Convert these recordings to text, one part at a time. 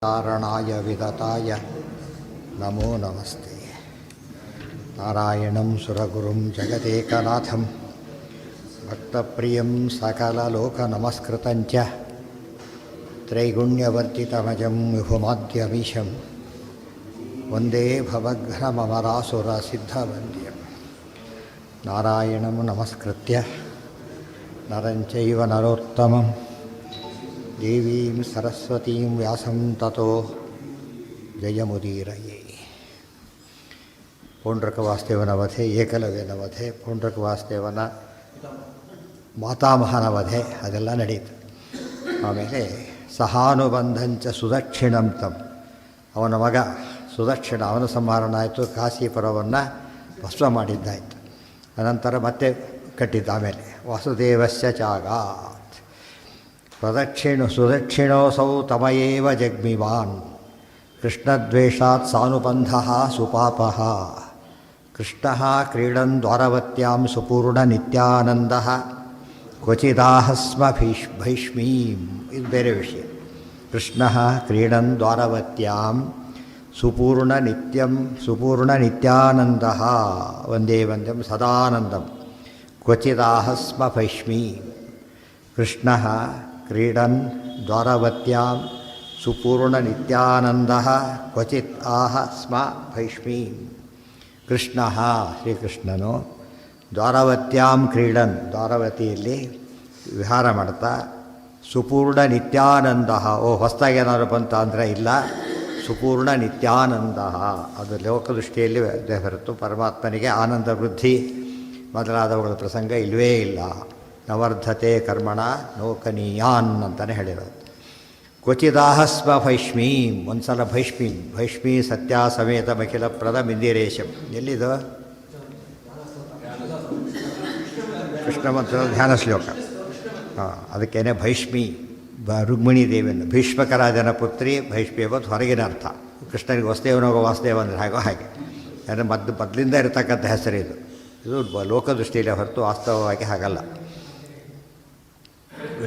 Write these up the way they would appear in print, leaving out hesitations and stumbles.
कारणाय विदताय नमो नमस्ते। नारायणं सुरगुरुं जगदेकनाथं भक्तप्रियं सकललोकनमस्कृतं च त्रैगुण्यवर्जितमजं विभुमाद्यमीशं वन्दे भवघ्नममरासुरसिद्धवन्द्यं। नारायणं नमस्कृत्य नरं चैव नरोत्तमं देवीं सरस्वतीं व्यासं ततो जयमुदीरये। ಪೌಂಡ್ರಕವಾಸುದೇವನ ವಧೆ, ಏಕಲವ್ಯನ ವಧೆ, ಪೌಂಡ್ರಕವಾಸುದೇವನ ಮಾತಾಮಹನ ವಧೆ ಅದೆಲ್ಲ ನಡೀತು. ಆಮೇಲೆ ಸಹಾನುಬಂಧಂಚ ಸುದಕ್ಷಿಣಂ ತಂ, ಅವನ ಮಗ ಸುದಕ್ಷಿಣ ಅವನ ಸಂಹಾರಣ ಆಯಿತು. ಕಾಶೀಪುರವನ್ನು ಭಸ್ಮ ಮಾಡಿದ್ದಾಯಿತು. ಅನಂತರ ಮತ್ತೆ ಕಟ್ಟಿದ್ದ. ಆಮೇಲೆ ವಾಸುದೇವಸ್ಯ ಚಾಗಾತ್ ಸುದಕ್ಷಿಣೋಸೌ ತಮಯೇವ ಜಗ್ಮಿವಾನ್ ಕೃಷ್ಣದ್ವೇಷಾತ್ ಸಾನುಬಂಧಃ ಸುಪಾಪಃ ಕೃಷ್ಣಃ ಕ್ರೀಡನ್ ದ್ವಾರವತ್ಯಾಂ ಸುಪೂರ್ಣ ನಿತ್ಯಾನಂದಃ ಕ್ವಚಿದಾಹಸ್ಮ ಭೈಷ್ಮೀಂ. ಇದು ಬೇರೆ ವಿಷಯ. ಕೃಷ್ಣಃ ಕ್ರೀಡನ್ ದ್ವಾರವತ್ಯಾಂ ಸುಪೂರ್ಣ ನಿತ್ಯಾನಂದಃ ವಂದೇ ವಂದ್ಯಂ ಸದಾನಂದಂ ಕ್ವಚಿದಾಹಸ್ಮ ಭೈಷ್ಮೀಂ. ಕೃಷ್ಣಃ ಕ್ರೀಡನ್ ದ್ವಾರವತ್ಯಾಂ ಸುಪೂರ್ಣ ನಿತ್ಯಾನಂದಃ ಕ್ವಚಿತ್ ಆಹ ಸ್ಮ ಭೈಷ್ಮೀಂ. ಕೃಷ್ಣ ಶ್ರೀಕೃಷ್ಣನು ದ್ವಾರವತ್ಯಾಂ ಕ್ರೀಡನ್, ದ್ವಾರವತಿಯಲ್ಲಿ ವಿಹಾರ ಮಾಡ್ತಾ, ಸುಪೂರ್ಣ ನಿತ್ಯಾನಂದ, ಹೊಸದಾಗಿ ಏನಾದ್ರು ಬಂತ ಅಂದರೆ ಇಲ್ಲ, ಸುಪೂರ್ಣ ನಿತ್ಯಾನಂದ. ಅದು ಲೋಕದೃಷ್ಟಿಯಲ್ಲಿ ಹೊರತು ಪರಮಾತ್ಮನಿಗೆ ಆನಂದ ವೃದ್ಧಿ ಮೊದಲಾದವುಗಳ ಪ್ರಸಂಗ ಇಲ್ಲವೇ ಇಲ್ಲ. ನವರ್ಧತೆ ಕರ್ಮಣ ನೋಕನೀಯಾನ್ ಅಂತಲೇ ಹೇಳಿರೋದು. ಕ್ವಚಿದಾಹಸ್ವ ಭೈಷ್ಮೀಂ, ಒಂದು ಸಲ ಭೈಷ್ಮೀ ಸತ್ಯ ಸಮೇತ ಮಖಿಲ ಪ್ರದ ಮಿಂದಿರೇಶಂ. ಎಲ್ಲಿದು? ಕೃಷ್ಣ ಮಂತ್ರದ ಧ್ಯಾನ ಶ್ಲೋಕ. ಅದಕ್ಕೇನೆ ಭೈಷ್ಮಿ ರುಕ್ಮಿಣೀ ದೇವಿಯನ್ನು, ಭೀಷ್ಮಕರಾಜನ ಪುತ್ರಿ ಭೈಷ್ಮಿ ಎಂಬುದು ಹೊರಗಿನ ಅರ್ಥ. ಕೃಷ್ಣನಿಗೆ ವಾಸುದೇವ ಅಂದರೆ ಹಾಗೆ ಯಾಕಂದರೆ ಮೊದಲಿಂದ ಇರತಕ್ಕಂಥ ಹೆಸರಿದು. ಇದು ಲೋಕದೃಷ್ಟಿಯಲ್ಲಿ ಹೊರತು ವಾಸ್ತವವಾಗಿ ಹಾಗಲ್ಲ.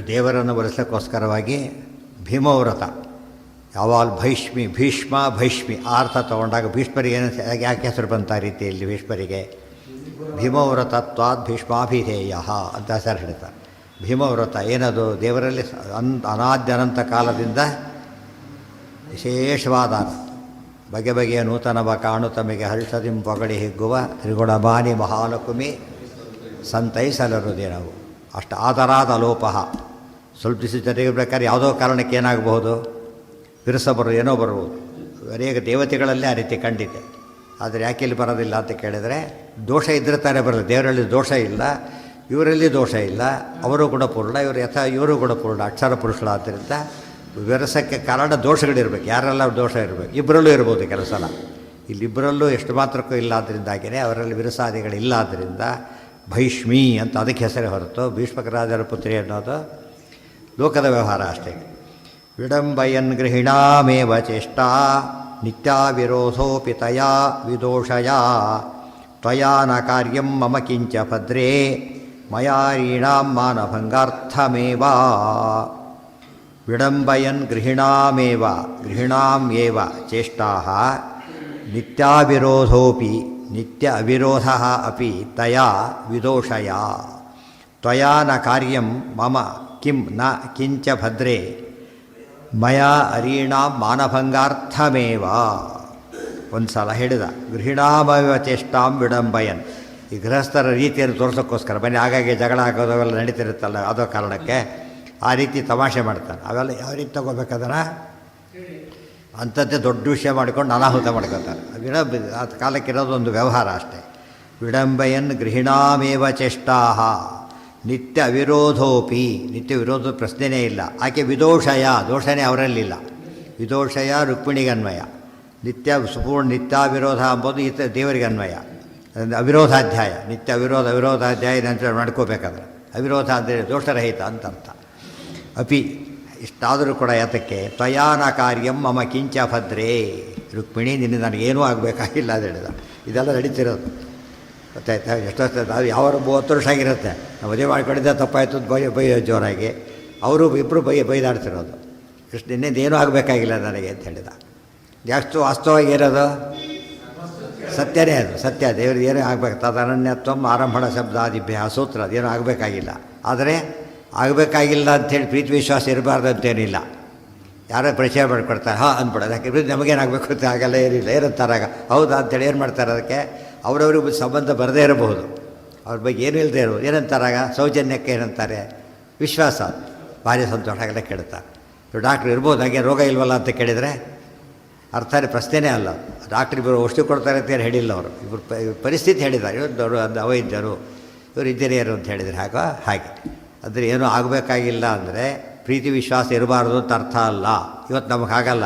ದೇವರನ್ನು ಬರೆಸೋಕ್ಕೋಸ್ಕರವಾಗಿ ಭೀಮವ್ರತ ಯಾವಾಗ ಭೀಷ್ಮಿ ಆ ಅರ್ಥ ತೊಗೊಂಡಾಗ ಭೀಷ್ಮರಿಗೆ ಏನು ಯಾಕೆ ಹೆಸರು ಬಂತ ರೀತಿಯಲ್ಲಿ? ಭೀಷ್ಮರಿಗೆ ಭೀಮವ್ರತತ್ವಾದ್ ಭೀಷ್ಮಾಭಿಧೇಯ ಅಂತ ಹೆಸರು ಹೇಳ್ತಾರೆ. ಭೀಮವ್ರತ ಏನದು? ದೇವರಲ್ಲಿ ಅನಾದ್ಯನಂತ ಕಾಲದಿಂದ ವಿಶೇಷವಾದ ಬಗೆ ಬಗೆಯ ನೂತನವ ಕಾಣು ತಮಗೆ ಹರ್ಷದಿಂ ಪೊಗಡಿ ಹಿಗ್ಗುವ ತ್ರಿಗುಣಮಾನಿ ಮಹಾಲಕುಮಿ ಸಂತೈಸಲರುದೇ ನಾವು. ಅಷ್ಟು ಆದರಾದ ಲೋಪಃ. ಸ್ವಲ್ಪ ದಿವಸ ಜೊತೆಗಿರ್ಬೇಕಾದ್ರೆ ಯಾವುದೋ ಕಾರಣಕ್ಕೆ ಏನಾಗಬಹುದು, ವಿರಸ ಏನೋ ಬರ್ಬೋದು. ಅನೇಕ ದೇವತೆಗಳಲ್ಲೇ ಆ ರೀತಿ ಕಂಡಿದೆ. ಆದರೆ ಯಾಕೆ ಇಲ್ಲಿ ಬರೋದಿಲ್ಲ ಅಂತ ಕೇಳಿದರೆ, ದೋಷ ಇದ್ದರೆ ತಾನೇ ಬರೋದು. ದೇವರಲ್ಲಿ ದೋಷ ಇಲ್ಲ, ಇವರಲ್ಲಿ ದೋಷ ಇಲ್ಲ. ಅವರು ಗುಣಪೂರ್ಣ, ಇವರು ಗುಣಪೂರ್ಣ, ಅಕ್ಷರ ಪುರುಷರಾದ್ದರಿಂದ ವಿರಸಕ್ಕೆ ಕಾರಣ ದೋಷಗಳಿರ್ಬೇಕು. ಯಾರೆಲ್ಲ ದೋಷ ಇರಬೇಕು, ಇಬ್ಬರಲ್ಲೂ ಇರ್ಬೋದು ಕೆಲಸನ. ಇಲ್ಲಿಬ್ಬರಲ್ಲೂ ಎಷ್ಟು ಮಾತ್ರಕ್ಕೂ ಇಲ್ಲ. ಆದ್ದರಿಂದಾಗಿಯೇ ಅವರಲ್ಲಿ ವಿರಸಾದಿಗಳಿಲ್ಲ. ಆದ್ದರಿಂದ ಭೈಷ್ಮಿ ಅಂತ ಅದಕ್ಕೆ ಹೆಸರೇ ಹೊರತು ಭೀಷ್ಮಕರಾಜರ ಪುತ್ರಿ ಅನ್ನೋದು ಲೋಕದ ವ್ಯವಹಾರ ಅಷ್ಟೇ. ವಿಡಂಬಯನ್ ಗೃಹಿಣಾಮೇವ ಚೇಷ್ಟಾ ನಿತ್ಯಾವಿರೋಧೋಪಿ ತಯಾ ವಿದೋಷಯ ತ್ವಯಾ ನ ಕಾರ್ಯಂ ಮಮ ಕಿಂಚ ಭದ್ರೇ ಮಯಾರೀಣಾಂ ಮಾನಭಂಗಾರ್ಥಮೇವ. ವಿಡಂಬಯನ್ ಗೃಹಿಣಾಂ ಏವ ಚೇಷ್ಟಾ ನಿತ್ಯಾವಿರೋಧೋಪಿ ನಿತ್ಯ ಅವಿರೋಧ ಅಪಿ ತಯಾ ವಿದೋಷಯ ತ್ವಯಾ ನ ಕಾರ್ಯಂ ಮಮ ಕಿಂ ನ ಕಿಂಚ ಭದ್ರೇ ಮಯಾ ಅರೀಣಾಂ ಮಾನಭಂಗಾರ್ಥಮೇವ. ಒಂದು ಸಲ ಹೇಳಿದ ಗೃಹಿಣಾಮೇವ ಚೇಷ್ಟಾಂ ವಿಡಂಬಯನ್. ಈ ಗೃಹಸ್ಥರ ರೀತಿಯನ್ನು ತೋರಿಸೋಕ್ಕೋಸ್ಕರ ಬನ್ನಿ ಹಾಗಾಗಿ ಜಗಳ ಆಗೋದವೆಲ್ಲ ನಡೀತಿರುತ್ತಲ್ಲ, ಅದೋ ಕಾರಣಕ್ಕೆ ಆ ರೀತಿ ತಮಾಷೆ ಮಾಡ್ತಾನೆ. ಅವೆಲ್ಲ ಯಾವ ರೀತಿ ತಗೋಬೇಕಾದ್ರೆ ಅಂಥದ್ದೇ ದೊಡ್ಡ ವಿಷಯ ಮಾಡ್ಕೊಂಡು ಅನಾಹುತ ಮಾಡ್ಕೊತಾರೆ. ಆ ಕಾಲಕ್ಕಿರೋದೊಂದು ವ್ಯವಹಾರ ಅಷ್ಟೇ. ವಿಡಂಬಯನ್ ಗೃಹಿಣಾಮೇವ ಚೇಷ್ಟಾ ನಿತ್ಯ ಅವಿರೋಧೋಪಿ, ನಿತ್ಯ ವಿರೋಧದ ಪ್ರಶ್ನೆಯೇ ಇಲ್ಲ. ಆಕೆ ವಿದೋಷಯ, ದೋಷನೇ ಅವರಲ್ಲಿಲ್ಲ. ವಿದೋಷಯ ರುಕ್ಮಿಣಿಗೆ ಅನ್ವಯ. ಸುಪೂರ್ಣ ನಿತ್ಯಾವಿರೋಧ ಅಂಬೋದು ದೇವರಿಗೆ ಅನ್ವಯ. ಅವಿರೋಧಾಧ್ಯಾಯ, ನಿತ್ಯ ಅವಿರೋಧಾಧ್ಯಾಯ ನಂತರ ನಡ್ಕೋಬೇಕಾದ್ರೆ ಅವಿರೋಧ ಅಂದರೆ ದೋಷರಹಿತ ಅಂತ ಅರ್ಥ. ಅಪಿ ಇಷ್ಟಾದರೂ ಕೂಡ ಯಾತಕ್ಕೆ? ತ್ವಯಾನ ಕಾರ್ಯಂ ಮಮ ಕಿಂಚ ಭದ್ರೇ. ರುಕ್ಮಿಣಿ ನಿನ್ನೆ ನನಗೇನೂ ಆಗಬೇಕಾಗಿಲ್ಲ ಅಂತ ಹೇಳಿದ. ಇದೆಲ್ಲ ನಡೀತಿರೋದು ಗೊತ್ತಾಯ್ತಾ? ಎಷ್ಟೊತ್ತು ಅದು ಯಾವ 30 ವರ್ಷ ಆಗಿರುತ್ತೆ. ನಾವು ಮದುವೆ ಮಾಡ್ಕೊಂಡಿದ್ದೆ ತಪ್ಪಾಯಿತು ಬೈಯೋ ಜೋರಾಗಿ. ಅವರು ಇಬ್ಬರು ಬೈದಾಡ್ತಿರೋದು. ಕೃಷ್ಣ ಇನ್ನೇನು ಆಗಬೇಕಾಗಿಲ್ಲ ನನಗೆ ಅಂತ ಹೇಳಿದ. ಎಷ್ಟು ವಾಸ್ತವವಾಗಿ ಇರೋದು ಸತ್ಯನೇ, ಅದು ಸತ್ಯ. ದೇವ್ರಿಗೆ ಏನೂ ಆಗಬೇಕು, ತದನನ್ಯತ್ವಂ ಆರಂಭಣ ಶಬ್ದಾದಿಭ್ಯ ಸೂತ್ರ, ಅದೇನೂ ಆಗಬೇಕಾಗಿಲ್ಲ. ಆದರೆ ಆಗಬೇಕಾಗಿಲ್ಲ ಅಂಥೇಳಿ ಪ್ರೀತಿ ವಿಶ್ವಾಸ ಇರಬಾರ್ದು ಅಂತೇನಿಲ್ಲ. ಯಾರೋ ಪರಿಚಯ ಮಾಡಿಕೊಡ್ತಾರೆ, ಹಾಂ ಅಂದ್ಬಿಡೋದು. ಯಾಕೆ ನಮಗೇನಾಗಬೇಕು ಅಂತ ಆಗಲ್ಲ, ಏನಿಲ್ಲ, ಏನಂತಾರಾಗ ಹೌದಾ ಅಂತೇಳಿ ಏನು ಮಾಡ್ತಾರೆ, ಅದಕ್ಕೆ ಅವರವ್ರಿಗೆ ಸಂಬಂಧ ಬರದೇ ಇರಬಹುದು, ಅವ್ರ ಬಗ್ಗೆ ಏನೂ ಇಲ್ಲದೆ ಇರೋದು. ಏನಂತಾರಾಗ ಸೌಜನ್ಯಕ್ಕೆ ಏನಂತಾರೆ, ವಿಶ್ವಾಸ. ಭಾರಿ ಸಂತೋಷ ಆಗಲ್ಲ ಕೇಳ್ತಾರೆ. ಡಾಕ್ಟ್ರು ಇರ್ಬೋದು, ಹಾಗೆ ರೋಗ ಇಲ್ವಲ್ಲ ಅಂತ ಕೇಳಿದರೆ ಅರ್ಥನೇ ಪ್ರಶ್ನೆನೇ ಅಲ್ಲ. ಡಾಕ್ಟ್ರ್ ಇಬ್ಬರು ಔಷಧಿ ಕೊಡ್ತಾರೆ ಅಂತ ಏನು ಹೇಳಿಲ್ಲ ಅವರು. ಇಬ್ಬರು ಪರಿಸ್ಥಿತಿ ಹೇಳಿದ್ದಾರೆ. ಇವತ್ತು ಅವೈದ್ಯರು, ಇವರು ಇಂಜಿನಿಯರು ಅಂತ ಹೇಳಿದರೆ ಹಾಗೆ. ಅಂದರೆ ಏನೂ ಆಗಬೇಕಾಗಿಲ್ಲ ಅಂದರೆ ಪ್ರೀತಿ ವಿಶ್ವಾಸ ಇರಬಾರ್ದು ಅಂತ ಅರ್ಥ ಅಲ್ಲ. ಇವತ್ತು ನಮಗೆ ಆಗಲ್ಲ.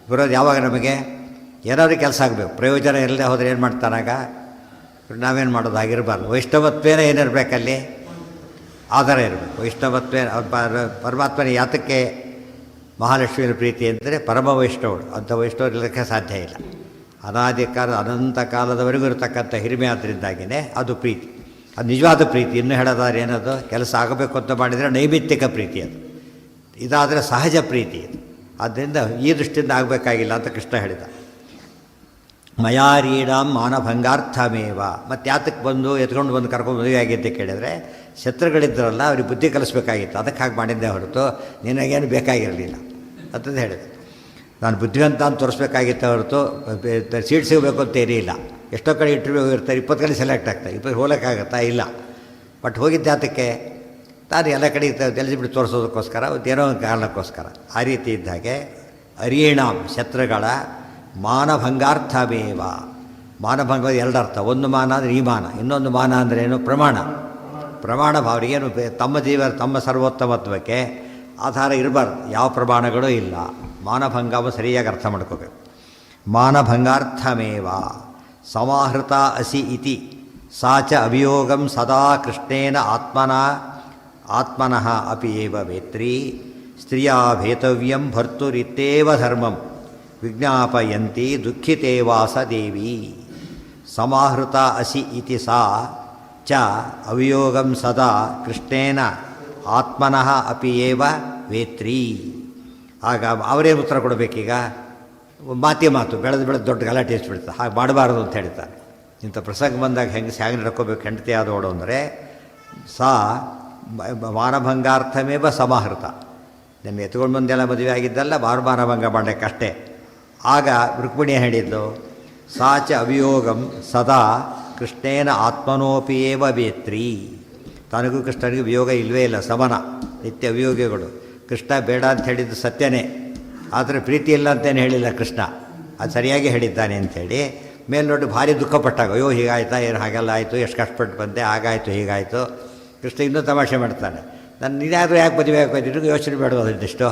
ಬರೋದು ಯಾವಾಗ ನಮಗೆ ಏನಾದರೂ ಕೆಲಸ ಆಗಬೇಕು, ಪ್ರಯೋಜನ ಇಲ್ಲದೆ ಹೋದರೆ ಏನು ಮಾಡ್ತಾನಾಗ ನಾವೇನು ಮಾಡೋದು, ಆಗಿರಬಾರ್ದು. ವೈಷ್ಣವತ್ವೇನ ಏನಿರಬೇಕಲ್ಲಿ, ಆಧಾರ ಇರಬೇಕು. ವೈಷ್ಣವತ್ವೇ ಪರಮಾತ್ಮನ ಯಾತಕ್ಕೆ ಮಹಾಲಕ್ಷ್ಮಿಯ ಪ್ರೀತಿ ಅಂದರೆ ಪರಮ ವೈಷ್ಣವರು, ಅಂಥ ವೈಷ್ಣವರು ಇರೋಕ್ಕೆ ಸಾಧ್ಯ ಇಲ್ಲ. ಅನಾದಿ ಕಾಲ ಅನಂತ ಕಾಲದವರೆಗೂ ಇರತಕ್ಕಂಥ ಹಿರಿಮೆ ಆದ್ದರಿಂದಾಗಿಯೇ ಅದು ಪ್ರೀತಿ. ಅದು ನಿಜವಾದ ಪ್ರೀತಿ. ಇನ್ನೂ ಹೇಳೋದಾದ್ರೆ ಏನದು, ಕೆಲಸ ಆಗಬೇಕು ಅಂತ ಮಾಡಿದರೆ ನೈಮಿತ್ತಿಕ ಪ್ರೀತಿ ಅದು. ಇದಾದರೆ ಸಹಜ ಪ್ರೀತಿ ಇದು. ಆದ್ದರಿಂದ ಈ ದೃಷ್ಟಿಯಿಂದ ಆಗಬೇಕಾಗಿಲ್ಲ ಅಂತ ಕೃಷ್ಣ ಹೇಳಿದ. ಮಯಾರೀಡಾಂ ಮಾನಭಂಗಾರ್ಥಮೇವ. ಮತ್ತು ಯಾತಕ್ಕೆ ಬಂದು ಎತ್ಕೊಂಡು ಬಂದು ಕರ್ಕೊಂಡು ಮದುವೆ ಆಗಿದ್ದೆ ಕೇಳಿದರೆ, ಶತ್ರುಗಳಿದ್ದರಲ್ಲ ಅವ್ರಿಗೆ ಬುದ್ಧಿ ಕಲಿಸ್ಬೇಕಾಗಿತ್ತು, ಅದಕ್ಕೆ ಹಾಗೆ ಮಾಡಿದ್ದೆ ಹೊರತು ನಿನಗೇನು ಬೇಕಾಗಿರಲಿಲ್ಲ ಅಂತಂದು ಹೇಳಿದೆ. ನಾನು ಬುದ್ಧಿವಂತ ಅಂತ ತೋರಿಸ್ಬೇಕಾಗಿತ್ತು ಹೊರತು ಸೀಟ್ ಸಿಗಬೇಕು ಅಂತ ಏನಿಲ್ಲ. ಎಷ್ಟೋ ಕಡೆ ಇಂಟರ್ವ್ಯೂ ಇರ್ತಾರೆ, 20 ಕಡೆ ಸೆಲೆಕ್ಟ್ ಆಗ್ತಾರೆ, 20 ಹೋಗೋಕ್ಕಾಗತ್ತಾ ಇಲ್ಲ. ಬಟ್ ಹೋಗಿದ್ದೆ ಅದಕ್ಕೆ ನಾನು ಎಲ್ಲ ಕಡೆ ಎಲಿಜಿಬಿಲಿಟಿ ತೋರಿಸೋದಕ್ಕೋಸ್ಕರ, ಏನೋ ಒಂದು ಕಾರಣಕ್ಕೋಸ್ಕರ. ಆ ರೀತಿ ಇದ್ದಾಗೆ ಅರಿಯಣಾಂ ಶತ್ರುಗಳ ಮಾನಭಂಗಾರ್ಥಮೇವ. ಮಾನಭಂಗ ಎರಡರ್ಥ. ಒಂದು ಮಾನ ಅಂದರೆ ಈ ಮಾನ, ಇನ್ನೊಂದು ಮಾನ ಅಂದ್ರೇನು, ಪ್ರಮಾಣ. ಪ್ರಮಾಣ ಭಾವರಿಗೇನು ತಮ್ಮ ಸರ್ವೋತ್ತಮತ್ವಕ್ಕೆ ಆಧಾರ ಇರಬಾರ್ದು, ಯಾವ ಪ್ರಮಾಣಗಳೂ ಇಲ್ಲ. ಮಾನಭಂಗವು ಸರಿಯಾಗಿ ಅರ್ಥ ಮಾಡ್ಕೋಬೇಕು. ಮಾನಭಂಗಾರ್ಥಮೇವ ಸಮಾಹೃತ ಅಸಿ ಇತಿ ಸಾ ಚ ಅವಿಯೋಗಂ ಸದಾ ಕೃಷ್ಣೇನ ಆತ್ಮನಃ ಅಪಿ ಏವ ವೇತ್ರಿ ಸ್ತ್ರೀಯಾ ಭೇತವ್ಯಂ ಭರ್ತುರಿತ್ತೇವ ಧರ್ಮಂ ವಿಜ್ಞಾಪಯಂತಿ ದುಃಖಿತೇವಾಸ ದೇವಿ. ಸಮಾಹೃತ ಅಸಿ ಇತಿ ಸಾ ಚ ಅವಿಯೋಗಂ ಸದಾ ಕೃಷ್ಣೇನ ಆತ್ಮನಃ ಅಪಿ ಏವ ವೇತ್ರಿ. ಆಗ ಅವರೇ ಉತ್ತರ ಕೊಡಬೇಕೀಗ. ಮಾತೇ ಮಾತು, ಬೆಳೆದು ದೊಡ್ಡ ಗಲಾಟೆ ಎಸ್ಬಿಡ್ತಾರೆ. ಹಾಗೆ ಮಾಡಬಾರ್ದು ಅಂತ ಹೇಳ್ತಾರೆ. ಇಂಥ ಪ್ರಸಂಗ ಬಂದಾಗ ಹೇಗೆ ನಡ್ಕೋಬೇಕು ಹೆಂಡತಿ ಆದೋಡು ಅಂದರೆ, ಸಾ ಮಾನಭಂಗಾರ್ಥಮೇವ ಸಮಾಹೃತ. ನಿಮ್ಮ ಎತ್ಕೊಂಡು ಮುಂದೆಲ್ಲ ಮದುವೆ ಆಗಿದ್ದಲ್ಲ, ಮಾನಭಂಗ ಮಾಡಲಿಕ್ಕಷ್ಟೇ. ಆಗ ರುಕ್ಮಿಣಿ ಹೇಳಿದ್ದು, ಸಾ ಚ ಅವಿಯೋಗಂ ಸದಾ ಕೃಷ್ಣೇನ ಆತ್ಮನೋಪಿ ಏವ ವೇತ್ರಿ. ತನಗೂ ಕೃಷ್ಣನಿಗೂ ವಿಯೋಗ ಇಲ್ಲವೇ ಇಲ್ಲ, ಸಮನ, ನಿತ್ಯ ವಿಯೋಗಿಗಳು. ಕೃಷ್ಣ ಬೇಡ ಅಂತ ಹೇಳಿದ್ದು ಸತ್ಯನೇ, ಆದರೆ ಪ್ರೀತಿ ಇಲ್ಲ ಅಂತೇನು ಹೇಳಿಲ್ಲ ಕೃಷ್ಣ, ಅದು ಸರಿಯಾಗಿ ಹೇಳಿದ್ದಾನೆ ಅಂಥೇಳಿ. ಮೇಲೆ ನೋಡಿ ಭಾರಿ ದುಃಖಪಟ್ಟಾಗ, ಅಯ್ಯೋ ಹೀಗಾಯ್ತಾ, ಏನು ಹಾಗೆಲ್ಲ ಆಯಿತು, ಎಷ್ಟು ಕಷ್ಟಪಟ್ಟು ಬಂದೆ, ಹಾಗಾಯಿತು ಹೀಗಾಯಿತು. ಕೃಷ್ಣ ಇನ್ನೂ ತಮಾಷೆ ಮಾಡ್ತಾನೆ. ನಾನು ನೀನಾದರೂ ಯಾಕೆ ಮದುವೆ ಹಾಕೋದು, ನಿನಗೂ ಯೋಚನೆ ಬೇಡೋದು ಇದಿಷ್ಟು,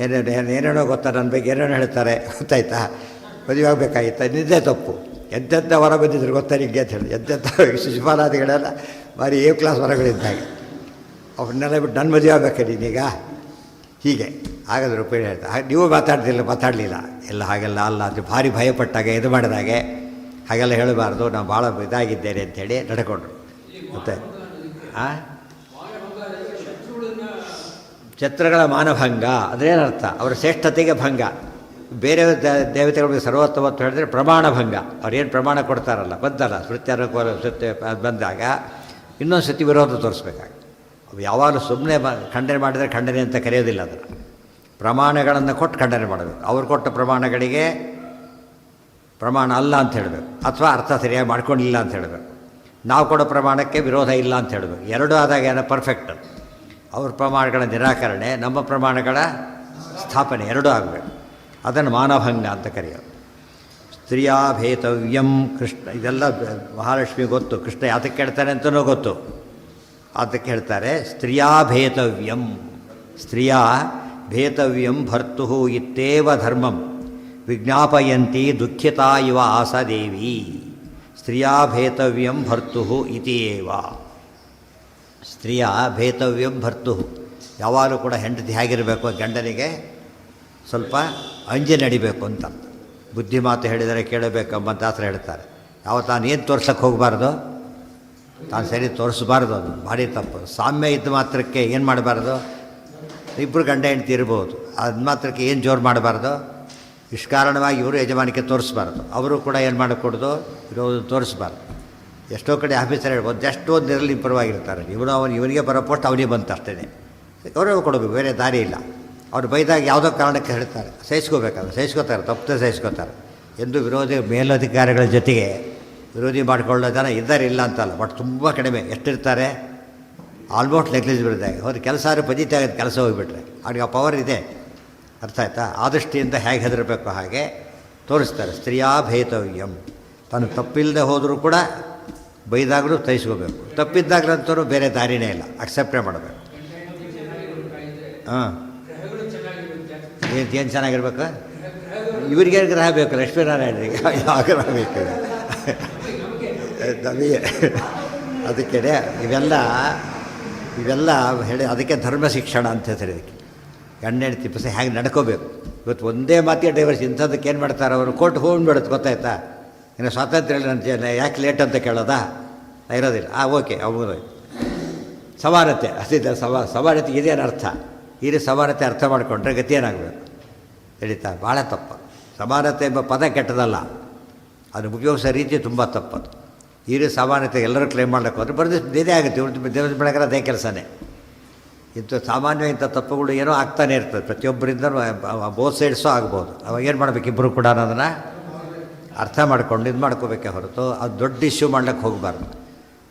ಏನೇನೋ ಗೊತ್ತಾ, ನನ್ನ ಬಗ್ಗೆ ಏನೇನೋ ಹೇಳ್ತಾರೆ ಗೊತ್ತಾಯ್ತಾ, ಮದುವೆ ಆಗಬೇಕಾಗಿತ್ತ, ನಿದ್ದೆ ತಪ್ಪು. ಎಂತೆಂಥ ಹೊರ ಬಂದಿದ್ರು ಗೊತ್ತಾ ನಿಮಗೆ ಅಂತ ಹೇಳಿ. ಎಂತೆಂಥ ಶಿಶುಪಾಲಾದಿಗಳೆಲ್ಲ ಭಾರಿ A ಕ್ಲಾಸ್ ಹೊರಗಳಿದ್ದಾಗ ಅವ್ರನ್ನೆಲ್ಲ ಬಿಟ್ಟು ನನ್ನ ಮದುವೆ ಆಗಬೇಕು ನೀನೀಗ, ಹೀಗೆ ಹಾಗಾದ್ರೆ ರೂಪಾಯಿ ಹೇಳ್ತಾ. ನೀವು ಮಾತಾಡಲಿಲ್ಲ ಎಲ್ಲ ಹಾಗೆಲ್ಲ ಅಲ್ಲ ಅದು ಭಾರಿ ಭಯಪಟ್ಟಾಗೆ ಇದು ಮಾಡಿದಾಗೆ ಹಾಗೆಲ್ಲ ಹೇಳಬಾರ್ದು, ನಾನು ಭಾಳ ಇದಾಗಿದ್ದೇನೆ ಅಂಥೇಳಿ ನಡ್ಕೊಂಡ್ರು. ಮತ್ತೆ ಶತ್ರುಗಳ ಮಾನಭಂಗ ಅದರೇನರ್ಥ, ಅವರ ಶ್ರೇಷ್ಠತೆಗೆ ಭಂಗ. ಬೇರೆ ದೇವತೆಗಳಿಗೆ ಸರ್ವೋತ್ತಮತ್ವ ಹೇಳಿದ್ರೆ ಪ್ರಮಾಣ ಭಂಗ. ಅವ್ರೇನು ಪ್ರಮಾಣ ಕೊಡ್ತಾರಲ್ಲ, ಬಂದಲ್ಲ ಸ್ಮೃತ್ಯ ಬಂದಾಗ ಇನ್ನೊಂದು ಸತಿ ವಿರೋಧ ತೋರಿಸ್ಬೇಕಾಗ. ಯಾವಾಗಲೂ ಸುಮ್ಮನೆ ಖಂಡನೆ ಮಾಡಿದರೆ ಖಂಡನೆ ಅಂತ ಕರೆಯೋದಿಲ್ಲ. ಅದನ್ನು ಪ್ರಮಾಣಗಳನ್ನು ಕೊಟ್ಟು ಖಂಡನೆ ಮಾಡಬೇಕು. ಅವ್ರು ಕೊಟ್ಟ ಪ್ರಮಾಣಗಳಿಗೆ ಪ್ರಮಾಣ ಅಲ್ಲ ಅಂತ ಹೇಳಬೇಕು, ಅಥವಾ ಅರ್ಥ ಸರಿಯಾಗಿ ಮಾಡ್ಕೊಂಡಿಲ್ಲ ಅಂತ ಹೇಳಬೇಕು. ನಾವು ಕೊಡೋ ಪ್ರಮಾಣಕ್ಕೆ ವಿರೋಧ ಇಲ್ಲ ಅಂತ ಹೇಳಬೇಕು. ಎರಡೂ ಆದಾಗ ಏನೋ ಪರ್ಫೆಕ್ಟ್. ಅವ್ರ ಪ್ರಮಾಣಗಳ ನಿರಾಕರಣೆ, ನಮ್ಮ ಪ್ರಮಾಣಗಳ ಸ್ಥಾಪನೆ ಎರಡೂ ಆಗಬೇಕು. ಅದನ್ನು ಮಾನಭಂಗ ಅಂತ ಕರೆಯೋದು. ಸ್ತ್ರೀಯಾ ಭೇತವ್ಯಂ ಕೃಷ್ಣ, ಇದೆಲ್ಲ ಮಹಾಲಕ್ಷ್ಮಿ ಗೊತ್ತು. ಕೃಷ್ಣ ಯಾತಕ್ಕೆ ಹೇಳ್ತಾನೆ ಅಂತಲೂ ಗೊತ್ತು. ಅದಕ್ಕೆ ಹೇಳ್ತಾರೆ ಸ್ತ್ರೀಯಾ ಭೇತವ್ಯಂ. ಸ್ತ್ರೀಯಾ ಭೇತವ್ಯಂ ಭರ್ತು ಇತ್ತೇವ ಧರ್ಮಂ ವಿಜ್ಞಾಪಯಂತಿ ದುಃಖಿತಾ ಇವ ಆಸದೇವಿ. ಸ್ತ್ರೀಯಾ ಭೇತವ್ಯಂ ಭರ್ತು ಇತಿ ಏವ. ಸ್ತ್ರೀಯ ಭೇತವ್ಯಂ ಭರ್ತು, ಯಾವಾಗಲೂ ಕೂಡ ಹೆಂಡತಿ ಹೇಗಿರಬೇಕು, ಗಂಡನಿಗೆ ಸ್ವಲ್ಪ ಅಂಜೆ ನಡಿಬೇಕು ಅಂತ. ಬುದ್ಧಿ ಮಾತು ಹೇಳಿದರೆ ಕೇಳಬೇಕೆಂಬ ದಾಸರು ಹೇಳ್ತಾರೆ. ಯಾವ ತಾನೇನು ತೋರ್ಸಕ್ಕೆ ಹೋಗಬಾರ್ದು, ತಾನು ಸರಿ ತೋರಿಸ್ಬಾರ್ದು, ಅದು ಭಾರಿ ತಪ್ಪು. ಸಾಮ್ಯ ಇದ್ದ ಮಾತ್ರಕ್ಕೆ ಏನು ಮಾಡಬಾರ್ದು, ಇಬ್ಬರು ಗಂಡ ಹೆಂಡತಿ ಇರ್ಬೋದು, ಅದು ಮಾತ್ರಕ್ಕೆ ಏನು ಜೋರು ಮಾಡಬಾರ್ದು, ನಿಷ್ಕಾರಣವಾಗಿ ಇವರು ಯಜಮಾನಿಕೆ ತೋರಿಸ್ಬಾರ್ದು, ಅವರು ಕೂಡ ಏನು ಮಾಡಿಕೊಡ್ದು ಇರೋದು ತೋರಿಸ್ಬಾರ್ದು. ಎಷ್ಟೋ ಕಡೆ ಆಫೀಸರ್ ಹೇಳ್ಬೋದು ಜಸ್ಟ್ ಒಂದು ಇದರಲ್ಲಿ ಪರವಾಗಿರ್ತಾರೆ, ಇವನಿಗೆ ಬರೋ ಪೋಸ್ಟ್ ಅವನಿಗೆ ಬಂತು ಅಷ್ಟೇ, ಗೌರವ ಕೊಡಬೇಕು, ಬೇರೆ ದಾರಿ ಇಲ್ಲ. ಅವ್ರು ಬೈದಾಗ ಯಾವುದೋ ಕಾರಣಕ್ಕೆ ಹೇಳ್ತಾರೆ, ಸಹಿಸ್ಕೋಬೇಕಾದ್ರೆ ಸಹಿಸ್ಕೋತಾರೆ, ತಪ್ಪದೆ ಸಹಿಸ್ಕೋತಾರೆ. ಎಂದು ವಿರೋಧಿ ಮೇಲಧಿಕಾರಿಗಳ ಜೊತೆಗೆ ವಿರೋಧಿ ಮಾಡಿಕೊಳ್ಳೋ ಜನ ಇದ್ದಾರೆ, ಇಲ್ಲ ಅಂತಲ್ಲ, ಬಟ್ ತುಂಬ ಕಡಿಮೆ. ಎಷ್ಟಿರ್ತಾರೆ, ಆಲ್ಮೋಸ್ಟ್ ನೆಗ್ಲಿಜಿಬಲ್ ಇದ್ದಾಗ ಅವ್ರು ಕೆಲಸ ಪಜಿತ ಆಗೋದು, ಕೆಲಸ ಹೋಗಿಬಿಟ್ರೆ ಅವ್ರಿಗೆ ಆ ಪವರ್ ಇದೆ. ಅರ್ಥ ಆಯ್ತಾ? ಆ ದೃಷ್ಟಿಯಿಂದ ಹೇಗೆ ಹೆದರಬೇಕು ಹಾಗೆ ತೋರಿಸ್ತಾರೆ. ಸ್ತ್ರೀಯಾ ಭೇತವ್ಯಂ, ತಾನು ತಪ್ಪಿಲ್ಲದೆ ಹೋದರೂ ಕೂಡ ಬೈದಾಗಲೂ ಸಹಿಸ್ಕೋಬೇಕು, ತಪ್ಪಿದ್ದಾಗಲಂತೂ ಬೇರೆ ದಾರಿನೇ ಇಲ್ಲ, ಅಕ್ಸೆಪ್ಟೇ ಮಾಡಬೇಕು. ಹಾಂ, ಏನು ಚೆನ್ನಾಗಿರ್ಬೇಕು, ಇವರಿಗೆ ಗ್ರಹ ಬೇಕು, ಲಕ್ಷ್ಮೀನಾರಾಯಣರಿಗೆ ಯಾವ ಗ್ರಹ ಬೇಕು ನಮಗೆ. ಅದಕ್ಕೆ ಇವೆಲ್ಲ ಹೇಳಿ, ಅದಕ್ಕೆ ಧರ್ಮ ಶಿಕ್ಷಣ ಅಂತ ಹೆಸರು ಇದಕ್ಕೆ. ಹೆಂಡತಿ ಪಸ ಹೇಗೆ ನಡ್ಕೋಬೇಕು. ಇವತ್ತು ಒಂದೇ ಮಾತಿಗೆ ಡೈವರ್ಸ್, ಇಂಥದ್ದಕ್ಕೆ ಏನು ಮಾಡ್ತಾರೆ ಅವರು, ಕೋರ್ಟ್ ಹೋಗ್ಬಿಡುತ್ತೆ, ಗೊತ್ತಾಯ್ತಾ? ಇನ್ನು ಸ್ವಾತಂತ್ರ್ಯ ಇಲ್ಲ, ಯಾಕೆ ಲೇಟ್ ಅಂತ ಕೇಳೋದಾ? ಇರೋದಿಲ್ಲ. ಓಕೆ, ಹೌದು, ಸಮಾನತೆ ಅದಿದೆ. ಸಮಾನತೆಗೆ ಇದೇನು ಅರ್ಥ? ಈ ಸಮಾನತೆ ಅರ್ಥ ಮಾಡಿಕೊಂಡ್ರೆ ಗತಿ ಏನಾಗಬೇಕು? ನಡೀತಾ? ಭಾಳ ತಪ್ಪು. ಸಮಾನತೆ ಎಂಬ ಪದ ಕೆಟ್ಟದಲ್ಲ, ಅದು ಉಪಯೋಗಿಸೋ ರೀತಿ ತುಂಬ ತಪ್ಪದು. ಈ ಸಮಾನತೆ ಎಲ್ಲರೂ ಕ್ಲೇಮ್ ಮಾಡಕ್ಕೆ ಹೋದ್ರೆ ಬರೆದು ಇದೇ ಆಗುತ್ತೆ, ದೇವ್ರ ಬೆಳಗರ ಅದೇ ಕೆಲಸನೇ. ಇಂಥ ಸಾಮಾನ್ಯ ಇಂಥ ತಪ್ಪುಗಳು ಏನೋ ಆಗ್ತಾನೆ ಇರ್ತದೆ, ಪ್ರತಿಯೊಬ್ಬರಿಂದ ಬೋತ್ ಸೈಡ್ಸು ಆಗ್ಬೋದು. ಅವಾಗ ಏನು ಮಾಡಬೇಕು, ಇಬ್ಬರು ಕೂಡ ಅನ್ನೋದನ್ನು ಅರ್ಥ ಮಾಡ್ಕೊಂಡು ಇದು ಮಾಡ್ಕೋಬೇಕೆ ಹೊರತು ಅದು ದೊಡ್ಡ ಇಶ್ಯೂ ಮಾಡ್ಲಿಕ್ಕೆ ಹೋಗಬಾರ್ದು.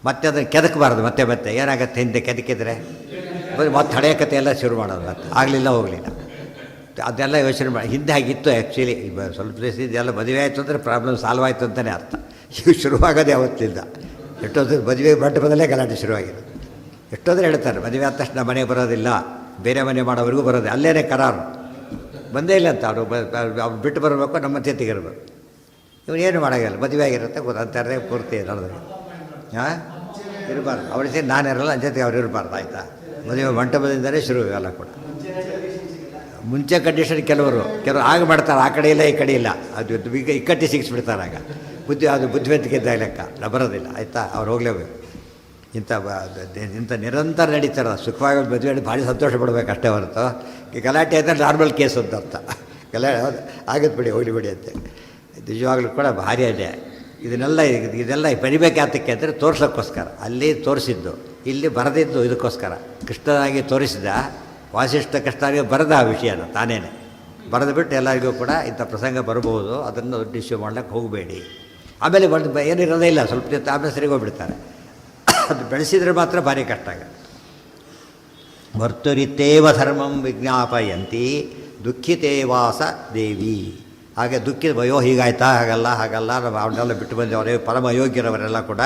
ಮತ್ತೆ ಅದನ್ನು ಕೆದಕಬಾರ್ದು. ಮತ್ತೆ ಏನಾಗುತ್ತೆ, ಹಿಂದೆ ಕೆದಕಿದ್ರೆ ಮತ್ತೆ ಹಳೆಯ ಕತೆ ಎಲ್ಲ ಶುರು ಮಾಡೋದು, ಮತ್ತೆ ಆಗಲಿಲ್ಲ ಹೋಗಲಿಲ್ಲ, ಅದೆಲ್ಲ ಯೋಚನೆ ಮಾಡಿ. ಹಿಂದೆ ಆಗಿತ್ತು ಆ್ಯಕ್ಚುಲಿ. ಸ್ವಲ್ಪ ದಿವಸ ಇದೆಲ್ಲ ಮದುವೆ ಆಯಿತು ಅಂದರೆ ಪ್ರಾಬ್ಲಮ್ ಸಾಲ್ವ್ ಆಯಿತು ಅಂತಲೇ ಅರ್ಥ. ಇವು ಶುರುವಾಗೋದೇ ಅವತ್ತಿಂದ. ಎಷ್ಟೊಂದು ಮದುವೆ ಮಂಟಪದಲ್ಲೇ ಗಲಾಟೆ ಶುರುವಾಗಿರೋದು. ಎಷ್ಟೊಂದರೆ ಹೇಳ್ತಾರೆ, ಮದುವೆ ಆದ ತಕ್ಷಣ ಮನೆಗೆ ಬರೋದಿಲ್ಲ, ಬೇರೆ ಮನೆ ಮಾಡೋವರೆಗೂ ಬರೋದು, ಅಲ್ಲೇ ಕರಾರು. ಬಂದೇ ಇಲ್ಲ ಅಂತ ಅವ್ರು ಬಿಟ್ಟು ಬರಬೇಕು, ನಮ್ಮ ಜೊತೆಗಿರ್ಬೇಕು. ಇವನೇನು ಮಾಡೋಂಗಿಲ್ಲ, ಮದುವೆ ಆಗಿರುತ್ತೆ ಗೊತ್ತಂತಾರೆ ಪೂರ್ತಿ ನಡೆದ್ರೆ. ಹಾಂ, ಇರಬಾರ್ದು. ಅವ್ರ ಜೊತೆ ನಾನು ಇರಲ್ಲ, ನನ್ನ ಜೊತೆಗೆ ಅವ್ರು ಇರಬಾರ್ದು. ಆಯಿತಾ? ಮದುವೆ ಮಂಟಪದಿಂದಲೇ ಶುರು ಇವೆಲ್ಲ ಕೂಡ. ಮುಂಚೆ ಕಂಡೀಷನ್ ಕೆಲವರು ಆಗ ಮಾಡ್ತಾರೆ, ಆ ಕಡೆ ಇಲ್ಲ ಈ ಕಡೆ ಇಲ್ಲ, ಅದು ಇಕ್ಕಟ್ಟಿ ಸಿಗಿಸ್ಬಿಡ್ತಾರೆ. ಆಗ ಅದು ಬುದ್ಧಿವಂತಿಕೆ ಇದ್ದಾಗ ಲೆಕ್ಕ ಬರೋದಿಲ್ಲ. ಆಯಿತಾ? ಅವ್ರು ಹೋಗಲೇಬೇಕು. ಇಂಥ ನಿರಂತರ ನಡೀತಾರೆ. ಸುಖವಾಗಿ ಮದುವೆ ಭಾರಿ ಸಂತೋಷ ಪಡಬೇಕು ಅಷ್ಟೇ ಹೊರತು ಈ ಗಲಾಟೆ ಅಂದರೆ ನಾರ್ಮಲ್ ಕೇಸ್ ಅಂತ ಅರ್ಥ. ಗಲಾಟೆ ಆಗತ್ತೆ ಬಿಡಿ, ಹೋಗ್ಲಿ ಬಿಡಿ ಅಂತ. ನಿಜವಾಗ್ಲೂ ಕೂಡ ಭಾರಿ ಅದೇ. ಇದೆಲ್ಲ ಬರಿಬೇಕು ಯಾತಕ್ಕೆ ಅಂದರೆ ತೋರ್ಸೋಕ್ಕೋಸ್ಕರ. ಅಲ್ಲಿ ತೋರಿಸಿದ್ದು, ಇಲ್ಲಿ ಬರೆದಿದ್ದು ಇದಕ್ಕೋಸ್ಕರ. ಕೃಷ್ಣನಾಗಿ ತೋರಿಸಿದ ವಾಸಿಷ್ಠ ಕೃಷ್ಣನಿಗೆ ಬರೆದ ಆ ವಿಷಯನ ತಾನೇನೆ ಬರೆದು ಬಿಟ್ಟು ಎಲ್ಲರಿಗೂ ಕೂಡ ಇಂಥ ಪ್ರಸಂಗ ಬರಬಹುದು, ಅದನ್ನು ದೊಡ್ಡ ಇಶ್ಯೂ ಮಾಡ್ಲಿಕ್ಕೆ ಹೋಗಬೇಡಿ. ಆಮೇಲೆ ಏನಿರೋದೇ ಇಲ್ಲ, ಸ್ವಲ್ಪ ಜೊತೆ ಆಮೇಲೆ ಸರಿಗೆ ಹೋಗ್ಬಿಡ್ತಾರೆ. ಅದು ಬೆಳೆಸಿದರೆ ಮಾತ್ರ ಭಾರಿ ಕಷ್ಟ ಆಗುತ್ತೆ. ಭರ್ತುರಿತೇವ ಧರ್ಮಂ ವಿಜ್ಞಾಪಯಂತಿ ದುಃಖಿತೇವಾಸ ದೇವಿ. ಹಾಗೆ ವಯೋ ಹೀಗಾಯ್ತಾ, ಹಾಗಲ್ಲ ನಾವು ಅವನ್ನೆಲ್ಲ ಬಿಟ್ಟು ಬಂದವರೇ ಪರಮ ಯೋಗ್ಯರವರೆಲ್ಲ ಕೂಡ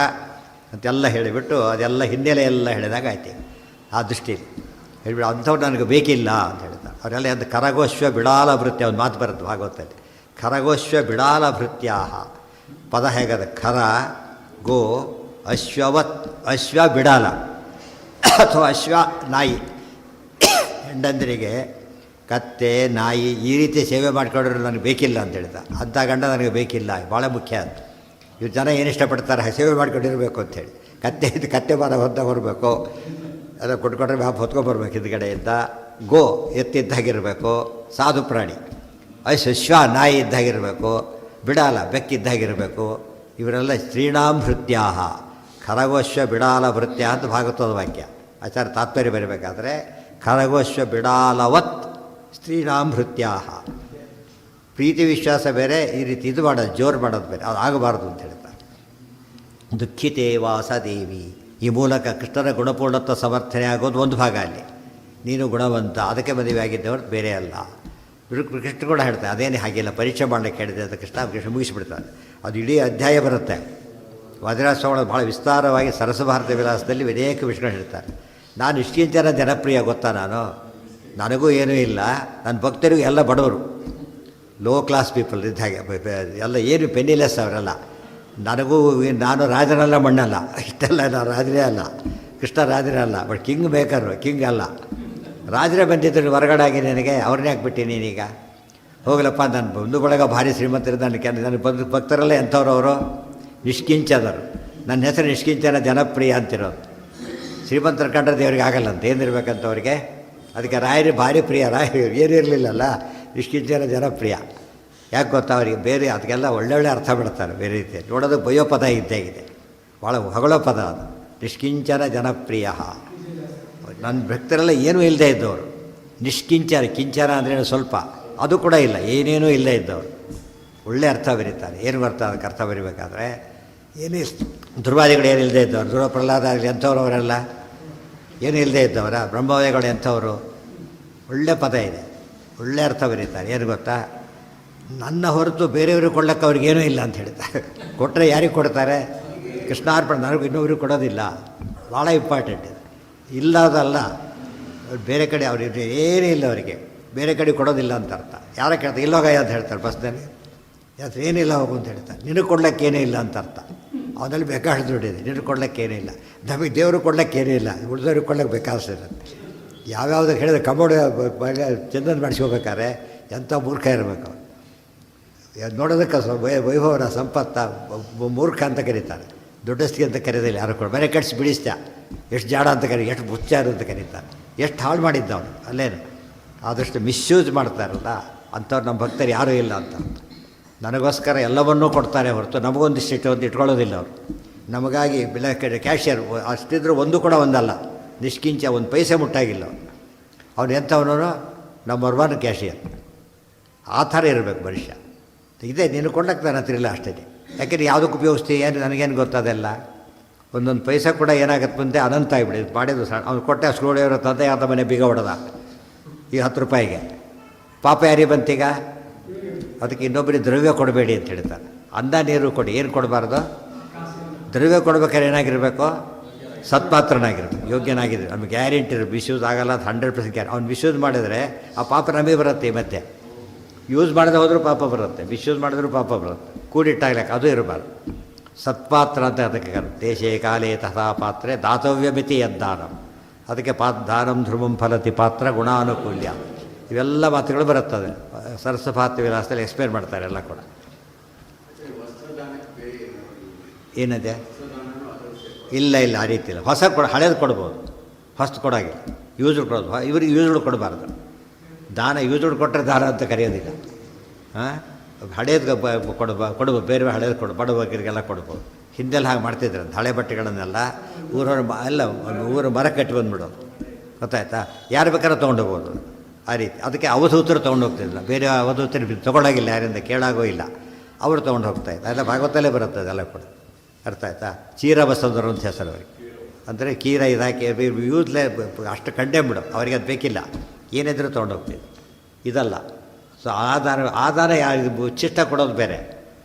ಅಂತೆಲ್ಲ ಹೇಳಿಬಿಟ್ಟು ಅದೆಲ್ಲ ಹಿನ್ನೆಲೆ ಎಲ್ಲ ಹೇಳಿದಾಗ ಆಯ್ತು. ಆ ದೃಷ್ಟಿಯಲ್ಲಿ ಹೇಳಿಬಿಟ್ಟು ಅಂಥವ್ರು ನನಗೆ ಬೇಕಿಲ್ಲ ಅಂತ ಹೇಳ್ತಾರೆ. ಅವರೆಲ್ಲ ಅದು ಕರಗೋಶ್ವ ಬಿಡಾಲ ಭೃತ್ಯ, ಒಂದು ಮಾತು ಬರುತ್ತೆ ಭಾಗವತದಲ್ಲಿ. ಕರಗೋಶ್ವ ಬಿಡಾಲ ಭೃತ್ಯಾಹ ಪದ ಹೇಗದ, ಖರ ಗೋ ಅಶ್ವ ಬಿಡಾಲ ಅಥವಾ ಅಶ್ವ ನಾಯಿ. ಹೆಂಡಂದರಿಗೆ ಕತ್ತೆ ನಾಯಿ ಈ ರೀತಿ ಸೇವೆ ಮಾಡಿಕೊಂಡ್ರೆ ನನಗೆ ಬೇಕಿಲ್ಲ ಅಂತ ಹೇಳ್ತಾ. ಅಂಥ ಗಂಡ ನನಗೆ ಬೇಕಿಲ್ಲ, ಭಾಳ ಮುಖ್ಯ ಅಂತ. ಇವ್ರು ಜನ ಏನು ಇಷ್ಟಪಡ್ತಾರೆ, ಸೇವೆ ಮಾಡ್ಕೊಂಡಿರಬೇಕು ಅಂಥೇಳಿ. ಕತ್ತೆ ಮರ ಹೊತ್ತ ಬರಬೇಕು, ಅದು ಕೊಟ್ಕೊಂಡ್ರೆ ವ್ಯಾಪ್ ಹೊತ್ಕೊಂಡ್ಬರ್ಬೇಕು ಹಿಂದ್ಗಡೆಯಿಂದ. ಗೋ ಎತ್ತಿದ್ದಾಗಿರಬೇಕು, ಸಾಧು ಪ್ರಾಣಿ. ಅಶ್ವ ನಾಯಿ ಇದ್ದಾಗಿರಬೇಕು, ಬಿಡಾಲ ಬೆಕ್ಕಿದ್ದಾಗಿರಬೇಕು. ಇವರೆಲ್ಲ ಸ್ತ್ರೀಣಾಂ ಭೃತ್ಯಾಹ. ಖರಗೋಶ್ವ ಬಿಡಾಲ ಭೃತ್ಯ ಅಂತ ಭಾಗವತದ ವಾಕ್ಯ. ಆಚಾರ್ಯ ತಾತ್ಪರ್ಯ ಬರಬೇಕಾದ್ರೆ ಖರಗೋಶ್ವ ಬಿಡಾಲವತ್ ಸ್ತ್ರೀಣಾಂ ಭೃತ್ಯಾಹ. ಪ್ರೀತಿ ವಿಶ್ವಾಸ ಬೇರೆ, ಈ ರೀತಿ ಇದು ಮಾಡೋದು ಜೋರು ಮಾಡೋದು ಬೇರೆ, ಅದು ಆಗಬಾರ್ದು ಅಂತ ಹೇಳ್ತಾರೆ. ದುಃಖಿತೇವಾಸ ದೇವಿ. ಈ ಮೂಲಕ ಕೃಷ್ಣನ ಗುಣಪೂರ್ಣತ್ವ ಸಮರ್ಥನೆ ಆಗೋದು ಒಂದು ಭಾಗ. ಅಲ್ಲಿ ನೀನು ಗುಣವಂತ, ಅದಕ್ಕೆ ಮದುವೆ ಆಗಿದ್ದವರು ಬೇರೆ ಅಲ್ಲ. ಕೃಷ್ಣ ಕೂಡ ಹೇಳ್ತಾರೆ ಅದೇನೇ ಹಾಗಿಲ್ಲ, ಪರೀಕ್ಷೆ ಮಾಡಲಿಕ್ಕೆ ಹೇಳಿದೆ ಅಂತ ಕೃಷ್ಣ ಮುಗಿಸಿಬಿಡ್ತಾರೆ. ಅದು ಇಡೀ ಅಧ್ಯಾಯ ಬರುತ್ತೆ. ವಜ್ರಾಶ್ರವಣ ಭಾಳ ವಿಸ್ತಾರವಾಗಿ ಸರಸಭಾರತ ವಿಲಾಸದಲ್ಲಿ ಅನೇಕ ವಿಷಯಗಳು ಹೇಳ್ತಾರೆ. ನಾನು ಇಷ್ಟಿನ ಜನ ಜನಪ್ರಿಯ ಗೊತ್ತಾ, ನನಗೂ ಏನೂ ಇಲ್ಲ, ನನ್ನ ಭಕ್ತರಿಗೂ ಎಲ್ಲ ಬಡವರು, ಲೋ ಕ್ಲಾಸ್ ಪೀಪಲ್ ಇದ್ದ ಹಾಗೆ ಎಲ್ಲ, ಏನು ಪೆನ್ನಿಲೆಸ್ ಅವರೆಲ್ಲ. ನಾನು ರಾಜನಲ್ಲ ಮಣ್ಣಲ್ಲ, ಇಷ್ಟೆಲ್ಲ ನಾನು ರಾಜನೇ ಅಲ್ಲ, ಕೃಷ್ಣ ರಾಜನೇ ಅಲ್ಲ, ಬಟ್ ಕಿಂಗ್ ಮೇಕರು, ಕಿಂಗ್ ಅಲ್ಲ. ರಾಜರೇ ಬಂದಿದ್ದರು ಹೊರಗಡೆ ಆಗಿ ನನಗೆ, ಅವ್ರನ್ನೇ ಹಾಕ್ಬಿಟ್ಟು ನೀನೀಗ ಹೋಗಲಪ್ಪ. ನಾನು ಬಂಧು ಬಳಗ ಭಾರಿ ಶ್ರೀಮಂತರಿಂದ ನನ್ನ ಭಕ್ತರಲ್ಲೇ ಎಂಥವ್ರು ಅವರು ನಿಷ್ಕಿಂಚದರು. ನನ್ನ ಹೆಸರು ನಿಷ್ಕಿಂಚನ ಜನಪ್ರಿಯ ಅಂತಿರೋದು. ಶ್ರೀಮಂತರ ಕಂಡ್ರೆ ದೇವ್ರಿಗೆ ಆಗಲ್ಲ ಅಂತ. ಏನಿರ್ಬೇಕಂತ ಅವ್ರಿಗೆ ಅದಕ್ಕೆ ರಾಯರು ಭಾರಿ ಪ್ರಿಯ. ರಾಯರು ಏನೂ ಇರಲಿಲ್ಲಲ್ಲ, ನಿಷ್ಕಿಂಚನ ಜನಪ್ರಿಯ. ಯಾಕೆ ಗೊತ್ತಾ ಅವರಿಗೆ ಬೇರೆ ಅದಕ್ಕೆಲ್ಲ ಒಳ್ಳೊಳ್ಳೆ ಅರ್ಥ ಬಿಡ್ತಾರೆ ಬೇರೆ ರೀತಿ. ನೋಡೋದು ಬಯ್ಯೋ ಪದ ಇದ್ದಾಗಿದೆ, ಭಾಳ ಹೊಗಳೋ ಪದ ಅದು. ನಿಷ್ಕಿಂಚನ ಜನಪ್ರಿಯ. ನನ್ನ ಭಕ್ತರೆಲ್ಲ ಏನೂ ಇಲ್ಲದೆ ಇದ್ದವರು. ನಿಷ್ಕಿಂಚನ, ಕಿಂಚನ ಅಂದ್ರೇನು ಸ್ವಲ್ಪ, ಅದು ಕೂಡ ಇಲ್ಲ, ಏನೇನೂ ಇಲ್ಲದೆ ಇದ್ದವರು. ಒಳ್ಳೆ ಅರ್ಥ ಬರೀತಾರೆ. ಏನು ಬರ್ತಾ ಅದಕ್ಕೆ ಅರ್ಥ ಬರಿಬೇಕಾದ್ರೆ ಏನೇ ದುರ್ವಾದಿಗಳು ಏನು ಇಲ್ಲದೆ ಇದ್ದವರು, ಧ್ರುವ ಪ್ರಹ್ಲಾದ ಆಗಲಿ ಎಂಥವ್ರು ಅವರೆಲ್ಲ ಏನು ಇಲ್ಲದೆ ಇದ್ದವರ. ಬ್ರಹ್ಮವಾದಿಗಳು ಎಂಥವರು. ಒಳ್ಳೆ ಪದ ಇದೆ, ಒಳ್ಳೆ ಅರ್ಥ ಬರೀತಾರೆ. ಏನು ಗೊತ್ತಾ, ನನ್ನ ಹೊರತು ಬೇರೆಯವ್ರಿಗೆ ಕೊಡ್ಲಿಕ್ಕೆ ಅವ್ರಿಗೇನೂ ಇಲ್ಲ ಅಂತ ಹೇಳ್ತಾರೆ. ಕೊಟ್ಟರೆ ಯಾರಿಗೆ ಕೊಡ್ತಾರೆ? ಕೃಷ್ಣಾರ್ಪಣ, ನನಗೂ ಇನ್ನೊಬ್ರಿಗೆ ಕೊಡೋದಿಲ್ಲ. ಭಾಳ ಇಂಪಾರ್ಟೆಂಟ್ ಇದು. ಇಲ್ಲದಲ್ಲ, ಬೇರೆ ಕಡೆ ಅವ್ರಿಗೆ ಏನೂ ಇಲ್ಲ, ಅವರಿಗೆ ಬೇರೆ ಕಡೆ ಕೊಡೋದಿಲ್ಲ ಅಂತ ಅರ್ಥ. ಯಾರ ಕೇಳ್ತಾರೆ, ಇಲ್ಲೋಗಯ್ಯ ಅಂತ ಹೇಳ್ತಾರೆ ಬಸ್ನಲ್ಲಿ. ಯಾತ್ರ ಏನಿಲ್ಲ ಹೋಗು ಅಂತ ಹೇಳ್ತಾರೆ. ನಿನಗೆ ಕೊಡ್ಲಿಕ್ಕೆ ಏನೂ ಇಲ್ಲ ಅಂತ ಅರ್ಥ. ಅವನಲ್ಲಿ ಬೇಕಾಷ್ಟು ದುಡ್ಡಿದೆ, ನಿನಗೆ ಕೊಡ್ಲಿಕ್ಕೆ ಏನೂ ಇಲ್ಲ. ನಮಗೆ ದೇವರು ಕೊಡ್ಲಿಕ್ಕೆ ಏನೂ ಇಲ್ಲ, ಉಳಿದವ್ರಿಗೆ ಕೊಡ್ಲಿಕ್ಕೆ ಬೇಕಾಗಿರುತ್ತೆ. ಯಾವ್ಯಾವ್ದಕ್ಕೆ ಹೇಳಿದ್ರೆ ಕಬೋರ್ಡ್ ಚಂದನ ಮಾಡಿಸ್ಕೋಬೇಕಾದ್ರೆ ಎಂಥ ಮೂರ್ಖ ಇರಬೇಕು. ನೋಡೋದಕ್ಕೆ ವೈಭವನ ಸಂಪತ್ತ ಮೂರ್ಖ ಅಂತ ಕರೀತಾರೆ, ದೊಡ್ಡಸ್ತಿಗೆ ಅಂತ ಕರೆಯೋದಿಲ್ಲ ಯಾರು ಕೂಡ. ಬೇರೆ ಕಟ್ಸಿ ಬಿಡಿಸ್ತ, ಎಷ್ಟು ಜಾಡ ಅಂತ ಕರಿ, ಎಷ್ಟು ಬುಚ್ಚಾರು ಅಂತ ಕರೀತಾರೆ. ಎಷ್ಟು ಹಾಳು ಮಾಡಿದ್ದ ಅವನು ಅಲ್ಲೇನು. ಆದಷ್ಟು ಮಿಸ್ಯೂಸ್ ಮಾಡ್ತಾರಲ್ಲ ಅಂಥವ್ರು ನಮ್ಮ ಭಕ್ತರು ಯಾರೂ ಇಲ್ಲ ಅಂತ. ನನಗೋಸ್ಕರ ಎಲ್ಲವನ್ನೂ ಕೊಡ್ತಾರೆ ಹೊರತು ನಮಗೊಂದಿಷ್ಟು ಒಂದು ಇಟ್ಕೊಳ್ಳೋದಿಲ್ಲ ಅವರು. ನಮಗಾಗಿ ಕ್ಯಾಶಿಯರ್ ಅಷ್ಟಿದ್ರೂ ಒಂದು ಕೂಡ ಒಂದಲ್ಲ, ನಿಷ್ಕಿಂಚ ಒಂದು ಪೈಸೆ ಮುಟ್ಟಾಗಿಲ್ಲ ಅವನು. ಅವನು ಎಂಥವನು, ನಂಬರ್ 1 ಕ್ಯಾಶಿಯರ್. ಆ ಥರ ಇರಬೇಕು ಮನುಷ್ಯ. ಇದೇ ನೀನು ಕೊಡ್ಲಕ್ಕೆ ನನ್ನ ಹತ್ರ ಇಲ್ಲ ಅಷ್ಟೇ. ಯಾಕೆಂದರೆ ಯಾವುದಕ್ಕೆ ಉಪಯೋಗಿಸ್ತೀವಿ, ಏನು ನನಗೇನು ಗೊತ್ತದೆಲ್ಲ. ಒಂದೊಂದು ಪೈಸೆ ಕೂಡ ಏನಾಗತ್ತೆ ಮುಂದೆ ಅನಂತ ಆಗಿಬಿಡಿ. ಮಾಡಿದ್ದು ಸಣ್ಣ ಅವ್ನು ಕೊಟ್ಟೆ ಸ್ಕೂಡಿಯವರ ತಂದೆ ಯಾವ್ದ ಮನೆ ಬೀಗ ಹೊಡೆದ ಈ 10 ರೂಪಾಯಿಗೆ. ಪಾಪ ಯಾರಿಗೆ ಬಂತೀಗ? ಅದಕ್ಕೆ ಇನ್ನೊಬ್ಬರಿಗೆ ದ್ರವ್ಯ ಕೊಡಬೇಡಿ ಅಂತ ಹೇಳ್ತಾರೆ. ಅನ್ನ ನೀರು ಕೊಡಿ. ಏನು ಕೊಡಬಾರ್ದು? ದ್ರವ್ಯ ಕೊಡ್ಬೇಕಾದ್ರೆ ಏನಾಗಿರಬೇಕು? ಸತ್ಪಾತ್ರನಾಗಿರ್ಬೇಕು, ಯೋಗ್ಯನಾಗಿದ್ರೆ. ನಮಗೆ ಗ್ಯಾರಂಟಿ ಇರೋ ಮಿಸ್ಯೂಸ್ ಆಗಲ್ಲ, ಅದು 100% ಗ್ಯಾರಂಟಿ. ಅವ್ನು ಮಿಸ್ಯೂಸ್ ಮಾಡಿದರೆ ಆ ಪಾಪ ನಮಗೆ ಬರುತ್ತೆ. ಮತ್ತೆ ಯೂಸ್ ಮಾಡದೆ ಹೋದರೂ ಪಾಪ ಬರುತ್ತೆ, ಮಿಸ್ಯೂಸ್ ಮಾಡಿದ್ರೂ ಪಾಪ ಬರುತ್ತೆ. ಕೂಡಿಟ್ಟಾಗ್ಲಿಕ್ಕೆ ಅದು ಇರಬಾರ್ದು. ಸತ್ಪಾತ್ರ ಅಂತ ಅದಕ್ಕೆ ದೇಶೇ ಕಾಲೇ ತಥಾ ಪಾತ್ರೆ ದಾತವ್ಯ ಮಿತಿ ಯದ್ದಾನಂ. ಅದಕ್ಕೆ ದಾನಂ ಧ್ರುವಂ ಫಲತಿ ಪಾತ್ರ ಗುಣಾನುಕೂಲ್ಯ. ಇವೆಲ್ಲ ಮಾತುಗಳು ಬರುತ್ತದೆ. ಸರಸಪಾತ್ರ ವಿಲಾಸದಲ್ಲಿ ಎಕ್ಸ್ಪ್ಲೇನ್ ಮಾಡ್ತಾರೆ ಎಲ್ಲ ಕೂಡ. ಏನಿದೆ? ಇಲ್ಲ ಇಲ್ಲ, ಆ ರೀತಿ ಇಲ್ಲ. ಹೊಸ ಹಳೇದು ಕೊಡ್ಬೋದು, ಹೊಸ್ತು ಕೊಡೋಂಗಿಲ್ಲ. ಯೂಸ್ಡ್ ಕೊಡೋದು, ಇವ್ರಿಗೆ ಯೂಸ್ಡ್ ಕೊಡಬಾರ್ದು. ದಾನ ಯೂಸ್ಡ್ ಕೊಟ್ಟರೆ ದಾನ ಅಂತ ಕರೆಯೋದಿಲ್ಲ. ಹಳೇದು ಕೊಡ್ಬೋದು, ಬೇರೆ ಹಳೇದು ಬಡವರಿಗೆಲ್ಲ ಕೊಡ್ಬೋದು. ಹಿಂದೆಲ್ಲ ಹಾಗೆ ಮಾಡ್ತಿದ್ರು. ಹಳೆ ಬಟ್ಟೆಗಳನ್ನೆಲ್ಲ ಊರವ್ರು ಎಲ್ಲ ಊರು ಮರ ಕಟ್ಟಿ ಬಂದುಬಿಡೋದು, ಗೊತ್ತಾಯ್ತಾ? ಯಾರು ಬೇಕಾದ್ರೂ ತೊಗೊಂಡೋಗ್ಬೋದು ಆ ರೀತಿ. ಅದಕ್ಕೆ ಅವಧೂತರು ತೊಗೊಂಡೋಗ್ತಿದ್ದಿಲ್ಲ, ಬೇರೆ ಅವಧೂತರು ತೊಗೊಳಗಿಲ್ಲ, ಯಾರಿಂದ ಕೇಳಾಗೋ ಇಲ್ಲ, ಅವರು ತೊಗೊಂಡು ಹೋಗ್ತಾಯಿದ್ದ. ಅದೆಲ್ಲ ಭಾಗವತಲ್ಲೇ ಬರುತ್ತೆ ಅದೆಲ್ಲ ಕೂಡ, ಅರ್ಥ ಆಯ್ತಾ? ಚೀರ ಬಸಂದರು ಅಂತ ಹೆಸರು ಅವರಿಗೆ. ಅಂದರೆ ಕೀರ ಇದಾಕಿ ಯೂಸ್ಲೇ ಅಷ್ಟು ಕಂಡೇ ಬಿಡು, ಅವರಿಗೆ ಅದು ಬೇಕಿಲ್ಲ, ಏನಿದ್ರೂ ತೊಗೊಂಡೋಗ್ತಿದ್ದೆ. ಇದಲ್ಲ. ಸೊ ಆಧಾರ ಯಾರು ಉಚ್ಚಿಷ್ಟ ಕೊಡೋದು ಬೇರೆ,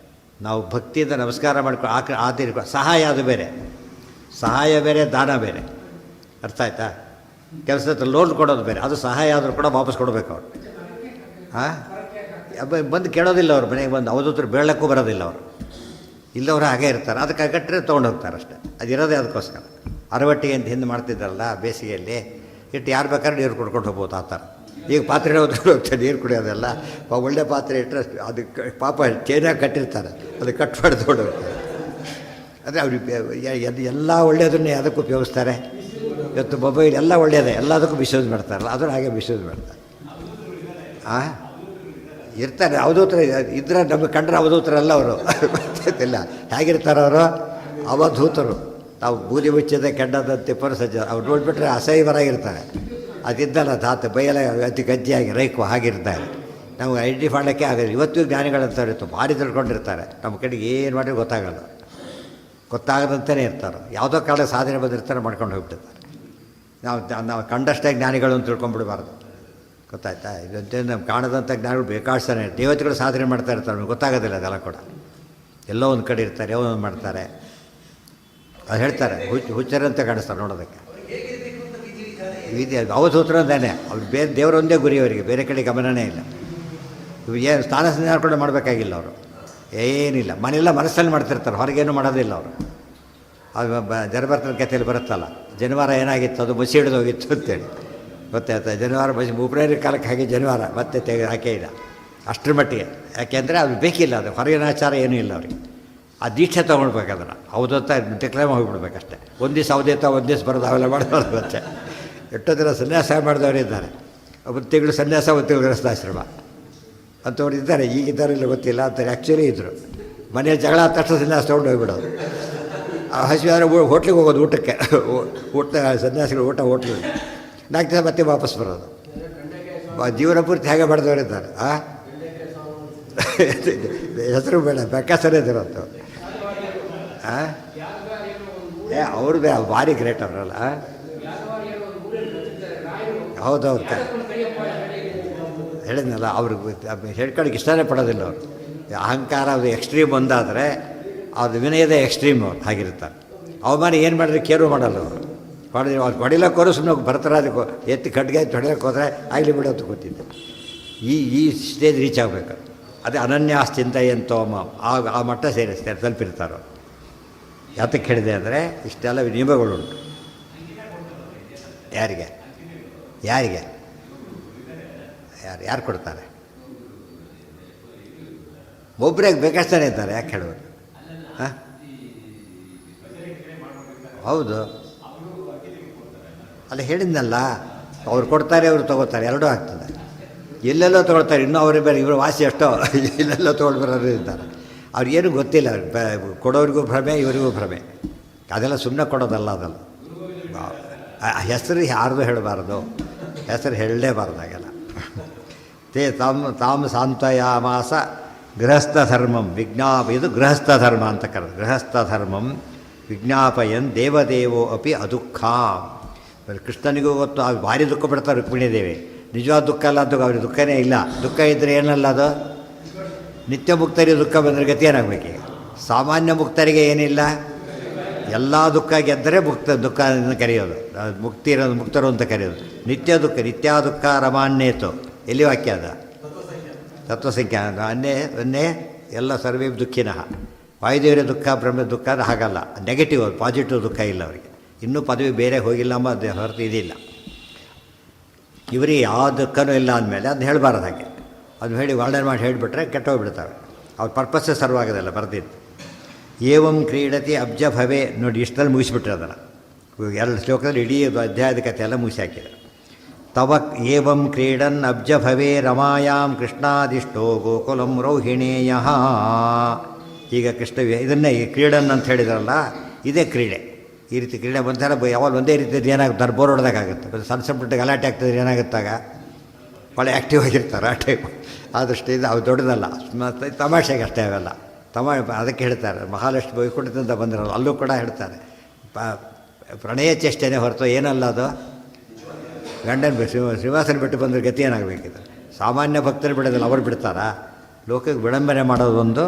ನಾವು ಭಕ್ತಿಯಿಂದ ನಮಸ್ಕಾರ ಮಾಡ್ಕೊ ಆದಿರ್ಕೊ ಸಹಾಯ, ಅದು ಬೇರೆ. ಸಹಾಯ ಬೇರೆ, ದಾನ ಬೇರೆ, ಅರ್ಥ ಆಯ್ತಾ? ಕೆಲಸದ ಲೋನ್ ಕೊಡೋದು ಬೇರೆ, ಅದು ಸಹಾಯ ಆದರೂ ಕೂಡ ವಾಪಸ್ ಕೊಡಬೇಕು ಅವ್ರು. ಬಂದು ಕೇಳೋದಿಲ್ಲ ಅವ್ರು, ಮನೆಗೆ ಬಂದು ಅವಧೂತರು ಬೇಳಕ್ಕೂ ಬರೋದಿಲ್ಲ ಅವರು. ಇಲ್ಲವರು ಹಾಗೆ ಇರ್ತಾರೆ, ಅದಕ್ಕೆ ಕಟ್ಟರೆ ತೊಗೊಂಡು ಹೋಗ್ತಾರೆ ಅಷ್ಟೇ. ಅದಿರೋದೇ ಅದಕ್ಕೋಸ್ಕರ. ಅರವಟ್ಟಿಗೆ ಅಂತ ಹಿಂದೆ ಮಾಡ್ತಿದ್ದಾರಲ್ಲ ಬೇಸಿಗೆಯಲ್ಲಿ, ಇಟ್ಟು ಯಾರು ಬೇಕಾದ್ರೆ ನೀರು ಕುಡ್ಕೊಂಡು ಹೋಗ್ಬೋದು ಆ ಥರ. ಈಗ ಪಾತ್ರೆ ಹೋಗ್ತಾರೆ ನೀರು ಕುಡಿಯೋದೆಲ್ಲ. ಒಳ್ಳೆ ಪಾತ್ರೆ ಇಟ್ಟರೆ ಅದಕ್ಕೆ ಪಾಪ ಚೈನಾಗಿ ಕಟ್ಟಿರ್ತಾರೆ, ಅದು ಕಟ್ ಮಾಡಿ ತೊಗೊಂಡು ಹೋಗ್ತಾರೆ. ಅಂದರೆ ಅವ್ರಿಗೆ ಎಲ್ಲ ಒಳ್ಳೆಯದನ್ನೇ ಅದಕ್ಕೆ ಉಪಯೋಗಿಸ್ತಾರೆ. ಇವತ್ತು ಮೊಬೈಲ್ ಎಲ್ಲ ಒಳ್ಳೆಯದೇ, ಎಲ್ಲದಕ್ಕೂ ಮಿಸ್ಯೂಸ್ ಮಾಡ್ತಾರಲ್ಲ, ಅದನ್ನು ಹಾಗೆ ಮಿಸ್ಯೂಸ್ ಮಾಡ್ತಾರೆ. ಇರ್ತಾರೆ ಅವಧೂತರ ಇದ್ರೆ ನಮಗೆ ಕಂಡ್ರೆ ಅವಧೂತರಲ್ಲ ಅವರು, ಗೊತ್ತಿಲ್ಲ ಹೇಗಿರ್ತಾರೆ ಅವರು? ಅವಧೂತರು. ನಾವು ಬೂದಿ ಮುಚ್ಚಿದ ಕೆಂಡದಂತೆ ಪರಸಜ್ಜ ಅವ್ರು ನೋಡಿಬಿಟ್ರೆ ಅಸಹ್ಯವರಾಗಿರ್ತಾರೆ. ಅದಿದ್ದಲ್ಲ ಧಾತು ಬೈಯಲ್ಲ ಅತಿ ಗಜ್ಜಿಯಾಗಿ ರೈಕು ಹಾಗಿರ್ತಾರೆ. ನಮಗೆ ಐಡೆಂಟಿಫೈ ಮಾಡಲಿಕ್ಕೆ ಆಗೋದು. ಇವತ್ತು ಜ್ಞಾನಿಗಳಂತವ್ರು ಇತ್ತು, ಭಾರಿ ತಿಳ್ಕೊಂಡಿರ್ತಾರೆ. ನಮ್ಮ ಕಡೆಗೆ ಏನು ಮಾಡಿದ್ರೆ ಗೊತ್ತಾಗಲ್ಲ, ಗೊತ್ತಾಗದಂತಲೇ ಇರ್ತಾರೆ. ಯಾವುದೋ ಕಾಲ ಸಾಧನೆ ಬಂದಿರ್ತಾರೆ, ಮಾಡ್ಕೊಂಡು ಹೋಗ್ಬಿಡ್ತಾರೆ. ನಾವು ಕಂಡಷ್ಟೇ ಜ್ಞಾನಿಗಳು ಅಂತ ತಿಳ್ಕೊಂಡ್ಬಿಡಬಾರ್ದು, ಗೊತ್ತಾಯ್ತಾ? ಇದಂತೆ ನಮ್ಗೆ ಕಾಣದಂಥ ಜ್ಞಾನಿಗಳು ಬೇಕಾಡ್ತಾನೆ. ದೇವತೆಗಳು ಸಾಧನೆ ಮಾಡ್ತಾ ಇರ್ತಾರೆ, ನಮ್ಗೆ ಗೊತ್ತಾಗೋದಿಲ್ಲ ಅದೆಲ್ಲ ಕೂಡ. ಎಲ್ಲೋ ಒಂದು ಕಡೆ ಇರ್ತಾರೆ, ಏನೋ ಒಂದು ಮಾಡ್ತಾರೆ. ಅದು ಹೇಳ್ತಾರೆ ಹುಚ್ಚರಂತೆ ಕಾಣಿಸ್ತಾರೆ ನೋಡೋದಕ್ಕೆ. ಅವಧೂತರ ಅಂತಾನೆ ಅವ್ರು ಬೇರೆ ದೇವರೊಂದೇ ಗುರಿ ಅವರಿಗೆ, ಬೇರೆ ಕಡೆ ಗಮನನೇ ಇಲ್ಲ. ಇವು ಏನು ಸ್ನಾನ ಸಂಧಾನ ಕೂಡ ಮಾಡಬೇಕಾಗಿಲ್ಲ ಅವರು, ಏನಿಲ್ಲ. ಮನೆಯೆಲ್ಲ ಮನಸ್ಸಲ್ಲಿ ಮಾಡ್ತಿರ್ತಾರೆ, ಹೊರಗೇನು ಮಾಡೋದಿಲ್ಲ ಅವರು. ಅದು ಜರಬರ್ತನ ಕಥೆಯಲ್ಲಿ ಬರುತ್ತಲ್ಲ, ಜನಿವಾರ ಏನಾಗಿತ್ತು, ಅದು ಮಸಿ ಹಿಡಿದು ಹೋಗಿತ್ತು ಅಂತೇಳಿ, ಗೊತ್ತಾಯ್ತಾ? ಜನಿವಾರ ಫೆಬ್ರವರಿ ಕಾಲಕ್ಕೆ ಹಾಗೆ ಜನಿವಾರ ಮತ್ತೆ ಹಾಕೇ ಇಲ್ಲ ಅಷ್ಟರ ಮಟ್ಟಿಗೆ. ಯಾಕೆಂದರೆ ಅದು ಬೇಕಿಲ್ಲ, ಅದು ಹೊರಗಿನ ಆಚಾರ ಏನೂ ಇಲ್ಲ ಅವ್ರಿಗೆ. ಆ ದೀಕ್ಷೆ ತೊಗೊಳ್ಬೇಕಂದ್ರೆ ಅವಧೂತ ಡಿಕ್ಲೇಮ್ ಹೋಗಿಬಿಡ್ಬೇಕಷ್ಟೆ. ಒಂದು ದಿವಸ ಅವಧೂತ, ಒಂದು ದಿವಸ ಬರೋದು, ಅವೆಲ್ಲ ಮಾಡೋದು ಮತ್ತೆ. ಎಷ್ಟೋ ದಿನ ಸನ್ಯಾಸ ಮಾಡಿದವರು ಇದ್ದಾರೆ, ಒಂದು ತಿಂಗಳು ಸನ್ಯಾಸ, ಒಂದು ತಿಂಗಳು ಗೃಹಸ್ಥಾಶ್ರಮ ಅಂಥವ್ರು ಇದ್ದಾರೆ. ಈಗಿದ್ದಾರೆ ಇಲ್ಲ ಗೊತ್ತಿಲ್ಲ ಅಂತಾರೆ. ಆ್ಯಕ್ಚುಲಿ ಇದ್ದರು. ಮನೆಯಲ್ಲಿ ಜಗಳ ಆದ ತಕ್ಷಣ ಸನ್ಯಾಸ ತೊಗೊಂಡು ಹೋಗ್ಬಿಡೋದು. ಹಸಿವಾದ್ರೆ ಹೋಟ್ಲಿಗೆ ಹೋಗೋದು ಊಟಕ್ಕೆ. ಊಟ ಸನ್ಯಾಸಿಗಳು ಊಟ ಹೋಟ್ಲಿಗೆ 4 ದಿನ ಮತ್ತೆ ವಾಪಸ್ ಬರೋದು. ಜೀವನ ಪೂರ್ತಿ ಹೇಗೆ ಬಡ್ದವರಿದ್ದಾರೆ. ಹೆಸರು ಬೇಡ, ಬೆಕ್ಕಸರೇ ಇದಿರೋದು. ಅವ್ರು ಭಾರಿ ಗ್ರೇಟ್ ಅವರಲ್ಲ. ಹೌದವ್ರು ಹೇಳಿದ್ನಲ್ಲ, ಅವ್ರಿಗೆ ಹೇಳ್ಕೊಳಕ್ಕೆ ಇಷ್ಟನೇ ಪಡೋದಿಲ್ಲ ಅವರು. ಅಹಂಕಾರ ಅದು ಎಕ್ಸ್ಟ್ರೀಮ್ ಒಂದಾದರೆ ಅದು ವಿನಯದ ಎಕ್ಸ್ಟ್ರೀಮ್ ಅವ್ರು ಹಾಗಿರ್ತಾರೆ. ಅವಮಾನ ಏನು ಮಾಡಿದ್ರೆ ಕೇರು ಮಾಡಲ್ಲ ಅವರು. ಅವ್ರು ಹೊಡಿಲಕ್ಕೆ ಹೋದ್ರು ಸುಮ್ಮನೆ ಬರ್ತಾರೆ. ಎತ್ತಿ ಕಡ್ಗೆ ಹೊಡಿಲಕ್ಕೆ ಹೋದರೆ ಆಗಲಿ ಬಿಡೋದು ಗೊತ್ತಿದ್ದೆ. ಈ ಸ್ಟೇಜ್ ರೀಚ್ ಆಗಬೇಕು. ಅದೇ ಅನನ್ಯಾಶ್ಚಿಂತ ಎಂತೋ ಆ ಮಟ್ಟ ಸೇರಿಸ್ತಾರೆ, ತಲುಪಿರ್ತಾರೋ. ಯಾತಕ್ಕೆ ಹೇಳಿದೆ ಅಂದರೆ ಇಷ್ಟೆಲ್ಲ ನಿಯಮಗಳುಂಟು. ಯಾರಿಗೆ ಯಾರಿಗೆ ಯಾರು ಕೊಡ್ತಾರೆ? ಒಬ್ಬರೇ ಬೇಕಾಗ್ತಾನೆ ಇದ್ದಾರೆ. ಯಾಕೆ ಹೇಳೋದು? ಹಾಂ, ಹೌದು. ಅಲ್ಲಿ ಹೇಳಿದ್ನಲ್ಲ, ಅವ್ರು ಕೊಡ್ತಾರೆ, ಅವರು ತೊಗೋತಾರೆ, ಎರಡೂ ಆಗ್ತದೆ. ಎಲ್ಲೆಲ್ಲೋ ತೊಗೊಳ್ತಾರೆ. ಇನ್ನೂ ಅವರೇ ಬೇರೆ, ಇವರು ವಾಸಿ ಎಷ್ಟೋ ಎಲ್ಲೆಲ್ಲೋ ತೊಗೊಂಡು ಬರೋರು ಇದ್ದಾರೆ. ಅವ್ರಿಗೇನು ಗೊತ್ತಿಲ್ಲ. ಕೊಡೋರಿಗೂ ಭ್ರಮೆ, ಇವರಿಗೂ ಭ್ರಮೆ. ಅದೆಲ್ಲ ಸುಮ್ಮನೆ ಕೊಡೋದಲ್ಲ. ಅದಲ್ಲ, ಹೆಸರು ಯಾರ್ದು ಹೇಳಬಾರ್ದು, ಹೆಸರು ಹೇಳಲೇಬಾರ್ದಾಗೆಲ್ಲ. ತಾಮ್ ಸಾಂತ್ವಯಾಮಾಸ ಗೃಹಸ್ಥ ಧರ್ಮಂ ಇದು ಗೃಹಸ್ಥ ಧರ್ಮ ಅಂತ ಕರೆದು. ಗೃಹಸ್ಥ ಧರ್ಮಂ ವಿಜ್ಞಾಪಯನ್ ದೇವದೇವೋ ಅಪಿ ಅದುಃಖಾಂ. ಕೃಷ್ಣನಿಗೂ ಗೊತ್ತು, ಅದು ಭಾರಿ ದುಃಖ ಪಡ್ತಾರೆ ರುಕ್ಮಿಣಿ ದೇವಿ. ನಿಜವಾದ ದುಃಖ ಅಲ್ಲ ಅದು, ಅವ್ರಿಗೆ ದುಃಖನೇ ಇಲ್ಲ. ದುಃಖ ಇದ್ದರೆ ಏನಲ್ಲ ಅದು. ನಿತ್ಯ ಮುಕ್ತರಿಗೆ ದುಃಖ ಬಂದರೆ ಗತಿ ಏನಾಗಬೇಕೀಗ? ಸಾಮಾನ್ಯ ಮುಕ್ತರಿಗೆ ಏನಿಲ್ಲ, ಎಲ್ಲ ದುಃಖ ಗೆದ್ದರೆ ದುಃಖ ಕರೆಯೋದು, ಮುಕ್ತಿ ಇರೋದು ಮುಕ್ತರು ಅಂತ ಕರೆಯೋದು. ನಿತ್ಯ ದುಃಖ ನಿತ್ಯ ದುಃಖ ರಮಾನ್ಯೇತು. ಎಲ್ಲಿ ವಾಕ್ಯ ಅದ? ತತ್ವಸಂಖ್ಯಾ ಅನ್ನೇ ಎಲ್ಲ ಸರ್ವೇ ದುಃಖಿನಃ. ವಾಯುದೇವರ ದುಃಖ ಬ್ರಹ್ಮ ದುಃಖ ಅದು ಹಾಗಲ್ಲ, ನೆಗೆಟಿವ್. ಅದು ಪಾಸಿಟಿವ್ ದುಃಖ ಇಲ್ಲ ಅವರಿಗೆ. ಇನ್ನೂ ಪದವಿ ಬೇರೆ ಹೋಗಿಲ್ಲ ಅದು ಹೊರತು ಇದಿಲ್ಲ. ಇವರಿಗೆ ಯಾವ ದುಃಖನೂ ಇಲ್ಲ ಅಂದಮೇಲೆ ಅದನ್ನ ಹೇಳಬಾರ್ದು. ಹಾಗೆ ಅದು ಹೇಳಿ ವರ್ಣನೆ ಮಾಡಿ ಹೇಳಿಬಿಟ್ರೆ ಕೆಟ್ಟೋಗ್ಬಿಡ್ತವೆ. ಅವ್ರ ಪರ್ಪಸ್ಸೇ ಸರ್ವಾಗೋದಿಲ್ಲ ಬರೆದಿದ್ದು. ಏವಂ ಕ್ರೀಡತಿ ಅಬ್ಜ ಭವೆ ನೋಡಿ, ಇಷ್ಟರಲ್ಲಿ ಮುಗಿಸ್ಬಿಟ್ರೆ ಅದನ್ನು. 2 ಶ್ಲೋಕದಲ್ಲಿ ಇಡೀ ಅಧ್ಯಾಯದ ಕಥೆ ಎಲ್ಲ ಮುಗಿಸಿ ಹಾಕಿದ್ದಾರೆ. ತವ ಏವಂ ಕ್ರೀಡನ್ ಅಬ್ಜ ಭವೆ ರಮಾಯಾಂ ಕೃಷ್ಣಾದಿಷ್ಟೋ ಗೋಕುಲಂ ರೋಹಿಣೇಯ. ಈಗ ಕೃಷ್ಣ ಇದನ್ನೇ ಈ ಕ್ರೀಡನ್ ಅಂತ ಹೇಳಿದ್ರಲ್ಲ, ಇದೇ ಕ್ರೀಡೆ. ಈ ರೀತಿ ಕ್ರೀಡೆ ಬಂದಾಗ ಯಾವಾಗ ಒಂದೇ ರೀತಿ ಏನಾಗುತ್ತೆ, ಬೋರ್ ಹೊಡೆದಾಗುತ್ತೆ. ಸಣ್ಣ ಸಣ್ಣ ಪುಟ್ಟ ಗಲಾಟೆ ಆಗ್ತದೆ, ಏನಾಗುತ್ತಾಗ ಭಾಳ ಆ್ಯಕ್ಟಿವ್ ಆಗಿರ್ತಾರೆ ಆ ಟೈಪ್. ಆದಷ್ಟು ಇದು ಅವು ದೊಡ್ಡದಲ್ಲ, ಮತ್ತು ತಮಾಷೆಗೆ ಅಷ್ಟೇ ಅವೆಲ್ಲ. ಅದಕ್ಕೆ ಹೇಳ್ತಾರೆ ಮಹಾಲಕ್ಷ್ಮಿ ವೈಕುಂಠದಿಂದ ಬಂದಿರೋದು. ಅಲ್ಲೂ ಕೂಡ ಹೇಳ್ತಾರೆ ಪ್ರಣಯ ಚೇಷ್ಟೆನೇ ಹೊರತು ಏನಲ್ಲ ಅದು. ಗಂಡನ ಶ್ರೀನಿವಾಸನ ಬಿಟ್ಟು ಬಂದರೆ ಗತಿ ಏನಾಗಬೇಕಿದೆ? ಸಾಮಾನ್ಯ ಭಕ್ತರು ಬಿಡೋದಿಲ್ಲ, ಅವರು ಬಿಡ್ತಾರಾ? ಲೋಕಕ್ಕೆ ವಿಡಂಬನೆ ಮಾಡೋದು ಒಂದು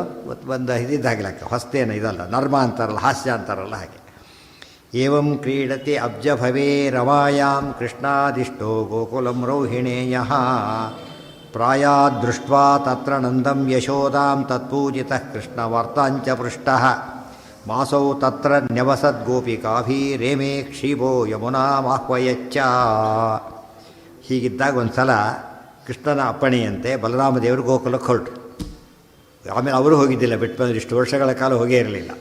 ಇದಿದ್ದಾಗಲಕ್ಕ ಹೊಸ್ತೇನು ಇದಲ್ಲ. ನರ್ಮ ಅಂತಾರಲ್ಲ, ಹಾಸ್ಯ ಅಂತಾರಲ್ಲ ಹಾಗೆ. ಏವಂ ಕ್ರೀಡತಿ ಅಬ್ಜ ಭವೇ ರಮಾಯಾಂ ಕೃಷ್ಣಾದಿಷ್ಟೋ ಗೋಕುಲಂ ರೋಹಿಣೇಯ. ಪ್ರಾಯಾದೃಷ್ಟ್ವಾ ತತ್ರ ನಂದಂ ಯಶೋದಾಂ ತತ್ಪೂಜಿತಃ ಕೃಷ್ಣವಾರ್ತಾಂಚ ಪೃಷ್ಟಃ. ಮಾಸೌ ತತ್ರ ನ್ಯವಸದ್ಗೋಪಿಕಾಭೀರೇಮೇ ಕ್ಷೀಭೋ ಯಮುನಾಮಾಹ್ವಯಚ್ಚ. ಹೀಗಿದ್ದಾಗ ಒಂದು ಸಲ ಕೃಷ್ಣನ ಅಪ್ಪಣೆಯಂತೆ ಬಲರಾಮದೇವರು ಗೋಕುಲಕ್ಕೆ ಹೊರಟರು. ಆಮೇಲೆ ಅವರು ಹೋಗಿದ್ದಿಲ್ಲ, ಬಿಟ್ಟು ಬಂದರು. ಇಷ್ಟು ವರ್ಷಗಳ ಕಾಲ ಹೋಗೇ ಇರಲಿಲ್ಲ.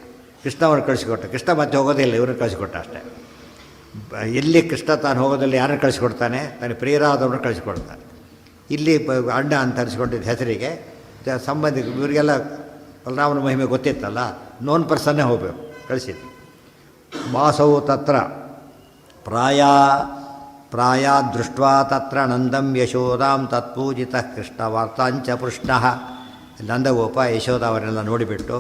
ಕೃಷ್ಣ ಅವ್ರನ್ನ ಕಳಿಸಿಕೊಟ್ಟ. ಕೃಷ್ಣ ಮತ್ತೆ ಹೋಗೋದಿಲ್ಲ, ಇವ್ರನ್ನ ಕಳಿಸಿಕೊಟ್ಟ ಅಷ್ಟೇ. ಎಲ್ಲಿ ಕೃಷ್ಣ ತಾನು ಹೋಗೋದಿಲ್ಲ, ಯಾರನ್ನು ಕಳಿಸ್ಕೊಡ್ತಾನೆ? ತನ್ನ ಪ್ರಿಯರಾದವ್ರನ್ನ ಕಳಿಸ್ಕೊಡ್ತಾನೆ. ಇಲ್ಲಿ ಅಣ್ಣ ಅಂತ ಅನಿಸ್ಕೊಂಡಿದ್ದ ಹೆಸರಿಗೆ ಸಂಬಂಧಿಕ ಇವರಿಗೆಲ್ಲ ಬಲರಾಮನ ಮಹಿಮೆ ಗೊತ್ತಿತ್ತಲ್ಲ, ನೋನ್ ಪರ್ಸನ್ನೇ ಹೋಗಬೇಕು, ಕಳಿಸಿದ್ದು. ಮಾಸೌ ತತ್ರ ಪ್ರಾಯಾದೃಷ್ಟ್ವಾ ತತ್ರ ನಂದಂ ಯಶೋದಾಂ ತತ್ಪೂಜಿತಃ ಕೃಷ್ಣ ವಾರ್ತಾಂಚ ಪೃಷ್ಣಃ. ನಂದಗೋಪ ಯಶೋಧ ಅವರೆಲ್ಲ ನೋಡಿಬಿಟ್ಟು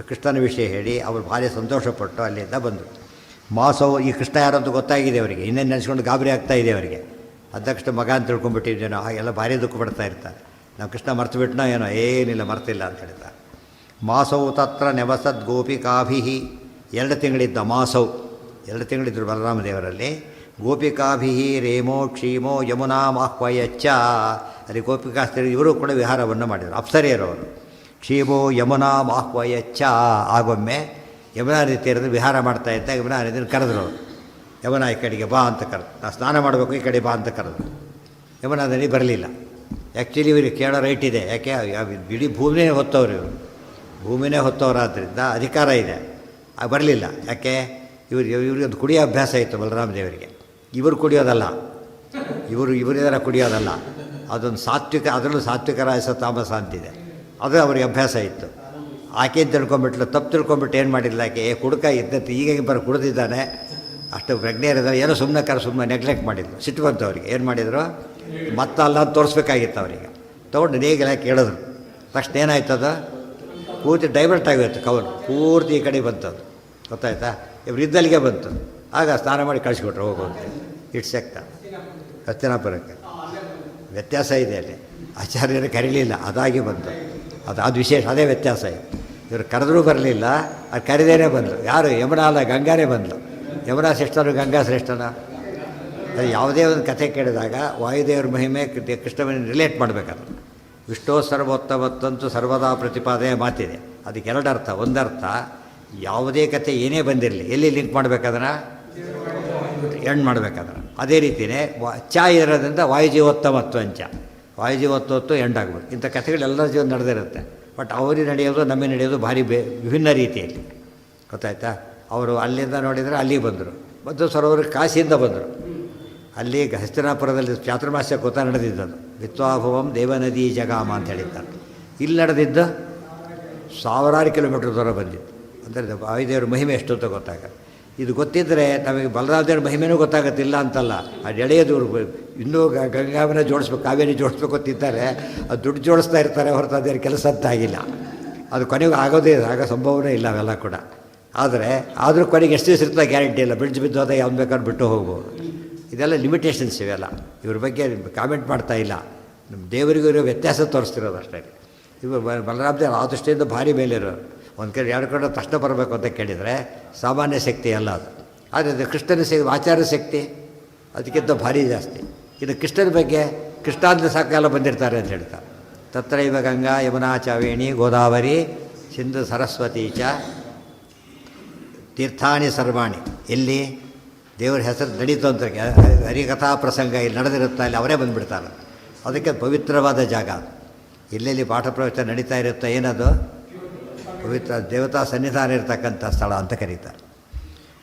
ಕೃಷ್ಣನ ವಿಷಯ ಹೇಳಿ ಅವರು ಭಾರಿ ಸಂತೋಷಪಟ್ಟು ಅಲ್ಲಿಂದ ಬಂದರು. ಮಾಸವು ಈ ಕೃಷ್ಣ ಯಾರಂತ ಗೊತ್ತಾಗಿದೆ ಅವರಿಗೆ. ಇನ್ನೇನು ನೆನೆಸ್ಕೊಂಡು ಗಾಬರಿ ಆಗ್ತಾಯಿದೆ ಅವರಿಗೆ. ಅಧ್ಯಕ್ಷ ಮಗ ಅಂತ ತಿಳ್ಕೊಂಡ್ಬಿಟ್ಟಿದ್ದೇನೋ, ಹಾಗೆಲ್ಲ ಭಾರಿ ದುಃಖ ಪಡ್ತಾ ಇರ್ತಾರೆ. ನಾವು ಕೃಷ್ಣ ಮರ್ತು ಬಿಟ್ಟನೋ ಏನೋ, ಏನಿಲ್ಲ ಮರ್ತಿಲ್ಲ ಅಂತ ಹೇಳ್ತಾರೆ. ಮಾಸವು ತತ್ರ ನೆವಸದ್ ಗೋಪಿಕಾಭಿ. 2 ತಿಂಗಳಿದ್ದ ಮಾಸವು, 2 ತಿಂಗಳಿದ್ದರು ಬಲರಾಮದೇವರಲ್ಲಿ. ಗೋಪಿಕಾಭಿ ರೇಮೋ ಕ್ಷೀಮೋ ಯಮುನಾಮಾಹ್ವಯಚ್ಚ. ಅಲ್ಲಿ ಗೋಪಿಕಾಸ್ತ್ರೀಯರು ಇವರು ಕೂಡ ವಿಹಾರವನ್ನು ಮಾಡಿದರು, ಅಪ್ಸರೆಯರವರು. ಕ್ಷೀಮೋ ಯಮುನಾಮಾಹ್ವಯಚ್ಚ. ಆಗೊಮ್ಮೆ ಯಮುನಾ ತೀರದ ವಿಹಾರ ಮಾಡ್ತಾ ಇದ್ದ ಯಮುನಾ ನದಿಯನ್ನು ಕರೆದ್ರು ಅವರು. ಯಮುನಾ ಈ ಕಡೆಗೆ ಬಾ ಅಂತ ಕರೆದು, ನಾವು ಸ್ನಾನ ಮಾಡಬೇಕು, ಈ ಕಡೆ ಬಾ ಅಂತ ಕರೆದು. ಯಮುನಾ ನದಿ ಬರಲಿಲ್ಲ. ಆ್ಯಕ್ಚುಲಿ ಇವ್ರಿಗೆ ಕೇಳೋ ರೈಟ್ ಇದೆ. ಯಾಕೆ? ಇಡೀ ಭೂಮಿನೇ ಹೊತ್ತವ್ರು ಇವರು, ಭೂಮಿನೇ ಹೊತ್ತವರಾದ್ದರಿಂದ ಅಧಿಕಾರ ಇದೆ. ಬರಲಿಲ್ಲ. ಯಾಕೆ? ಇವ್ರಿಗೆ ಒಂದು ಕುಡಿಯೋ ಅಭ್ಯಾಸ ಇತ್ತು ಬಲರಾಮ ದೇವರಿಗೆ. ಇವರು ಕುಡಿಯೋದಲ್ಲ, ಇವರಿದರ ಕುಡಿಯೋದಲ್ಲ, ಅದೊಂದು ಸಾತ್ವಿಕ, ಅದರಲ್ಲೂ ಸಾತ್ವಿಕ ರಾಜಸ ತಾಮಸ ಅಂತಿದೆ. ಅದು ಅವ್ರಿಗೆ ಅಭ್ಯಾಸ ಇತ್ತು. ಆಕೆಯನ್ನು ತಿಳ್ಕೊಂಬಿಟ್ಲು, ತಪ್ಪು ತಿಳ್ಕೊಂಬಿಟ್ಟು ಏನು ಮಾಡಿಲ್ಲ ಆಕೆ, ಕುಡುಕ ಇದ್ದತ್ತು ಈಗ ಬರೋ ಕುಡಿದಿದ್ದಾನೆ, ಅಷ್ಟು ಪ್ರಜ್ಞೆ ಇರೋದು, ಏನೋ ಸುಮ್ಮನೆ ನೆಗ್ಲೆಕ್ಟ್ ಮಾಡಿದ್ರು. ಸಿಟ್ಟು ಬಂತು ಅವ್ರಿಗೆ. ಏನು ಮಾಡಿದರು, ಮತ್ತಲ್ಲ ಅಂತ ತೋರಿಸ್ಬೇಕಾಗಿತ್ತು ಅವರಿಗೆ. ತೊಗೊಂಡು ನೇಗಿಲ ಕೇಳಿದ್ರು. ತಕ್ಷಣ ಏನಾಯ್ತದ, ಪೂರ್ತಿ ಡೈವರ್ಟ್ ಆಗೋಯ್ತು, ಕವಲು ಪೂರ್ತಿ ಈ ಕಡೆ ಬಂತದ್ದು, ಗೊತ್ತಾಯ್ತಾ. ಇವ್ರು ಇದ್ದಲ್ಲಿಗೆ ಬಂತು. ಆಗ ಸ್ನಾನ ಮಾಡಿ ಕಳಿಸ್ಕೊಟ್ರು, ಹೋಗೋದು ಇಟ್ಟು ಸೆಕ್ತ ಹಸ್ತಿನಾಪುರಕ್ಕೆ. ವ್ಯತ್ಯಾಸ ಇದೆ ಅಲ್ಲಿ. ಆಚಾರ್ಯರು ಕರೀಲಿಲ್ಲ, ಅದಾಗಿ ಬಂತು. ಅದು ವಿಶೇಷ, ಅದೇ ವ್ಯತ್ಯಾಸ ಇದೆ. ಇವರು ಕರೆದ್ರೂ ಬರಲಿಲ್ಲ, ಅದು ಕರೆದೇನೆ ಬಂದರು. ಯಾರು, ಯಮುನಾ ಅಲ್ಲ, ಗಂಗಾನೇ ಬಂದಳು. ಯಮುನಾ ಶ್ರೇಷ್ಠನು, ಗಂಗಾ ಶ್ರೇಷ್ಠನ. ಅದು ಯಾವುದೇ ಒಂದು ಕಥೆ ಕೇಳಿದಾಗ ವಾಯುದೇವ್ರ ಮಹಿಮೆ ಕೃಷ್ಣನ ರಿಲೇಟ್ ಮಾಡಬೇಕಾದ್ರೆ, ವಿಷ್ಣು ಸರ್ವೋತ್ತಮತ್ತಂತೂ ಸರ್ವದಾ ಪ್ರತಿಪಾದನೆ ಮಾತಿದೆ. ಅದಕ್ಕೆ ಎರಡು ಅರ್ಥ. ಒಂದರ್ಥ, ಯಾವುದೇ ಕಥೆ ಏನೇ ಬಂದಿರಲಿ ಎಲ್ಲಿ ಲಿಂಕ್ ಮಾಡಬೇಕಾದ್ರೆ ಎಂಡ್ ಮಾಡಬೇಕಾದ್ರೆ. ಅದೇ ರೀತಿಯೇ ಚ ಇರೋದ್ರಿಂದ ವಾಯುಜೀವೋತ್ತಮತ್ವ ಅಂಚ, ವಾಯುಜೀವೋತ್ತಮತ್ವ ಎಂಡ್ ಆಗ್ಬೇಕು. ಇಂಥ ಕಥೆಗಳೆಲ್ಲರ ಜೀವನ ನಡೆದಿರುತ್ತೆ. ಬಟ್ ಅವರಿಗೆ ನಡೆಯೋದು ನಮಗೆ ನಡೆಯೋದು ಭಾರಿ ವಿಭಿನ್ನ ರೀತಿಯಲ್ಲಿ, ಗೊತ್ತಾಯ್ತಾ. ಅವರು ಅಲ್ಲಿಂದ ನೋಡಿದರೆ ಅಲ್ಲಿಗೆ ಬಂದರು, ಸರೋವರ ಕಾಶಿಯಿಂದ ಬಂದರು. ಅಲ್ಲಿ ಹಸ್ತಿನಾಪುರದಲ್ಲಿ ಚಾತುರ್ಮಾಸ್ಯ ಕೂತ ನಡೆದಿದ್ದದು. ವಿತ್ವಾಭವಂ ದೇವನದಿ ಜಗಾಮ ಅಂತ ಹೇಳಿದ್ದಾರೆ. ಇಲ್ಲಿ ನಡೆದಿದ್ದು ಸಾವಿರಾರು ಕಿಲೋಮೀಟ್ರ್ ದೂರ ಬಂದಿದ್ದು. ಅಂದರೆ ವಾಯುದೇವ್ರ ಮಹಿಮೆ ಎಷ್ಟು ಅಂತ ಗೊತ್ತಾಗತ್ತೆ. ಇದು ಗೊತ್ತಿದ್ದರೆ ನಮಗೆ ಬಲರಾಮದೇವ್ರ ಮಹಿಮೆನೂ ಗೊತ್ತಾಗತ್ತಿಲ್ಲ ಅಂತಲ್ಲ. ಅದು ಎಳೆಯೋದು ಇನ್ನೂ ಗಂಗಾವನ್ನ ಜೋಡಿಸ್ಬೇಕು, ಕಾವೇರಿ ಜೋಡಿಸ್ಬೇಕು ಅಂತಿದ್ದಾರೆ. ಅದು ದುಡ್ಡು ಜೋಡಿಸ್ತಾ ಇರ್ತಾರೆ ಹೊರತು ಅದೇನು ಕೆಲಸ ಅಂತ ಆಗಿಲ್ಲ. ಅದು ಕೊನೆಗೂ ಆಗೋದೇ, ಆಗ ಸಂಭವನೇ ಇಲ್ಲ ಅವೆಲ್ಲ ಕೂಡ. ಆದರೂ ಕೊನೆಗೆ ಎಷ್ಟು ದಿವಸ ಇರ್ತದೆ ಗ್ಯಾರಂಟಿ ಇಲ್ಲ. ಬ್ರಿಡ್ಜ್ ಬಿದ್ದೋದ ಯಾವ್ದು ಬೇಕಾದ್ರೂ ಬಿಟ್ಟು ಹೋಗ್ಬೋದು. ಇದೆಲ್ಲ ಲಿಮಿಟೇಷನ್ಸ್ ಇವೆಲ್ಲ. ಇವ್ರ ಬಗ್ಗೆ ಕಾಮೆಂಟ್ ಮಾಡ್ತಾ ಇಲ್ಲ. ನಮ್ಮ ದೇವರಿಗೂ ಇರೋ ವ್ಯತ್ಯಾಸ ತೋರಿಸ್ತಿರೋದು ಅಷ್ಟೇ. ಇವರು ಬಲರಾಮದೇವ್ ಆ ದೃಷ್ಟಿಯಿಂದ ಭಾರಿ ಮೇಲಿರೋರು. ಒಂದು ಕಡೆ ಎರಡು ಕಡೆ ತಕ್ಷಣ ಬರಬೇಕು ಅಂತ ಕೇಳಿದರೆ ಸಾಮಾನ್ಯ ಶಕ್ತಿ ಅಲ್ಲ ಅದು. ಆದರೆ ಅದು ಕೃಷ್ಣನ ಆಚಾರ್ಯ ಶಕ್ತಿ ಅದಕ್ಕಿಂತ ಭಾರಿ ಜಾಸ್ತಿ. ಇದು ಕೃಷ್ಣನ ಬಗ್ಗೆ ಕೃಷ್ಣಾಂತ ಸಾಕೆಲ್ಲ ಬಂದಿರ್ತಾರೆ ಅಂತ ಹೇಳ್ತಾರೆ. ತತ್ರೈವ ಗಂಗಾ ಯಮುನಾ ಚಾವೇಣಿ ಗೋದಾವರಿ ಸಿಂಧು ಸರಸ್ವತಿ ಚ ತೀರ್ಥಾನಿ ಸರ್ವಾಣಿ. ಎಲ್ಲಿ ದೇವರ ಹೆಸರು ನಡೀತು ಅಂತ ಹರಿಕಥಾ ಪ್ರಸಂಗ ಇಲ್ಲಿ ನಡೆದಿರುತ್ತಾ, ಇಲ್ಲಿ ಅವರೇ ಬಂದುಬಿಡ್ತಾರೆ. ಅದಕ್ಕೆ ಪವಿತ್ರವಾದ ಜಾಗ. ಎಲ್ಲೆಲ್ಲಿ ಪಾಠ ಪ್ರವಚನ ನಡೀತಾ ಇರುತ್ತೋ ಏನದು ಪವಿತ್ರ ದೇವತಾ ಸನ್ನಿಧಾನ ಇರತಕ್ಕಂಥ ಸ್ಥಳ ಅಂತ ಕರೀತಾರೆ.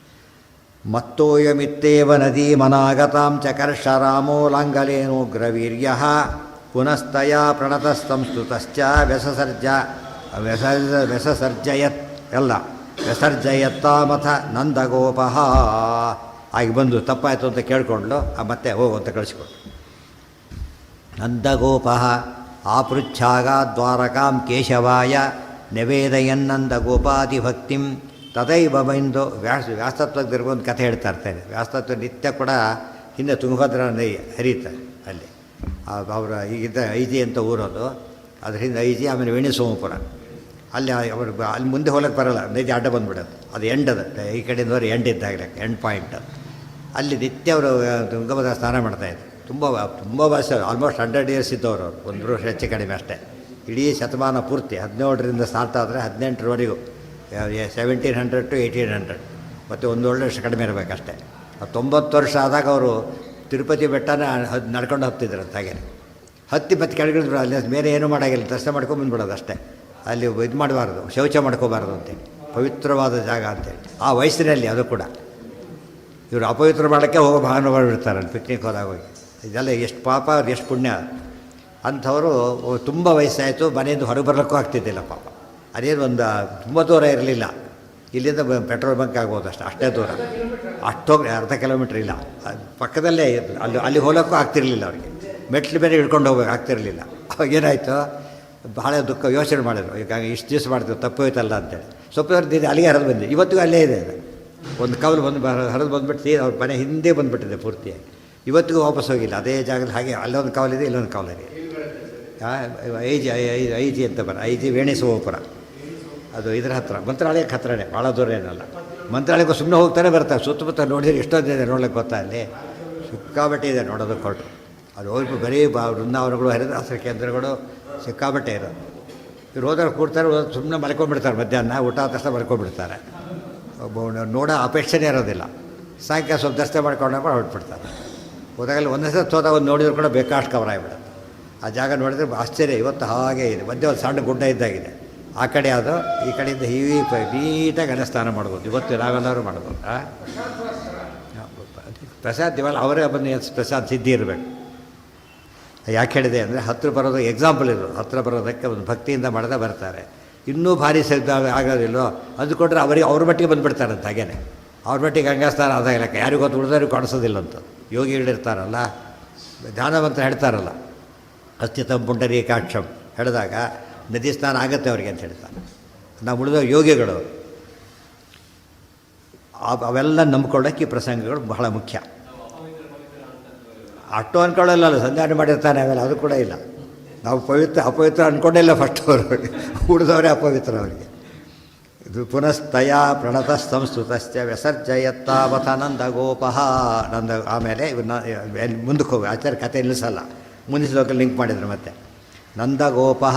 ಮತ್ತೋಯಮಿತ್ತೇವ ನದಿ ಮನಾಗತಾಂ ಚಕರ್ಷ ರಾಮೋ ಲಾಂಗಲೇನೋಗ್ರವೀರ್ಯ ಪುನಸ್ತಯ ಪ್ರಣತಸ್ತಂಸ್ತುತಶ್ಚ ವ್ಯಸಸರ್ಜಯತ್ ಎಲ್ಲ ವ್ಯಸರ್ಜಯತ್ತಾಮಥ ನಂದಗೋಪಃ. ಆಗಿ ಬಂದು ತಪ್ಪಾಯಿತು ಅಂತ ಕೇಳಿಕೊಂಡ್ಲು. ಮತ್ತೆ ಹೋಗು ಅಂತ ಕಳಿಸ್ಕೊಟ್ಟು. ನಂದಗೋಪಃ ಆಪೃಚ್ಛಾಗ ದ್ವಾರಕಾಂ ಕೇಶವಾಯ ನಿವೇದಯನ್ನಂದಗೋಪಾದಿಭಕ್ತಿಂ ತದೈವ ಬೈಂದು. ವ್ಯಾಸತ್ವಕ್ಕೆ ಒಂದು ಕಥೆ ಹೇಳ್ತಾ ಇರ್ತಾರೆ. ವ್ಯಾಸತ್ವ ನಿತ್ಯ ಕೂಡ ಹಿಂದೆ ತುಂಗಭದ್ರಾ ನದಿ ಹರಿತಾರೆ ಅಲ್ಲಿ. ಅವರ ಈಗಿದ್ದ ಐಜಿ ಅಂತ ಊರೋದು, ಅದರಿಂದ ಐಜಿ, ಆಮೇಲೆ ವೇಣಿ ಸೋಮಪುರ. ಅಲ್ಲಿ ಅವರು ಅಲ್ಲಿ ಮುಂದೆ ಹೋಗಕ್ಕೆ ಬರೋಲ್ಲ, ನದಿ ಅಡ್ಡ ಬಂದುಬಿಡೋದು. ಅದು ಎಂಡ್, ಅದು ಈ ಕಡೆಯಿಂದವ್ರು ಎಂಡ್ ಇದ್ದಾಗಲೇ ಎಂಡ್ ಪಾಯಿಂಟ್. ಅಲ್ಲಿ ನಿತ್ಯ ಅವರು ತುಂಗಭದ್ರಾ ಸ್ನಾನ ಮಾಡ್ತಾಯಿದ್ರು. ತುಂಬ ವರ್ಷ, ಆಲ್ಮೋಸ್ಟ್ 100 ಇಯರ್ಸ್ ಇದ್ದವರು ಅವರು. 1 ವರ್ಷ ಹೆಚ್ಚು ಕಡಿಮೆ ಅಷ್ಟೇ. ಇಡೀ ಶತಮಾನ ಪೂರ್ತಿ 17ರಿಂದ ಸ್ಟಾರ್ಟ್ ಆದರೆ 18ರವರೆಗೂ 1700 to 1800, ಮತ್ತು 1 ವರ್ಷ ಕಡಿಮೆ ಇರಬೇಕಷ್ಟೇ. 90 ವರ್ಷ ಆದಾಗ ಅವರು ತಿರುಪತಿ ಬೆಟ್ಟನ ನಡ್ಕೊಂಡು ಹತ್ತಿದ್ರಂತ. ಹಾಗೆ ಹತ್ತಿ ಮತ್ತೆ ಕೆಳಗಿಳಿದ್ರು. ಅಲ್ಲಿ ಮೇಲೆ ಏನೂ ಮಾಡೋಂಗಿಲ್ಲ, ದರ್ಶನ ಮಾಡ್ಕೊಂಬಂದ್ಬಿಡೋದು ಅಷ್ಟೇ. ಅಲ್ಲಿ ಇದು ಮಾಡಬಾರ್ದು, ಶೌಚ ಮಾಡ್ಕೋಬಾರ್ದು ಅಂತೇಳಿ, ಪವಿತ್ರವಾದ ಜಾಗ ಅಂತೇಳಿ. ಆ ವಯಸ್ಸಿನಲ್ಲಿ ಅದು ಕೂಡ ಇವರು ಅಪವಿತ್ರ ಮಾಡೋಕ್ಕೆ ಹೋಗೋ ಮಹಾನುಭಾವರು ಬಿಡ್ತಾರೆ ಅಲ್ಲಿ ಪಿಕ್ನಿಕ್ ಹೋದಾಗ ಹೋಗಿ. ಇದೆಲ್ಲ ಎಷ್ಟು ಪಾಪ, ಅವ್ರು ಎಷ್ಟು ಪುಣ್ಯ. ಅಂಥವರು ತುಂಬ ವಯಸ್ಸಾಯಿತು, ಮನೆಯಿಂದ ಹೊರಗೆ ಬರಲಿಕ್ಕೂ ಆಗ್ತಿದ್ದಿಲ್ಲ ಪಾಪ. ಅದೇನು ಒಂದು ತುಂಬ ದೂರ ಇರಲಿಲ್ಲ. ಇಲ್ಲಿಂದ ಪೆಟ್ರೋಲ್ ಬಂಕ್ ಆಗ್ಬೋದು ಅಷ್ಟೇ ದೂರ. ಅಷ್ಟೋಗಿ ಅರ್ಧ ಕಿಲೋಮೀಟ್ರ್ ಇಲ್ಲ, ಪಕ್ಕದಲ್ಲೇ ಅಲ್ಲಿ ಹೋಗೋಕ್ಕೂ ಆಗ್ತಿರಲಿಲ್ಲ ಅವ್ರಿಗೆ. ಮೆಟ್ಲು ಬೇರೆ ಹಿಡ್ಕೊಂಡು ಹೋಗ್ಬೇಕು ಆಗ್ತಿರಲಿಲ್ಲ. ಅವಾಗ ಏನಾಯಿತು, ಭಾಳ ದುಃಖ, ಯೋಚನೆ ಮಾಡಿದ್ರು. ಈಗ ಇಷ್ಟು ದಿವಸ ಮಾಡ್ತೀವಿ, ತಪ್ಪು ಹೋಯ್ತಲ್ಲ ಅಂತೇಳಿ. ಸ್ವಲ್ಪ ಅಲ್ಲಿಗೆ ಹರಿದು ಬಂದಿದೆ. ಇವತ್ತಿಗೂ ಅಲ್ಲೇ ಇದೆ. ಒಂದು ಕವಲು ಹರಿದು ಬಂದುಬಿಟ್ಟು ಅವ್ರ ಮನೆ ಹಿಂದೆ ಬಂದುಬಿಟ್ಟಿದೆ ಪೂರ್ತಿಯಾಗಿ. ಇವತ್ತಿಗೂ ವಾಪಸ್ ಹೋಗಿಲ್ಲ, ಅದೇ ಜಾಗದಲ್ಲಿ ಹಾಗೆ. ಅಲ್ಲೊಂದು ಕವಲಿದೆ, ಇಲ್ಲೊಂದು ಕವಲಿದೆ. ಐಜಿ ಅಂತ ಐಜಿ ವೇಣಿ ಸೋಮಪುರ. ಅದು ಇದರ ಹತ್ರ, ಮಂತ್ರಾಲಯಕ್ಕೆ ಹತ್ರನೇ, ಭಾಳ ದೂರ ಏನಲ್ಲ. ಮಂತ್ರಾಲಯಕ್ಕೂ ಸುಮ್ಮನೆ ಹೋಗ್ತಾನೆ ಬರ್ತಾರೆ. ಸುತ್ತಮುತ್ತ ನೋಡಿದರೆ ಎಷ್ಟೊಂದಿದೆ ನೋಡ್ಲಿಕ್ಕೆ ಗೊತ್ತಾ. ಅಲ್ಲಿ ಸಿಕ್ಕಾಬಟ್ಟೆ ಇದೆ ನೋಡೋದಕ್ಕೆ ಕೊಟ್ಟರು. ಅದು ಹೋಗಿ ಬರೀ ವೃಂದಾವನಗಳು, ಹರಿದಾಸರ ಕೇಂದ್ರಗಳು ಸಿಕ್ಕಾಬಟ್ಟೆ ಇರೋದು. ಇವ್ರು ಹೋದಾಗ ಕೂಡ್ತಾರೆ, ಸುಮ್ಮನೆ ಮಲ್ಕೊಂಡ್ಬಿಡ್ತಾರೆ. ಮಧ್ಯಾಹ್ನ ಊಟ ಆದ ತಕ್ಷಣ ಮಲ್ಕೊಂಡ್ಬಿಡ್ತಾರೆ. ನೋಡೋ ಅಪೇಕ್ಷೆನೇ ಇರೋದಿಲ್ಲ. ಸಾಯಂಕಾಲ ಸ್ವಲ್ಪ ದರ್ಶನ ಮಾಡ್ಕೊಂಡಾಗ ಹೊರಟ್ಬಿಡ್ತಾರೆ. ಹೋದಾಗಲ್ಲಿ ಒಂದೇ ಸಲ ಹೋದಾಗ ಒಂದು ನೋಡಿದ್ರು ಕೂಡ ಬೇಕಾಷ್ಟು ಕವರ್ ಆಗಿಬಿಡುತ್ತೆ. ಆ ಜಾಗ ನೋಡಿದರೆ ಆಶ್ಚರ್ಯ. ಇವತ್ತು ಹಾಗೆ ಇದೆ. ಮಧ್ಯೆ ಒಂದು ಸಣ್ಣ ಗುಡ್ಡ ಇದ್ದಾಗಿದೆ. ಆ ಕಡೆ ಅದು, ಈ ಕಡೆಯಿಂದ ನೀಟಾಗಿ ಸ್ನಾನ ಮಾಡ್ಬೋದು. ಇವತ್ತು ನಾವೆಲ್ಲರೂ ಮಾಡ್ಬೋದು. ಪ್ರಸಾದ ದಿವಲ್ಲ ಅವರೇ ಬಂದು ಪ್ರಸಾದ ಸಿದ್ಧಿ ಇರಬೇಕು. ಯಾಕೆ ಹೇಳಿದೆ ಅಂದರೆ ಹತ್ತಿರ ಬರೋದು ಎಕ್ಸಾಂಪಲ್ ಇದು. ಹತ್ತಿರ ಬರೋದಕ್ಕೆ ಒಂದು ಭಕ್ತಿಯಿಂದ ಮಾಡದೆ ಬರ್ತಾರೆ. ಇನ್ನೂ ಭಾರಿ ಸಿದ್ಧ ಆಗೋದಿಲ್ಲೋ ಅದು ಕೊಟ್ಟರೆ ಅವರಿಗೆ ಅವ್ರ ಮಟ್ಟಿಗೆ ಬಂದುಬಿಡ್ತಾರಂತ. ಹಾಗೇನೆ ಅವ್ರ ಮಟ್ಟಿಗೆ ಗಂಗಾಸ್ನಾನ ಆದಾಗಿಲ್ಲ, ಯಾರಿಗೂ ಗೊತ್ತು ಉಳಿದವ್ರಿಗೆ ಕಾಣಿಸೋದಿಲ್ಲ ಅಂತ. ಯೋಗಿಗಳಿರ್ತಾರಲ್ಲ, ಧ್ಯಾನವಂತ ಹೇಳ್ತಾರಲ್ಲ, ಅಸ್ಥಿತಂ ಪುಂಡರೀಕಾಕ್ಷಂ ಹೇಳಿದಾಗ ನದಿ ಸ್ನಾನ ಆಗುತ್ತೆ ಅವ್ರಿಗೆ ಅಂತ ಹೇಳ್ತಾರೆ. ನಾವು ಉಳಿದ ಯೋಗಿಗಳು ಅವೆಲ್ಲ ನಂಬ್ಕೊಳ್ಳೋಕ್ಕೆ ಈ ಪ್ರಸಂಗಗಳು ಬಹಳ ಮುಖ್ಯ. ಅಷ್ಟು ಅಂದ್ಕೊಳ್ಳಲ್ಲ, ಸಂಧಾನ ಮಾಡಿರ್ತಾನೆ ಅವೆಲ್ಲ, ಅದು ಕೂಡ ಇಲ್ಲ. ನಾವು ಅಪವಿತ್ರ ಅಂದ್ಕೊಂಡೇ ಇಲ್ಲ ಫಸ್ಟ್ ಅವರು, ಉಳಿದವರೇ ಅಪವಿತ್ರ ಅವರಿಗೆ. ಇದು ಪುನಸ್ತಯ ಪ್ರಣತ ಸಂಸ್ಕೃತಶ್ಚ ವ್ಯಸರ್ಜಯತ್ತಾವಥ ನಂದಗೋಪಃ. ಆಮೇಲೆ ಇವನ್ನ ಮುಂದಕ್ಕೆ ಹೋಗಿ ಆಚಾರ್ಯ ಕಥೆ ನಿಲ್ಲಿಸಲ್ಲ, ಮುಂದಿನ ಶ್ಲೋಕದಲ್ಲಿ ಲಿಂಕ್ ಮಾಡಿದ್ರು ಮತ್ತೆ. ನಂದಗೋಪಃ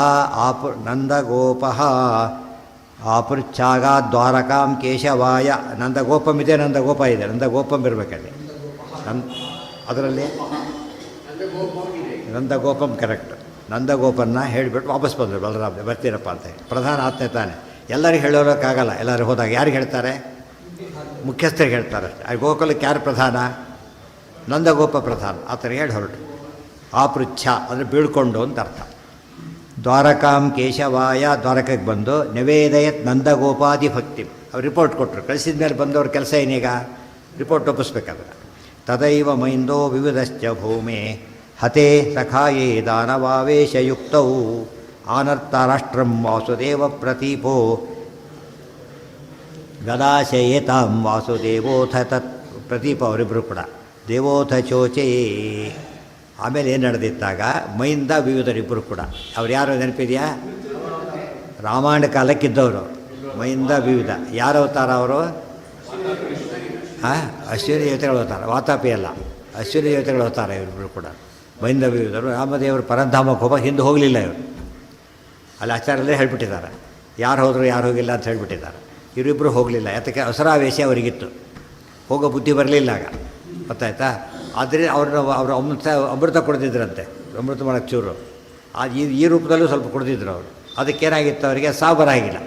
ಆಪೃಚ್ಛಾಗ ದ್ವಾರಕಾಂ ಕೇಶವಾಯ. ನಂದಗೋಪಂ ಇದೆ, ನಂದಗೋಪ ಇದೆ, ನಂದಗೋಪಂ ಇರಬೇಕಲ್ಲಿ. ಅದರಲ್ಲಿ ನಂದಗೋಪಂ ಕರೆಕ್ಟ್. ನಂದಗೋಪನ್ನ ಹೇಳಿಬಿಟ್ಟು ವಾಪಸ್ ಬಂದರು ಬಲರಾಮ, ಬರ್ತೀರಪ್ಪ ಅಂತ ಹೇಳಿ. ಪ್ರಧಾನ ಆತ್ಮೆ ತಾನೆ, ಎಲ್ಲರಿಗೂ ಹೇಳೋಕ್ಕಾಗಲ್ಲ. ಎಲ್ಲರೂ ಹೋದಾಗ ಯಾರಿಗೆ ಹೇಳ್ತಾರೆ? ಮುಖ್ಯಸ್ಥರಿಗೆ ಹೇಳ್ತಾರೆ ಅಷ್ಟೇ. ಆ ಗೋಕುಲಕ್ಕೆ ಯಾರು ಪ್ರಧಾನ? ನಂದಗೋಪ ಪ್ರಧಾನ. ಆ ಥರ ಹೇಳಿ ಹೊರಟು. ಆಪೃಚ್ಛ ಅಂದರೆ ಬೀಳ್ಕೊಂಡು ಅಂತ ಅರ್ಥ. ದ್ವಾರಕಾಂ ಕೇಶವಾಯ, ದ್ವಾರಕಕ್ಕೆ ಬಂದು ನಿವೇದಯತ್ ನಂದಗೋಪಾದಿ ಭಕ್ತಿ. ಅವ್ರು ರಿಪೋರ್ಟ್ ಕೊಟ್ಟರು. ಕಳಿಸಿದ ಮೇಲೆ ಬಂದವ್ರ ಕೆಲಸ ಏನೀಗ? ರಿಪೋರ್ಟ್ ಒಪ್ಪಿಸ್ಬೇಕಾದ್ರೆ. ತದೈವ ಮೈಂದೋ ವಿವಿಧಶ್ಚ ಭೂಮೆ ಹತೆ ಸಖಾಯೇ ದಾನವಾವೇಶಯುಕ್ತೌ ಆನರ್ತಾರಾಷ್ಟ್ರಂ ವಾಸುದೇವ ಪ್ರತೀಪೋ ಗದಾಶಯೇತಾಂ ವಾಸುದೇವೋಥ ತತ್. ಪ್ರತೀಪ ಅವರಿಬ್ಬರು ಕೂಡ ದೇವೋಥ ಚೋಚೇ. ಆಮೇಲೆ ಏನು ನಡೆದಿತ್ತಾಗ ಮೈಂದ ವಿವಿಧರಿಬ್ಬರು ಕೂಡ. ಅವ್ರು ಯಾರು ನೆನಪಿದೆಯಾ? ರಾಮಾಯಣ ಕಾಲಕ್ಕಿದ್ದವರು ಮೈಂದ ವಿವಿಧ. ಯಾರು ಅವತಾರ ಅವರು? ಅಶ್ವಿನಿ ದೇವತೆಗಳು ಅವತಾರ, ವಾತಾಪಿ ಅಲ್ಲ, ಅಶ್ವಿನಿ ದೇವತೆಗಳು ಅವತಾರ ಇವರಿಬ್ಬರು ಕೂಡ. ಮೈಂದ ವಿವಿಧರು. ರಾಮದೇವರು ಪರಂಧಾಮಕ್ಕೆ ಹಿಂದೆ ಹೋಗಲಿಲ್ಲ ಇವರು. ಅಲ್ಲಿ ಆಚಾರ್ಯಲ್ಲೇ ಹೇಳ್ಬಿಟ್ಟಿದ್ದಾರೆ, ಯಾರು ಹೋದರು ಯಾರು ಹೋಗಿಲ್ಲ ಅಂತ ಹೇಳ್ಬಿಟ್ಟಿದ್ದಾರೆ. ಇವರಿಬ್ಬರು ಹೋಗಲಿಲ್ಲ. ಯಾತಕ್ಕೆ? ಅಸರಾವೇಶ ಅವರಿಗಿತ್ತು, ಹೋಗೋ ಬುದ್ಧಿ ಬರಲಿಲ್ಲ ಆಗ, ಗೊತ್ತಾಯ್ತಾ? ಆದರೆ ಅವರು ಅಮೃತ ಕೊಡ್ತಿದ್ರಂತೆ, ಅಮೃತ ಮಾಡೋಕ್ಕೆ ಚೂರು. ಈ ರೂಪದಲ್ಲೂ ಸ್ವಲ್ಪ ಕೊಡ್ತಿದ್ರು ಅವರು. ಅದಕ್ಕೇನಾಗಿತ್ತು ಅವರಿಗೆ? ಸಾವು ಬರಾಗಿಲ್ಲ.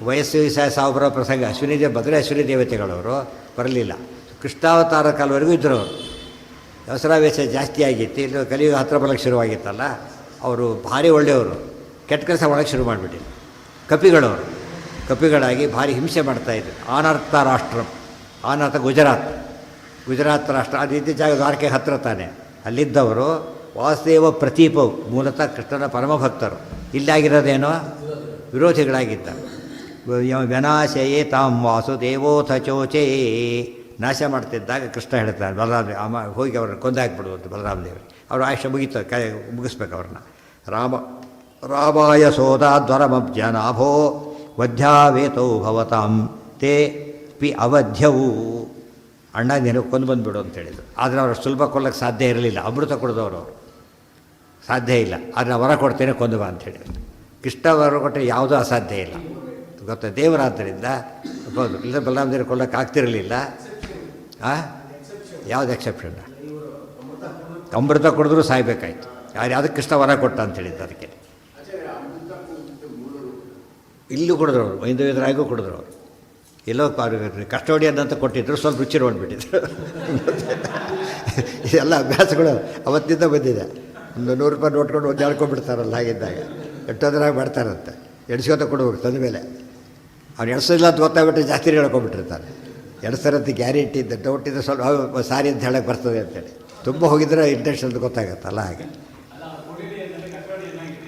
ವಯಸ್ಸು ಸಾವು ಬರೋ ಪ್ರಸಂಗ. ಅಶ್ವಿನಿ ದೇವತೆಗಳವರು ಬರಲಿಲ್ಲ. ಕೃಷ್ಣಾವತಾರ ಕಾಲವರೆಗೂ ಇದ್ದರು ಅವರು. ದಸರಾವೇಶ ಜಾಸ್ತಿ ಆಗಿತ್ತು. ಇಲ್ಲಿ ಕಲಿಯುಗ ಹತ್ತಿರ ಬರೋಕ್ಕೆ ಶುರುವಾಗಿತ್ತಲ್ಲ, ಅವರು ಭಾರಿ ಒಳ್ಳೆಯವರು. ಕೆಟ್ಟ ಕೆಲಸ ಮಾಡೋಕ್ಕೆ ಶುರು ಮಾಡಿಬಿಟ್ಟಿದ್ರು. ಕಪಿಗಳವರು ಕಪಿಗಳಾಗಿ ಭಾರಿ ಹಿಂಸೆ ಮಾಡ್ತಾಯಿದ್ರು. ಆನರ್ಥ ರಾಷ್ಟ್ರಂ, ಆನರ್ಥ ಗುಜರಾತ್ ರಾಷ್ಟ್ರ. ಅದು ಇದ್ದ ಜಾಗ ದ್ವಾರಕೆ ಹತ್ತಿರ ತಾನೆ. ಅಲ್ಲಿದ್ದವರು ವಾಸುದೇವ ಪ್ರತೀಪವು ಮೂಲತಃ ಕೃಷ್ಣನ ಪರಮಭಕ್ತರು. ಇಲ್ಲಾಗಿರೋದೇನೋ ವಿರೋಧಿಗಳಾಗಿದ್ದ. ವಿನಾಶಯೇ ತಾಂ ವಾಸುದೇವೋಥ ಚೋಚೇ. ನಾಶ ಮಾಡ್ತಿದ್ದಾಗ ಕೃಷ್ಣ ಹೇಳ್ತಾರೆ ಬಲರಾಮ ಹೋಗಿ ಅವ್ರನ್ನ ಕೊಂದಾಕ್ಬಿಡುವಂತೆ ಬಲರಾಮದೇವರಿಗೆ. ಅವರು ಆಯುಷ್ಯ ಮುಗಿಸ್ಬೇಕು ಅವ್ರನ್ನ. ರಾಮಾಯ ಸೋದಾದ್ವರಮಬ್ಜನಾಭೋ ವಧ್ಯಾವೇತೌ ಭವತಾಂ ತೇ ಪಿ ಅವಧ್ಯವು. ಅಣ್ಣ ನೀನು ಕೊಂದು ಬಂದುಬಿಡು ಅಂತ ಹೇಳಿದರು. ಆದರೆ ಅವರು ಸುಲಭ ಕೊಲ್ಲಕ್ಕೆ ಸಾಧ್ಯ ಇರಲಿಲ್ಲ. ಅಮೃತ ಕೊಡಿದವರು ಅವರು, ಸಾಧ್ಯ ಇಲ್ಲ. ಆದರೆ ವರ ಕೊಡ್ತೇನೆ ಕೊಂದು ಬಾ ಅಂತ ಹೇಳಿದ್ರು. ಕೃಷ್ಣ ವರ ಕೊಟ್ಟರೆ ಯಾವುದೂ ಅಸಾಧ್ಯ ಇಲ್ಲ, ಗೊತ್ತಾ? ದೇವರಾದ್ದರಿಂದ ಹೌದು. ಇಲ್ಲ ಬಲರಾಮದೇವರು ಕೊಲ್ಲಕ್ಕೆ ಆಗ್ತಿರಲಿಲ್ಲ. ಯಾವುದು ಎಕ್ಸೆಪ್ಷನ್? ಅಮೃತ ಕುಡಿದ್ರೂ ಸಾಯ್ಬೇಕಾಯ್ತು. ಯಾವುದಕ್ಕೆ ಕೃಷ್ಣ ವರ ಕೊಟ್ಟ ಅಂತ ಹೇಳಿದ್ದು. ಅದಕ್ಕೆ ಇಲ್ಲೂ ಕುಡಿದ್ರು, ಮೈಂದವಿದ್ರಾಗೂ ಕುಡಿದ್ರು ಅವರು. ಎಲ್ಲೋ ಕಸ್ಟೋಡಿಯನ್ ಅಂತ ಕೊಟ್ಟಿದ್ರು, ಸ್ವಲ್ಪ ರುಚಿ ನೋಡಿಬಿಟ್ಟಿದ್ರು. ಇದೆಲ್ಲ ಅಭ್ಯಾಸಗಳು ಅವತ್ತಿಂದ ಬಂದಿದೆ. ಒಂದು 100 ರೂಪಾಯಿ ನೋಟ್ಕೊಂಡು ಒಂದು ಹೇಳ್ಕೊಂಡ್ಬಿಡ್ತಾರಲ್ಲ, ಹಾಗಿದ್ದಾಗ ಎಷ್ಟೋದ್ರಾಗ ಮಾಡ್ತಾರಂತೆ. ಎಡ್ಸ್ಕೊತ ಕೊಡ್ಬೇಕು ತಂದ ಮೇಲೆ. ಅವ್ನು ಎಡ್ಸೋದಿಲ್ಲ ಅಂತ ಗೊತ್ತಾಗ್ಬಿಟ್ಟು ಜಾಸ್ತಿ ಹೇಳ್ಕೊಂಡ್ಬಿಟ್ಟಿರ್ತಾರೆ. ಎಡ್ಸರಂತ ಗ್ಯಾರಂಟಿ ಇದ್ದ ಡೌಟ್ ಇದ್ದರೆ ಸ್ವಲ್ಪ ಸಾರಿ ಅಂತ ಹೇಳಕ್ಕೆ ಬರ್ತದೆ ಅಂತೇಳಿ. ತುಂಬ ಹೋಗಿದ್ರೆ ಇಂಟೆನ್ಷನ್ ಅಂತ ಗೊತ್ತಾಗತ್ತಲ್ಲ. ಹಾಗೆ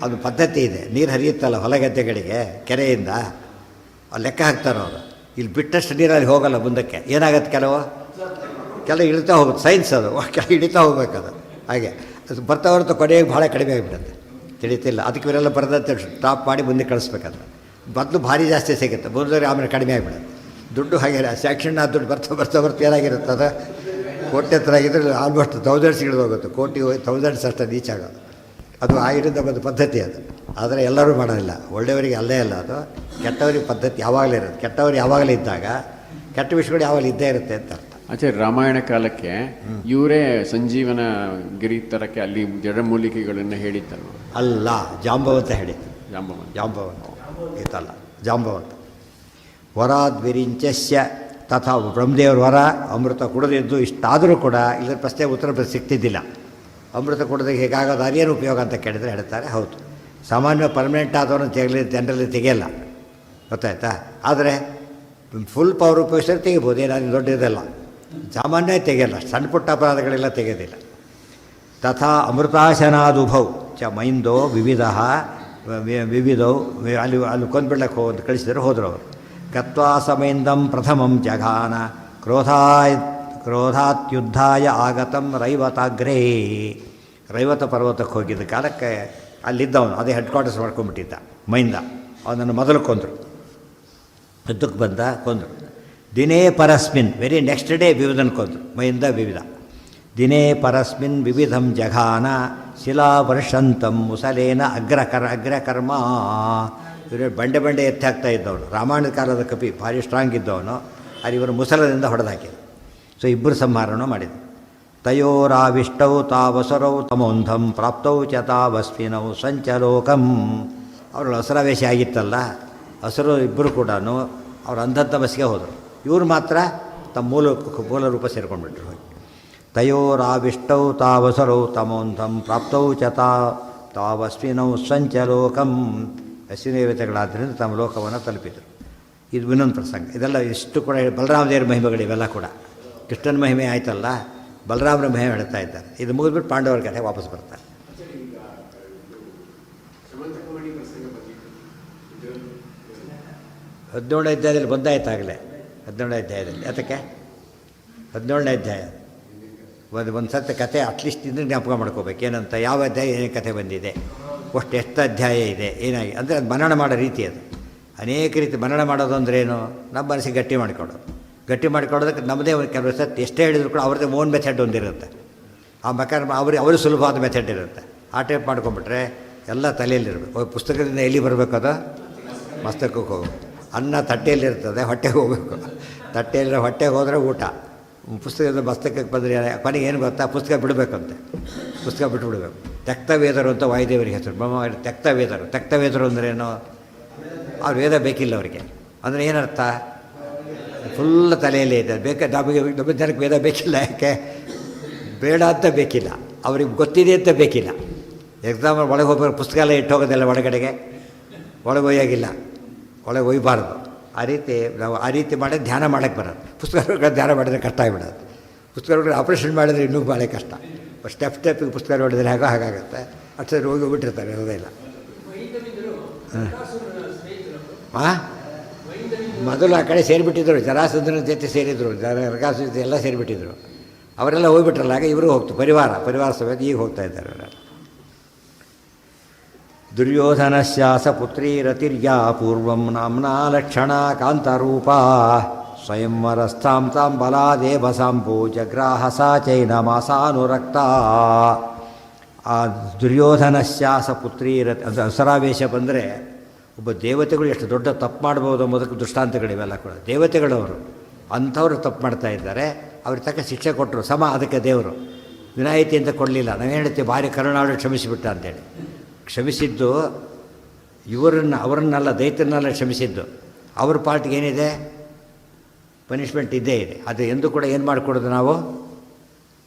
ಅದು ಪದ್ಧತಿ ಇದೆ. ನೀರು ಹರಿಯುತ್ತಲ್ಲ ಹೊಲಗದ್ದೆಗಳಿಗೆ ಕೆರೆಯಿಂದ, ಲೆಕ್ಕ ಹಾಕ್ತಾರೆ ಅವರು. ಇಲ್ಲಿ ಬಿಟ್ಟಷ್ಟು ನೀರಲ್ಲಿ ಹೋಗಲ್ಲ ಮುಂದಕ್ಕೆ. ಏನಾಗತ್ತೆ? ಕೆಲವು ಇಳಿತಾ ಹೋಗುತ್ತೆ. ಸೈನ್ಸ್ ಅದು, ಕೆಲ ಇಳಿತಾ ಹೋಗ್ಬೇಕದು. ಹಾಗೆ ಅದು ಬರ್ತಾ ಹೊರತು ಕೊನೆಗೆ ಭಾಳ ಕಡಿಮೆ ಆಗಿಬಿಡುತ್ತೆ, ತಿಳಿತಿಲ್ಲ. ಅದಕ್ಕೆ ಇವರೆಲ್ಲ ಬರದಂತೆ ಸ್ಟಾಪ್ ಮಾಡಿ ಮುಂದೆ ಕಳಿಸ್ಬೇಕಂದ್ರೆ ಮೊದಲು ಭಾರಿ ಜಾಸ್ತಿ ಸಿಗುತ್ತೆ, ಮುಂದೆ ಆಮೇಲೆ ಕಡಿಮೆ ಆಗಿಬಿಡುತ್ತೆ. ದುಡ್ಡು ಹಾಗೆ ಸ್ಯಾಕ್ಷನ್ ಆದ ದುಡ್ಡು ಬರ್ತಾ ಏನಾಗಿರುತ್ತೆ? ಅದು ಕೋಟಿ ಹತ್ರ ಆಗಿದ್ರೆ ಆಲ್ಮೋಸ್ಟ್ ಥೌಸಂಡ್ಸ್ ಇಳಿದು ಹೋಗುತ್ತೆ. ಕೋಟಿ ಥೌಸಂಡ್ಸ್ ಅಷ್ಟು ರೀಚ್ ಆಗೋದು. ಅದು ಆಗಿರೋದ ಒಂದು ಪದ್ಧತಿ ಅದು. ಆದರೆ ಎಲ್ಲರೂ ಮಾಡೋದಿಲ್ಲ. ಒಳ್ಳೆಯವರಿಗೆ ಅಲ್ಲೇ ಅಲ್ಲ ಅದು, ಕೆಟ್ಟವರಿಗೆ ಪದ್ಧತಿ ಯಾವಾಗಲೇ ಇರುತ್ತೆ. ಕೆಟ್ಟವ್ರು ಯಾವಾಗಲೇ ಇದ್ದಾಗ ಕೆಟ್ಟ ವಿಷಯಗಳು ಯಾವಾಗಲೂ ಇದ್ದೇ ಇರುತ್ತೆ ಅಂತ ಅರ್ಥ. ಆಚಾರ್ಯ ರಾಮಾಯಣ ಕಾಲಕ್ಕೆ ಇವರೇ ಸಂಜೀವನ ಗಿರಿ ತರಕ್ಕೆ ಅಲ್ಲಿ ಜಡಮೂಲಿಕೆಗಳನ್ನು ಹೇಳಿದ್ದಲ್ವ? ಅಲ್ಲ, ಜಾಂಬವಂತ ಹೇಳಿದ್ದು. ಜಾಂಬವಂತ ಗೀತಲ್ಲ, ಜಾಂಬವಂತ. ವರಾದ್ವಿರಿಂಚಸ್ಯ ತಥಾ ಬ್ರಹ್ಮದೇವ್ರ ವರ ಅಮೃತ ಕುಡಿದಿದ್ದು ಇಷ್ಟಾದರೂ ಕೂಡ ಇಲ್ಲದ ಪ್ರಶ್ನೆ ಉತ್ತರ ಸಿಗ್ತಿದ್ದಿಲ್ಲ. ಅಮೃತ ಕುಡಿದಾಗ ಹೇಗಾಗೋದು ಅದೇನು ಉಪಯೋಗ ಅಂತ ಕೇಳಿದರೆ ಹೇಳ್ತಾರೆ ಹೌದು, ಸಾಮಾನ್ಯ ಪರ್ಮನೆಂಟ್ ಆದವನು ಜನರಲ್ಲಿ ತೆಗೆಯಲ್ಲ, ಗೊತ್ತಾಯ್ತಾ. ಆದರೆ ಫುಲ್ ಪವರ್ ಉಪಯೋಗಿಸಿದ್ರೆ ತೆಗಿಬೋದು, ಏನಾದರೂ ದೊಡ್ಡದಲ್ಲ. ಸಾಮಾನ್ಯ ತೆಗೆಯಲ್ಲ, ಸಣ್ಣ ಪುಟ್ಟ ಅಪರಾಧಗಳೆಲ್ಲ ತೆಗೆಯೋದಿಲ್ಲ. ತಥಾ ಅಮೃತಾಶನಾದುಭೌ ಚ ಮೈಂದೋ ವಿವಿಧೌ ಅಲ್ಲಿ ಕೊಂದ್ಬಿಡಕ್ಕೆ ಕಳಿಸಿದ್ರು ಹೋದರು ಅವರು. ಗತ್ವಾ ಸಮೈಂದಂ ಪ್ರಥಮಂ ಜಘಾನ ಕ್ರೋಧಾತ್ಯುದ್ಧಾಯ ಆಗತಂ ರೈವತಾಗ್ರೇ. ರೈವತ ಪರ್ವತಕ್ಕೆ ಹೋಗಿದ್ದ ಕಾಲಕ್ಕೆ ಅಲ್ಲಿದ್ದವನು ಅದೇ ಹೆಡ್ ಕ್ವಾರ್ಟರ್ಸ್ ಮಾಡ್ಕೊಂಡ್ಬಿಟ್ಟಿದ್ದ ಮೈಂದ. ಅವನನ್ನು ಮೊದಲು ಕೊಂದರು, ಯುದ್ಧಕ್ಕೆ ಬಂದ, ಕೊಂದರು. ದಿನೇ ಪರಸ್ಮಿನ್ ವೆರಿ ನೆಕ್ಸ್ಟ್ ಡೇ ವಿವಿಧನ ಕೊಂದರು, ಮೈಂದ ವಿವಿಧ. ದಿನೇ ಪರಸ್ಮಿನ್ ವಿವಿಧಂ ಜಘಾನ ಶಿಲಾವರ್ಷಂತಂ ಮುಸಲೇನ ಅಗ್ರಕರ್ಮ. ಇವರು ಬಂಡೆ ಎತ್ತಿ ಹಾಕ್ತಾ ಇದ್ದವನು, ರಾಮಾಯಣದ ಕಾಲದ ಕಪಿ, ಭಾರಿ ಸ್ಟ್ರಾಂಗ್ ಇದ್ದವನು. ಅಲ್ಲಿ ಇವರು ಮುಸಲದಿಂದ ಹೊಡೆದಾಕಿದ್ರು. ಸೊ ಇಬ್ಬರು ಸಂಹಾರನೂ ಮಾಡಿದರು. ತಯೋರಾವಿಷ್ಟೌ ತಾವಸರೌ ತಮೋಂಧಂ ಪ್ರಾಪ್ತೌ ಚ ತಾವಸ್ವಿನೌ ಸಂಚಲೋಕಂ. ಅವರು ಹಸರಾವೇಶ ಆಗಿತ್ತಲ್ಲ, ಹಸರು ಇಬ್ಬರು ಕೂಡ ಅವ್ರು ಅಂಧತಮಸ್ಸಿಗೆ ಹೋದರು. ಇವರು ಮಾತ್ರ ತಮ್ಮ ಮೂಲ ರೂಪ ಸೇರ್ಕೊಂಡ್ಬಿಟ್ರು. ತಯೋರಾವಿಷ್ಟೌ ತಾವಸರೌ ತಮೋಂಧಂ ಪ್ರಾಪ್ತೌ ಚ ತಾವಸ್ವಿನೌ ಸಂಚಲೋಕಂ. ಅಶ್ವಿನದೇವತೆಗಳಾದ್ದರಿಂದ ತಮ್ಮ ಲೋಕವನ್ನು ತಲುಪಿದರು. ಇದು ಇನ್ನೊಂದು ಪ್ರಸಂಗ. ಇದೆಲ್ಲ ಇಷ್ಟು ಕೂಡ ಬಲರಾಮದೇವರ ಮಹಿಮೆಗಳು ಇವೆಲ್ಲ ಕೂಡ. ಕೃಷ್ಣನ ಮಹಿಮೆ ಆಯ್ತಲ್ಲ, ಬಲರಾಮರ ಮಹಿಮೆ ಹೇಳ್ತಾ ಇದ್ದಾರೆ. ಇದು ಮುಗಿದ್ಬಿಟ್ಟು ಪಾಂಡವರ ಕಥೆ ವಾಪಸ್ ಬರ್ತಾರೆ. 17ನೇ ಅಧ್ಯಾಯದಲ್ಲಿ ಬಂದಾಯ್ತಾಗಲೇ, 17ನೇ ಅಧ್ಯಾಯದಲ್ಲಿ. ಅದಕ್ಕೆ 17ನೇ ಅಧ್ಯಾಯ ಒಂದು ಸತ್ತ ಕಥೆ ಅಟ್ಲೀಸ್ಟ್ ಇದನ್ನು ಜ್ಞಾಪಕ ಮಾಡ್ಕೋಬೇಕು. ಏನಂತ, ಯಾವ ಅಧ್ಯಾಯ ಏನೇ ಕಥೆ ಬಂದಿದೆ, ಎಷ್ಟು ಅಧ್ಯಾಯ ಇದೆ, ಏನಾಗಿ ಅಂದರೆ ಅದು ಮನನ ಮಾಡೋ ರೀತಿ. ಅದು ಅನೇಕ ರೀತಿ ಮನನ ಮಾಡೋದು ಅಂದ್ರೇನು, ನಮ್ಮ ಮನಸ್ಸಿಗೆ ಗಟ್ಟಿ ಮಾಡಿಕೊಡೋದಕ್ಕೆ ನಮ್ಮದೇ ಒಂದು ಕೆಲವು ಸತ್ತು ಎಷ್ಟೇ ಹೇಳಿದ್ರು ಕೂಡ ಅವ್ರದ್ದೇ ಓನ್ ಮೆಥಡ್ ಒಂದಿರುತ್ತೆ. ಆ ಮೆಕಾರ ಅವರು ಸುಲಭವಾದ ಮೆಥಡ್ ಇರುತ್ತೆ. ಆ ಟೈಪ್ ಮಾಡ್ಕೊಂಬಿಟ್ರೆ ಎಲ್ಲ ತಲೆಯಲ್ಲಿರಬೇಕು. ಪುಸ್ತಕದಿಂದ ಎಲ್ಲಿ ಬರಬೇಕು, ಅದು ಮಸ್ತಕಕ್ಕೆ ಹೋಗಬೇಕು. ಅನ್ನ ತಟ್ಟೆಯಲ್ಲಿರ್ತದೆ, ಹೊಟ್ಟೆಗೆ ಹೋಗಬೇಕು. ತಟ್ಟೆಯಲ್ಲಿ ಹೊಟ್ಟೆಗೆ ಹೋದರೆ ಊಟ, ಪುಸ್ತಕದ ಮಸ್ತಕಕ್ಕೆ ಬಂದರೆ ಕೊನೆಗೆ ಏನು ಗೊತ್ತಾ, ಪುಸ್ತಕ ಬಿಡಬೇಕಂತೆ. ಪುಸ್ತಕ ಬಿಟ್ಟುಬಿಡಬೇಕು. ತೆಕ್ತವೇದರು ಅಂತ ವಾಯುದೇವರಿಗೆ ಹೆಸರು. ತೆಕ್ತವೇದರು ಅಂದ್ರೇನು, ಅವ್ರು ವೇದ ಬೇಕಿಲ್ಲ ಅವರಿಗೆ. ಅಂದರೆ ಏನರ್ಥ, ಫುಲ್ ತಲೆಯಲ್ಲೇ ಇದೆ. ನಮ್ಮ ಜನಕ್ಕೆ ವೇದ ಬೇಕಿಲ್ಲ. ಯಾಕೆ ಬೇಡ ಅಂತ ಬೇಕಿಲ್ಲ, ಅವ್ರಿಗೆ ಗೊತ್ತಿದೆ ಅಂತ ಬೇಕಿಲ್ಲ. ಎಕ್ಸಾಮ್ ಒಳಗೆ ಹೋಗ್ಬೇಕು, ಪುಸ್ತಕ ಎಲ್ಲ ಇಟ್ಟು ಹೋಗೋದಿಲ್ಲ ಒಳಗಡೆಗೆ, ಒಳಗೆ ಒಯ್ಯಾಗಿಲ್ಲ, ಒಳಗೆ ಒಯ್ಯಬಾರ್ದು. ಆ ರೀತಿ ಮಾಡಿ ಧ್ಯಾನ ಮಾಡೋಕ್ಕೆ ಬರೋದು. ಪುಸ್ತಕ ಧ್ಯಾನ ಮಾಡಿದರೆ ಕಷ್ಟ ಆಗಿಬಿಡೋದು. ಪುಸ್ತಕ ಆಪ್ರೇಷನ್ ಮಾಡಿದರೆ ಇನ್ನೂ ಭಾಳ ಕಷ್ಟ. ಸ್ಟೆಪ್ಪಿಗೆ ಪುಸ್ತಕ ನೋಡಿದರೆ ಹಾಗಾಗುತ್ತೆ. ಅಷ್ಟು ಹೋಗಿ ಬಿಟ್ಟಿರ್ತಾರೆ, ಇರೋದೇ ಇಲ್ಲ. ಮೊದಲು ಆ ಕಡೆ ಸೇರಿಬಿಟ್ಟಿದ್ರು, ಜರಾಸಂಧನ ಜೊತೆ ಸೇರಿದ್ರು, ನರಕಾಸುರ ಜೊತೆ ಎಲ್ಲ ಸೇರಿಬಿಟ್ಟಿದ್ರು. ಅವರೆಲ್ಲ ಹೋಗ್ಬಿಟ್ರಲ್ಲ, ಆಗ ಇವರು ಹೋಗ್ತು, ಪರಿವಾರ ಸಮೇತ ಈಗ ಹೋಗ್ತಾ ಇದ್ದಾರೆ ಅವರೆಲ್ಲ. ದುರ್ಯೋಧನಸ್ಯಾಸ ಪುತ್ರೀರತಿರ್ಯಾ ಪೂರ್ವಂ ನಾಮ್ನಾ ಲಕ್ಷಣ ಕಾಂತರೂಪ ಸ್ವಯಂವರಸ್ಥಾಂ ತಾಂ ಬಲಾದೇವಸಾಂಭೋ ಜಗ್ರಾಹ ಸಾ ಚೈನಮಾಸಾನುರಕ್ತ. ಆ ದುರ್ಯೋಧನಸ್ಯಾಸ ಪುತ್ರೀರತಿ ಅದು ಅಸರಾವೇಶ ಬಂದರೆ ಒಬ್ಬ ದೇವತೆಗಳು ಎಷ್ಟು ದೊಡ್ಡ ತಪ್ಪು ಮಾಡ್ಬೋದು ಅನ್ನೋದಕ್ಕೆ ದೃಷ್ಟಾಂತಗಳಿವೆಲ್ಲ ಕೂಡ. ದೇವತೆಗಳವರು ಅಂಥವ್ರು ತಪ್ಪು ಮಾಡ್ತಾ ಇದ್ದಾರೆ, ಅವ್ರಿಗೆ ತಕ್ಕ ಶಿಕ್ಷೆ ಕೊಟ್ಟರು. ಅದಕ್ಕೆ ದೇವರು ವಿನಾಯಿತಿ ಅಂತ ಕೊಡಲಿಲ್ಲ. ನಾವೇನು ಹೇಳ್ತೀವಿ, ಭಾರಿ ಕರುಣಾಳು ಕ್ಷಮಿಸಿಬಿಟ್ಟ ಅಂತೇಳಿ. ಕ್ಷಮಿಸಿದ್ದು ಅವರನ್ನೆಲ್ಲ ದೈತ್ಯರನ್ನೆಲ್ಲ ಕ್ಷಮಿಸಿದ್ದು. ಅವ್ರ ಪಾರ್ಟಿಗೆ ಏನಿದೆ, ಪನಿಷ್ಮೆಂಟ್ ಇದ್ದೇ ಇದೆ. ಅದು ಎಂದೂ ಕೂಡ ಏನು ಮಾಡಿಕೊಡೋದು, ನಾವು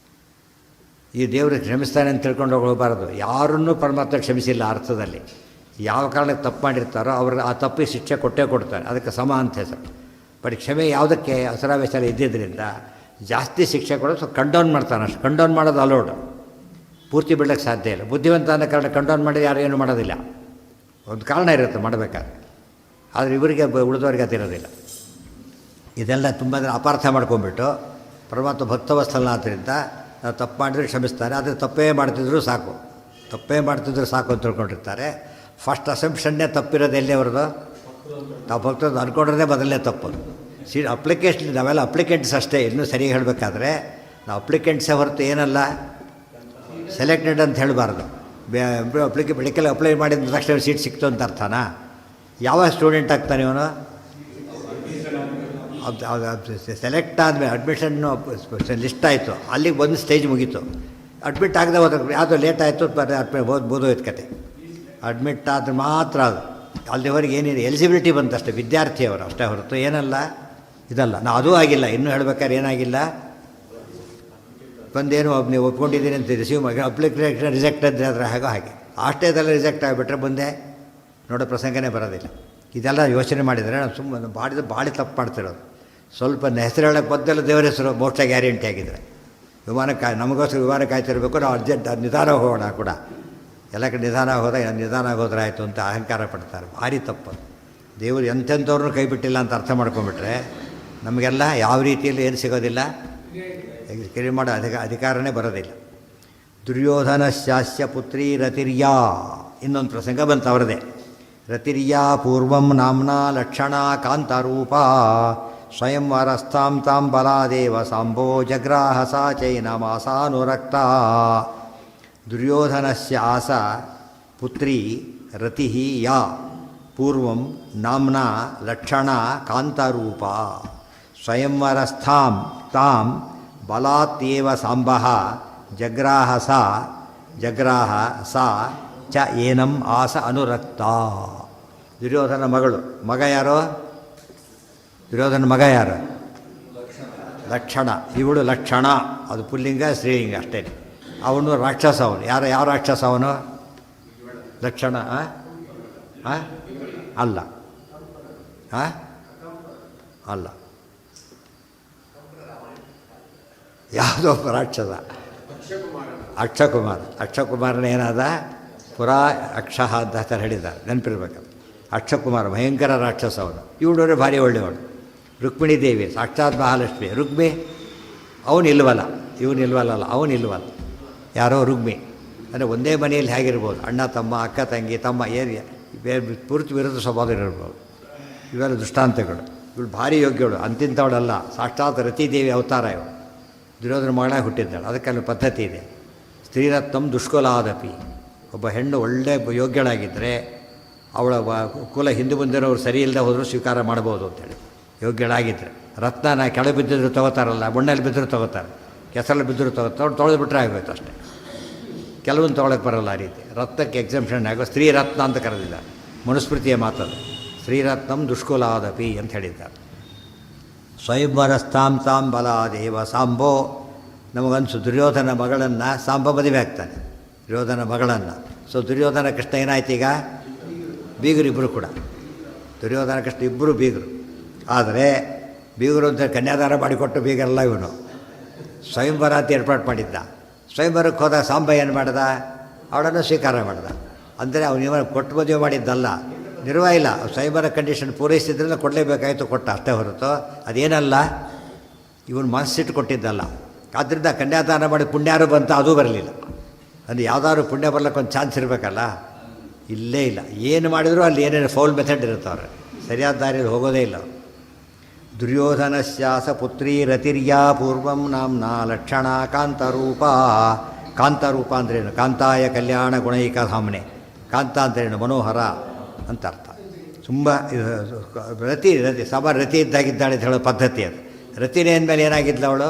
ಈ ದೇವ್ರಿಗೆ ಕ್ಷಮಿಸ್ತಾನೆ ಅಂತ ತಿಳ್ಕೊಂಡು ಹೋಗಬಾರ್ದು. ಯಾರನ್ನೂ ಪರಮಾತ್ಮ ಕ್ಷಮಿಸಿಲ್ಲ ಅರ್ಥದಲ್ಲಿ. ಯಾವ ಕಾರಣಕ್ಕೆ ತಪ್ಪು ಮಾಡಿರ್ತಾರೋ ಅವ್ರಿಗೆ ಆ ತಪ್ಪಿಗೆ ಶಿಕ್ಷೆ ಕೊಟ್ಟೇ ಕೊಡ್ತಾರೆ. ಅದಕ್ಕೆ ಸಮ ಅಂತ ಹೆಸರು. ಬಟ್ ಕ್ಷಮೆ ಯಾವುದಕ್ಕೆ, ಅಸರಾವೇಶ ಇದ್ದಿದ್ದರಿಂದ ಜಾಸ್ತಿ ಶಿಕ್ಷೆ ಕೊಡೋದು. ಸ್ವಲ್ಪ ಕಂಡೌನ್ ಮಾಡ್ತಾನೆ, ಅಷ್ಟು ಕಂಡೌನ್ ಮಾಡೋದು ಅಲೋಡ್. ಪೂರ್ತಿ ಬಿಡೋಕ್ಕೆ ಸಾಧ್ಯ ಇಲ್ಲ. ಬುದ್ಧಿವಂತ ಅನ್ನೋ ಕಾರಣ ಕಂಡೌನ್ ಮಾಡಿ ಯಾರು ಏನು ಮಾಡೋದಿಲ್ಲ. ಒಂದು ಕಾರಣ ಇರುತ್ತೆ ಮಾಡಬೇಕಾದ್ರೆ. ಆದರೆ ಇವರಿಗೆ ಉಳಿದವರಿಗೆ ಅದಿರೋದಿಲ್ಲ. ಇದೆಲ್ಲ ತುಂಬ ಅಪಾರ್ಥ ಮಾಡ್ಕೊಂಡ್ಬಿಟ್ಟು ಪರಮಾತ್ಮ ಭಕ್ತವತ್ಸಲ ಆದ್ದರಿಂದ ನಾವು ತಪ್ಪು ಮಾಡಿದ್ರೆ ಕ್ಷಮಿಸ್ತಾರೆ. ಆದರೆ ತಪ್ಪೇ ಮಾಡ್ತಿದ್ರು ಸಾಕು ಅಂತ ತಿಳ್ಕೊಂಡಿರ್ತಾರೆ. ಫಸ್ಟ್ ಅಸಂಪ್ಷನ್ನೇ ತಪ್ಪಿರೋದು ಎಲ್ಲಿ ಅವ್ರದ್ದು, ನಾವು ಭಕ್ತರು ಅಂದ್ಕೊಂಡಿರೋದೇ ಮೊದಲನೇ ತಪ್ಪು. ಅಪ್ಲಿಕೇಶನ್ ನಾವೆಲ್ಲ ಅಪ್ಲಿಕೆಂಟ್ಸ್ ಅಷ್ಟೇ. ಇನ್ನೂ ಸರಿಯಾಗಿ ಹೇಳಬೇಕಾದ್ರೆ ನಾವು ಅಪ್ಲಿಕೆಂಟ್ಸೇ ಹೊರತು ಏನಲ್ಲ ಸೆಲೆಕ್ಟೆಡ್ ಅಂತ ಹೇಳಬಾರ್ದು. ಮೆಡಿಕಲ್ ಅಪ್ಲೈ ಮಾಡಿದ ತಕ್ಷಣ ಸೀಟ್ ಸಿಕ್ತು ಅಂತ ಅರ್ಥನಾ? ಯಾವ ಸ್ಟೂಡೆಂಟ್ ಆಗ್ತಾನೆ ಇವನು? ಸೆಲೆಕ್ಟ್ ಆದಮೇಲೆ ಅಡ್ಮಿಷನ್ನು ಲಿಸ್ಟ್ ಆಯಿತು, ಅಲ್ಲಿಗೆ ಒಂದು ಸ್ಟೇಜ್ ಮುಗೀತು. ಅಡ್ಮಿಟ್ ಆಗದೆ ಹೋದ್ರೆ ಯಾವುದೋ ಲೇಟ್ ಆಯಿತು, ಬೋಧೋಯ್ತು ಕತೆ. ಅಡ್ಮಿಟ್ ಆದರೆ ಮಾತ್ರ ಅದು. ಅಲ್ಲಿವರೆಗೆ ಏನಿದೆ ಎಲಿಜಿಬಿಲಿಟಿ ಬಂತಷ್ಟೇ, ವಿದ್ಯಾರ್ಥಿಯವರು ಅಷ್ಟೇ ಹೊರತು ಏನಲ್ಲ ಇದಲ್ಲ. ಅದೂ ಆಗಿಲ್ಲ. ಇನ್ನೂ ಹೇಳ್ಬೇಕಾದ್ರೆ ಏನಾಗಿಲ್ಲ, ಬಂದೇನು ನೀವು ಒಪ್ಕೊಂಡಿದ್ದೀನಿ ಅಂತ ರಿಸೀವ್ ಮಾಡಿ ಅಪ್ಲಿಕೇಶನ್ ರಿಜೆಕ್ಟ್ ಅಂದರೆ ಅದರ ಹಾಗೋ ಹಾಗೆ ಆಸ್ಟೇದಲ್ಲಿ ರಿಜೆಕ್ಟ್ ಆಗಿಬಿಟ್ರೆ ಮುಂದೆ ನೋಡೋ ಪ್ರಸಂಗನೇ ಬರೋದಿಲ್ಲ. ಇದೆಲ್ಲ ಯೋಚನೆ ಮಾಡಿದರೆ ನಾವು ಸುಮ್ಮನೆ ಭಾಳ ತಪ್ಪು ಮಾಡ್ತಿರೋದು. ಸ್ವಲ್ಪ ಹೆಸರು ಹೇಳೋಕ್ಕೆ ಮೊದಲು ದೇವರ ಹೆಸರು ಮೋಕ್ಷ ಗ್ಯಾರಂಟಿ ಆಗಿದ್ದರೆ ವಿಮಾನಕ್ಕೆ ನಮಗೋಸ್ಕರ ವಿಮಾನ ಕಾಯ್ತಿರಬೇಕು, ನಾವು ಅರ್ಜೆಂಟ್ ನಿಧಾನ ಹೋಗೋಣ ಕೂಡ. ಎಲ್ಲ ಕಡೆ ನಿಧಾನ ಹೋದ್ರೆ ಆಯಿತು ಅಂತ ಅಹಂಕಾರ ಪಡ್ತಾರೆ. ಭಾರಿ ತಪ್ಪು. ದೇವರು ಎಂಥೆಂಥವ್ರನ್ನೂ ಕೈ ಬಿಟ್ಟಿಲ್ಲ ಅಂತ ಅರ್ಥ ಮಾಡ್ಕೊಂಬಿಟ್ರೆ ನಮಗೆಲ್ಲ ಯಾವ ರೀತಿಯಲ್ಲಿ ಏನು ಸಿಗೋದಿಲ್ಲ, ಕಿರಿ ಮಾಡೋ ಅಧಿಕಾರನೇ ಬರೋದಿಲ್ಲ. ದುರ್ಯೋಧನಸ್ಯಾಸ್ಯ ಪುತ್ರಿ ರತಿರ್ಯಾ, ಇನ್ನೊಂದು ಪ್ರಸಂಗ ಬಂತು ಅವರದೇ. ರತಿರ್ಯಾ ಪೂರ್ವಂ ನಾಮ್ನಾ ಲಕ್ಷಣಾ ಕಾಂತರೂಪ ಸ್ವಯಂವರಸ್ಥಾಂ ತಾಂ ಬಲಾದೇವ ಸಾಂಬೋ ಜಗ್ರಾಹ ಸಾ ಚೈನಮಾಸಾನುರಕ್ತ. ದುರ್ಯೋಧನಸ್ಯ ಆಸ ಪುತ್ರಿ ರತಿ ಯಾ ಪೂರ್ವಂ ನಾಮ್ನಾ ಲಕ್ಷಣಾ ಕಾಂತರೂಪ ಸ್ವಯಂವರಸ್ಥಾಂ ತಾಂ ಬಲಾತ್ಯೇವ ಸಾಂಬಃ ಜಗ್ರಾಹ ಸಾ ಚ ಏನಂ ಆಸ ಅನುರಕ್ತ. ದುರ್ಯೋಧನ ಮಗಳು. ಮಗ ಯಾರೋ? ದುರ್ಯೋಧನ ಮಗ ಯಾರು? ಲಕ್ಷಣ. ಇವಳು ಲಕ್ಷಣ. ಅದು ಪುಲ್ಲಿಂಗ ಸ್ತ್ರೀಲಿಂಗ ಅಷ್ಟೇ. ಅವನು ರಾಕ್ಷಸ. ಅವನು ಯಾವ ರಾಕ್ಷಸ ಅವನು? ಲಕ್ಷಣ ಅಲ್ಲ ಅಲ್ಲ, ಯಾವುದೋ ರಾಕ್ಷಸ. ಅಕ್ಷಕುಮಾರನ ಏನಾದ? ಪುರಾ ಅಕ್ಷಃ ಅಂತ ಹೆಸರು ಹೇಳಿದ್ದಾರೆ, ನೆನಪಿರ್ಬೇಕು. ಅಕ್ಷಕುಮಾರ ಭಯಂಕರ ರಾಕ್ಷಸ ಅವನು. ಇವಳವರೇ ಭಾರಿ ಒಳ್ಳೆಯವಳು. ರುಕ್ಮಿಣಿ ದೇವಿ ಸಾಕ್ಷಾತ್ ಮಹಾಲಕ್ಷ್ಮಿ. ರುಕ್ಮಿ ಅವನು ಇಲ್ವಲ್ಲ, ಇವನು ಇಲ್ವಲ್ಲ, ಅವನು ಇಲ್ವಲ್ಲ. ಯಾರೋ ರುಕ್ಮಿ ಅಂದರೆ ಒಂದೇ ಮನೆಯಲ್ಲಿ ಹೇಗಿರ್ಬೋದು, ಅಣ್ಣ ತಮ್ಮ, ಅಕ್ಕ ತಂಗಿ, ತಮ್ಮ ಏರಿಯಾ ಪೂರ್ತಿ ವಿರುದ್ಧ ಸ್ವಭಾವ ಇರ್ಬೋದು. ಇವೆಲ್ಲ ದೃಷ್ಟಾಂತಗಳು. ಇವಳು ಭಾರಿ ಯೋಗ್ಯಗಳು, ಅಂತಿಂಥವಳಲ್ಲ. ಸಾಕ್ಷಾತ್ ರತಿದೇವಿ ಅವತಾರ ಇವಳು. ದುರ್ಯೋಧನ ಮಗಳಾಗಿ ಹುಟ್ಟಿದ್ದಾಳೆ. ಅದಕ್ಕೆಲ್ಲ ಪದ್ಧತಿ ಇದೆ. ಸ್ತ್ರೀರತ್ನಂ ದುಷ್ಕುಲಾದಪಿ. ಒಬ್ಬ ಹೆಣ್ಣು ಒಳ್ಳೆ ಯೋಗ್ಯಳಾಗಿದ್ದರೆ ಅವಳ ಕುಲ ಹಿಂದೆ ಮುಂದಿನವ್ರು ಸರಿ ಇಲ್ಲದೆ ಹೋದರೂ ಸ್ವೀಕಾರ ಮಾಡ್ಬೋದು ಅಂತೇಳಿ. ಯೋಗ್ಯಳಾಗಿದ್ದರೆ ರತ್ನ ಕೆಳಗೆ ಬಿದ್ದಿದ್ರು ತೊಗೋತಾರಲ್ಲ, ಮಣ್ಣಲ್ಲಿ ಬಿದ್ದರೂ ತೊಗೋತಾರೆ, ಕೆಸರಲ್ಲಿ ಬಿದ್ದರೂ ತೊಗೋತಾರೆ, ತೊಳೆದು ಬಿಟ್ಟರೆ ಆಗೋಯ್ತು ಅಷ್ಟೇ. ಕೆಲವೊಂದು ತೊಗೊಳಕ್ಕೆ ಬರೋಲ್ಲ ಆ ರೀತಿ. ರತ್ನಕ್ಕೆ ಎಕ್ಸಂಪ್ಷನ್ ಆಗೋ ಸ್ತ್ರೀ ರತ್ನ ಅಂತ ಕರೆದಿದ್ದಾರೆ. ಮನುಸ್ಮೃತಿಯ ಮಾತದು. ಸ್ತ್ರೀರತ್ನಂ ದುಷ್ಕುಲಾದಪಿ ಅಂತ ಹೇಳಿದ್ದಾರೆ. ಸ್ವಯಂವರಸ್ಥಾಂ ತಾಂ ಬಲಾದೇವ ಸಾಂಬೋ. ನಮಗನ್ಸು ದುರ್ಯೋಧನ ಮಗಳನ್ನು ಸಾಂಬ ಮದುವೆ ಆಗ್ತಾನೆ, ದುರ್ಯೋಧನ ಮಗಳನ್ನು. ಸೊ ದುರ್ಯೋಧನ ಕೃಷ್ಣ ಏನಾಯ್ತು ಈಗ? ಬೀಗರು ಇಬ್ಬರು ಕೂಡ. ದುರ್ಯೋಧನ ಕೃಷ್ಣ ಇಬ್ಬರು ಬೀಗರು. ಆದರೆ ಬೀಗರು ಅಂತ ಕನ್ಯಾದಾನ ಮಾಡಿಕೊಟ್ಟು ಬೀಗರಲ್ಲ ಇವನು. ಸ್ವಯಂವರ ಅಂತ ಏರ್ಪಾಡು ಮಾಡಿದ್ದ. ಸ್ವಯಂವರಕ್ಕೆ ಹೋದ ಸಾಂಬ ಏನು ಮಾಡ್ದ? ಅವಳನ್ನು ಸ್ವೀಕಾರ ಮಾಡ್ದ. ಅಂದರೆ ಅವನು ಇವನು ಕೊಟ್ಟು ಮದುವೆ ಮಾಡಿದ್ದಲ್ಲ, ನಿರ್ವಾಹ ಇಲ್ಲ. ಸ್ವಯಂವರ ಕಂಡೀಷನ್ ಪೂರೈಸಿದ್ರಿಂದ ಕೊಡಲೇಬೇಕಾಯಿತು, ಕೊಟ್ಟ ಅಷ್ಟೇ ಹೊರತು ಅದೇನಲ್ಲ ಇವನು ಮನಸ್ಸಿಟ್ಟು ಕೊಟ್ಟಿದ್ದಲ್ಲ. ಆದ್ದರಿಂದ ಕನ್ಯಾದಾನ ಮಾಡಿ ಪುಣ್ಯಾರು ಬಂತ ಅದೂ ಬರಲಿಲ್ಲ. ಅಂದರೆ ಯಾವುದಾದ್ರು ಪುಣ್ಯ ಬರ್ಲಿಕ್ಕೆ ಒಂದು ಚಾನ್ಸ್ ಇರಬೇಕಲ್ಲ, ಇಲ್ಲೇ ಇಲ್ಲ. ಏನು ಮಾಡಿದರೂ ಅಲ್ಲಿ ಏನೇನು ಫೌಲ್ ಮೆಥಡ್ ಇರುತ್ತೆ. ಅವ್ರು ಸರಿಯಾದ ದಾರಿಯಲ್ಲಿ ಹೋಗೋದೇ ಇಲ್ಲ. ದುರ್ಯೋಧನಸ್ಯಾಸ ಪುತ್ರಿ ರತಿರ್ಯಾ ಪೂರ್ವಂ ನಾಮ್ನಾ ಲಕ್ಷಣ ಕಾಂತರೂಪ. ಕಾಂತರೂಪ ಅಂದ್ರೇನು? ಕಾಂತಾಯ ಕಲ್ಯಾಣ ಗುಣೈಕ ಧಾಮ್ನೆ. ಕಾಂತ ಅಂದ್ರೇನು? ಮನೋಹರ ಅಂತ ಅರ್ಥ. ತುಂಬ ರತಿ ರತಿ ಇದ್ದಾಗಿದ್ದಾಳೆ ಅಂತ ಹೇಳೋ ಪದ್ಧತಿ ಅದು. ರತಿನೇ ಅಂದಮೇಲೆ ಏನಾಗಿದ್ಲು ಅವಳು?